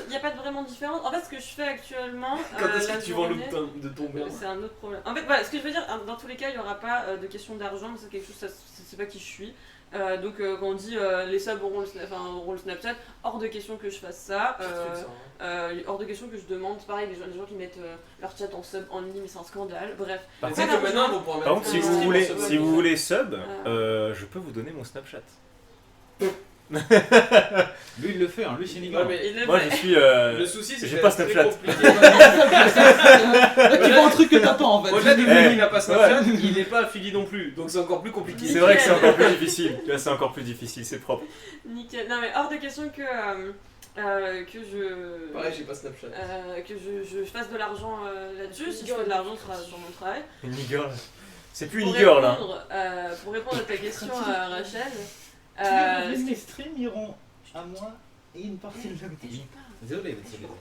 il n'y a pas vraiment de différence. En fait, ce que je fais actuellement. Quand est-ce la que tu vends journée- de ton bien C'est un autre problème. En fait, voilà, ce que je veux dire, dans tous les cas, il n'y aura pas de question d'argent, mais c'est quelque chose, c'est pas qui je suis. Donc, quand on dit les subs auront le Snapchat, hors de question que je fasse ça. Hors de question que je demande, pareil, les gens qui mettent leur chat en sub en ligne, mais c'est un scandale. Bref. Par Ouais, contre, l'argent. maintenant, on pourra Par contre, si vous voulez, si vous voulez sub, Euh. je peux vous donner mon Snapchat. Lui il le fait, hein. Lui c'est une Ouais, e-girl. mais Il le Moi fait. je suis. le souci, c'est j'ai que pas c'est Snapchat. très compliqué. Là tu vois un truc que t'as pas en fait. Au-delà du Eh, fait qu'il n'a pas Snapchat, il n'est pas affilié non plus, donc c'est encore plus compliqué. C'est vrai que c'est encore plus difficile. Là, c'est encore plus difficile, c'est propre. Nickel. Non, mais hors de question que je. Pareil, j'ai pas Snapchat. Que je fasse de l'argent là-dessus. Si je fais de l'argent, ce sera sur mon travail. Une girl. C'est plus Pour une girl là. pour répondre à ta question, Rachel. Les streams iront à moi et une partie de la Désolé, excuse-moi.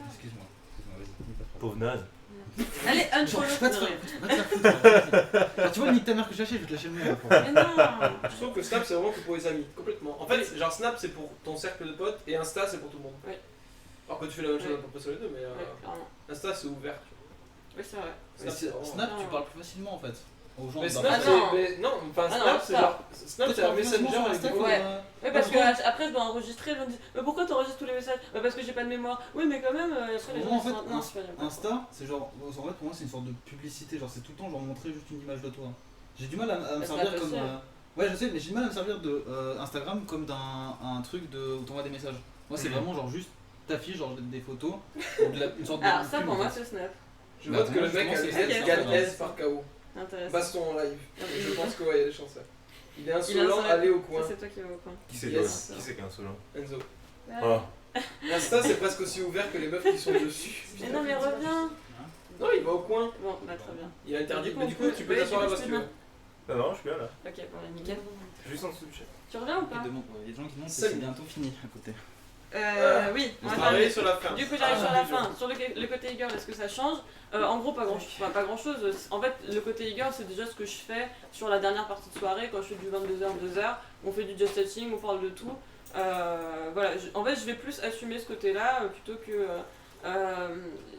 Vas-y. Pauvre naze. Allez, Genre, unfollow. je peux pas te faire. Genre, tu vois, nique ta mère que je lâchais, je vais te lâcher le mien. Mais non. Je trouve que Snap, c'est vraiment que pour les amis, complètement. En fait, genre Snap, c'est pour ton cercle de potes et Insta, c'est pour tout le monde. Oui. Alors que tu fais la même chose Oui. à peu près sur les deux, mais Ouais, clairement. Insta, c'est ouvert. Oui, c'est vrai. Snap, c'est vraiment- Snap, tu parles plus facilement en fait. aux gens. Mais dans Snap, la- Ah non. non, enfin Ah non, Snap, c'est ça. genre. Snap, c'est un messenger sur avec Insta, des quoi. Ouais. Ouais, parce que Parce après je dois enregistrer, je me dis mais pourquoi t'enregistres tous les messages? Bah parce que j'ai pas de mémoire. Oui mais quand même, après les Moi, gens en fait, ils sont- non, c'est pas bien. Insta, c'est genre. En fait, pour moi, c'est une sorte de publicité. Genre, c'est tout le temps, genre, montrer juste une image de toi. J'ai du mal à me Bah, servir Snap comme. aussi. Ouais, je sais, mais j'ai du mal à me servir de Instagram comme d'un un truc où t'envoies des messages. Moi, c'est vraiment genre juste t'affiches genre des photos, ou une sorte de. Alors ça pub, pour en moi fait. c'est Snap. Je Bah, note que moi, le mec a justement, les c'est S ça. égale S par KO. Intéressant. Baston en live. Ah, Je oui. pense que ouais, il y a des chances. Il est Il est insolent, insolent. allez au Ça coin. c'est toi qui vas au coin. Qui c'est Yes. qui c'est qu'un insolent Enzo. Ouais. Ah. Insta, c'est presque aussi ouvert que les meufs qui sont dessus. Mais non mais reviens. Non, il va au coin. Bon bah très bien. Il est interdit. Du coup, Mais on du coup, peut- tu peux ouais, t'asseoir du coup, là-bas si tu veux. Non, non, je suis bien là. Ok bon bah nickel. Juste en dessous du chat. Tu reviens ou Il y pas? a des gens qui demandent si Cinq c'est bientôt fini à côté. Oui, On on va va travailler parler. sur la fin. Du coup, j'arrive sur la Ah, fin. Sur le côté e-girl, est-ce que ça change? En gros, pas grand chose. En fait, le côté e-girl, c'est déjà ce que je fais sur la dernière partie de soirée, quand je fais du 22h, 2h. On fait du just chatting, on parle de tout. Voilà, en fait, je vais plus assumer ce côté-là plutôt que.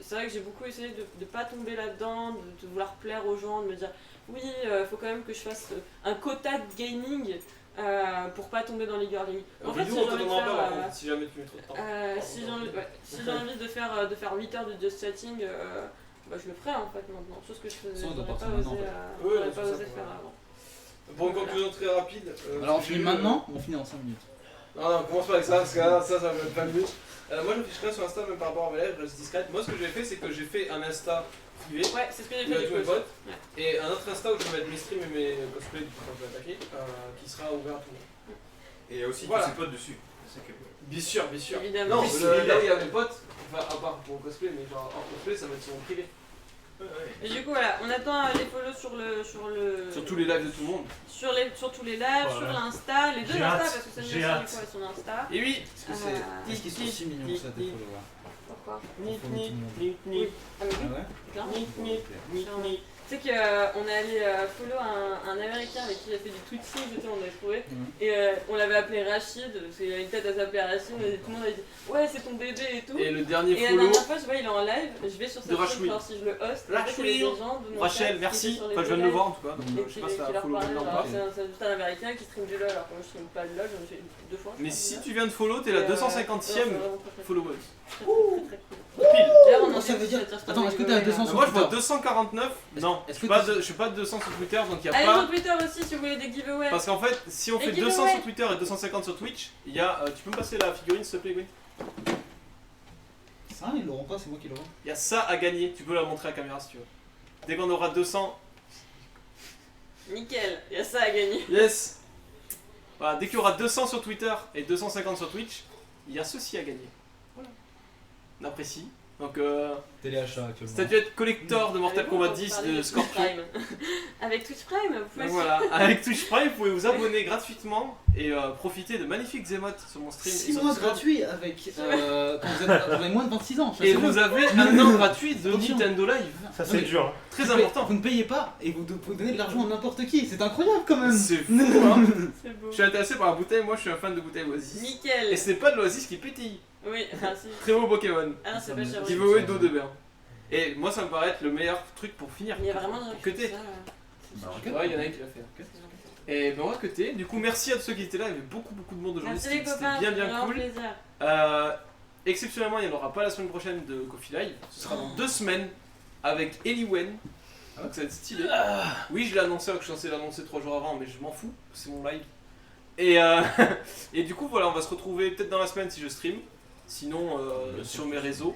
C'est vrai que j'ai beaucoup essayé de pas tomber là-dedans, de vouloir plaire aux gens, de me dire oui, faut quand même que je fasse un quota de gaming. Pour pas tomber dans les girling. En fait, si Vidéo, j'ai on te envie de demandera pas faire, par contre, si jamais tu mets trop de temps. si j'ai envie de faire 8 heures de just chatting, bah, je le ferai en fait maintenant. Chose que je faisais, Ça, on doit j'aurais partir pas maintenant, osé, en Ouais, j'aurais c'est pas ça, osé ouais. faire avant. Pour une conclusion très rapide. Alors on finit maintenant ou on finit en 5 minutes? Non, non, commence pas avec ça, parce que là, ça va être pas mieux. Moi, je fiche rien sur Insta, même par rapport à mes lives, je reste discrète. Moi, ce que j'ai fait, c'est que j'ai fait un Insta privé, Ouais, c'est ce que j'ai où il y fait a du tous coup. mes potes, Ouais. et un autre Insta où je vais mettre mes streams et mes cosplays quand je vais attaquer, qui sera ouvert à tout le monde. Et il y a aussi Voilà. tous ses potes dessus. C'est que- Bien sûr, bien sûr. Évidemment. Non, Oui, là où il y a mes potes, enfin, à part pour mon cosplay, mais genre hors cosplay, ça va être sur mon privé. Et du coup, voilà, on attend les follows sur Sur tous les lives de tout le monde. sur tous les lives, sur Voilà. l'Insta, les deux J'ai Insta, hâte, parce que ça me j'ai dit hâte. du coup, elles sont Insta. Et oui, Parce que c'est. Qu'est-ce qu'ils sont si mignons que ça, tes followers? Pourquoi? Ni, Faut mettre tout le monde. ni, ni, Ah mais Ah oui, ouais? clairement. ni, ni. Tu sais qu'on est allé follow un américain avec qui il a fait du twitching, tu sais, on avait trouvé. Et on l'avait appelé Rachid, parce qu'il a une tête à s'appeler Rachid, et tout le monde avait dit ouais, c'est ton bébé et tout. Et le dernier Et la follow. dernière fois, je vois, il est en live, je vais sur sa De chaîne Rachid. voir si je le host. Rachid. En fait, il y avait des gens de mon Rachel, chat qui merci. étaient sur les Enfin, je viens de deux le voir en lives, tout cas. Donc, et je sais pas si qui ça leur follow parlait, maintenant ou genre, pas. c'est juste un américain qui stream du LoL, alors que moi je stream pas de LoL, j'en ai fait 2 fois. je Mais crois, si déjà. tu viens de follow, t'es la Et, 250ème non, c'est vraiment très, très, followeuse. très, très, très cool. Pile. D'ailleurs, on en Ça est veut dire- sur Attends, est-ce que t'es à 200 Moi je vois 249. Non, est-ce je suis que pas tu- je suis pas de 200 sur Twitter donc il y a Allez pas. sur Twitter aussi si vous voulez des giveaways. Parce qu'en fait, si on Et fait 200 giveaway. sur Twitter et 250 sur Twitch, il y a. Tu peux me passer la figurine s'il te plaît, Gwen? Ça, ils l'auront pas, c'est moi qui l'aurai. Il y a ça à gagner, tu peux la montrer à la caméra si tu veux. Dès qu'on aura 200. Nickel, il y a ça à gagner. Yes! Voilà, dès qu'il y aura 200 sur Twitter et 250 sur Twitch, il y a ceci à gagner. Voilà. On apprécie. Donc, Téléachat actuellement. statuette collector de Mortal Allez, Kombat on va 10 parler de Twitch Scorpion. Prime. Avec Twitch Prime, vous pouvez Donc voilà, avec Twitch Prime, vous pouvez vous abonner gratuitement et profiter de magnifiques émotes sur mon stream. 6 sur mois Discord. gratuits avec. Quand vous avez moins de 26 ans. Et vous avez un an gratuit de Attention. Nintendo Live. Ça, Non, c'est mais- dur. Hein. Très important. Vous ne payez pas et vous pouvez donner de l'argent à n'importe qui. C'est incroyable quand même. C'est fou, hein. C'est beau. Je suis intéressé par la bouteille, moi je suis un fan de bouteille Oasis. Nickel. Et ce n'est pas de l'Oasis qui pétille. Oui, enfin si. Très beau Pokémon. Ah non, c'est pas cher. Giveaway d'eau de bain. Et moi ça me paraît être le meilleur truc pour finir. Il y a vraiment des gens Que qui t'es. font ça. Bah, C'est Ouais, il y en a un qui l'a fait. c'est gentil. Et ben on va cuter. Du coup, merci à tous ceux qui étaient là. Il y avait beaucoup de monde aujourd'hui. Merci les C'était copains, bien c'était vraiment cool. plaisir. Exceptionnellement, il n'y en aura pas la semaine prochaine de Coffee Live. Ce sera dans 2 semaines avec Eliwen. Donc ça va être stylé. Oui, je l'ai annoncé alors que je suis censé l'annoncer 3 jours avant, mais je m'en fous. C'est mon live. Et, et du coup, voilà, on va se retrouver peut-être dans la semaine si je stream. Sinon, sur mes réseaux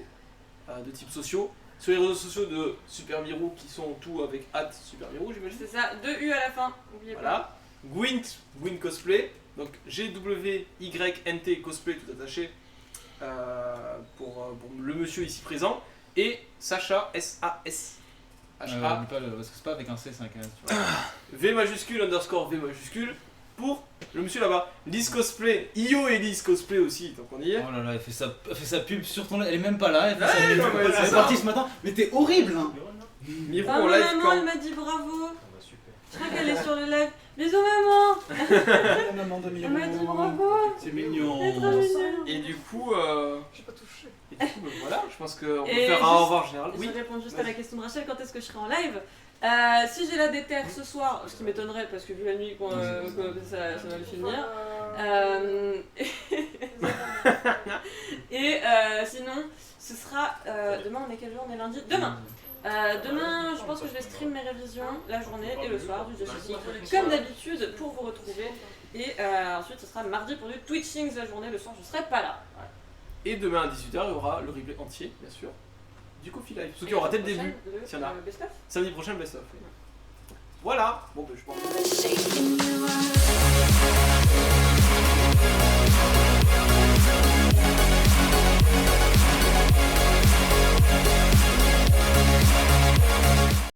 de type sociaux. Sur les réseaux sociaux de Super Mirou qui sont tout avec @Super Mirou, j'imagine. C'est ça, 2 U à la fin, n'oubliez pas. Voilà. Gwyn Cosplay, donc GWYNT Cosplay tout attaché pour le monsieur ici présent. Et Sacha, SAS. H-A, Parce que c'est pas avec un C, c'est avec un S. tu vois. V majuscule underscore V majuscule pour le monsieur là-bas. Liz Cosplay, Io et Liz Cosplay aussi, donc on y est. Oh là là, elle fait sa pub sur ton. Elle est même pas là. Elle, fait sa Ouais, pub. non, mais c'est Elle est ça. partie ce matin. Mais t'es horrible hein. Mirou Ah, en ma live maman, quand elle m'a dit bravo. Ah bah super. Je crois qu'elle est sur le live. Bisous maman. Maman de Elle m'a dit bravo. C'est mignon. C'est trop mignon. Et du coup, J'ai pas touché. ben voilà, je pense qu'on peut Et faire un juste- au revoir général. Je Oui. réponds juste à la question de Rachel, quand est-ce que je serai en live? Si j'ai la déterre ce soir, ce qui m'étonnerait parce que vu la nuit ça va le finir. Et sinon, ce sera. Demain, on est quel jour? On est lundi? Demain! Demain, je pense que je vais stream mes révisions la journée et le soir du Joshi comme d'habitude pour vous retrouver. Et ensuite, ce sera mardi pour du Twitching la journée. Le soir, je serai pas là. Voilà. Et demain à 18h, il y aura le replay entier, bien sûr, du Coffee Live. Ceux qui aura dès le début, s'il y en a. Samedi prochain, best of. Voilà. Bon, ben je pense.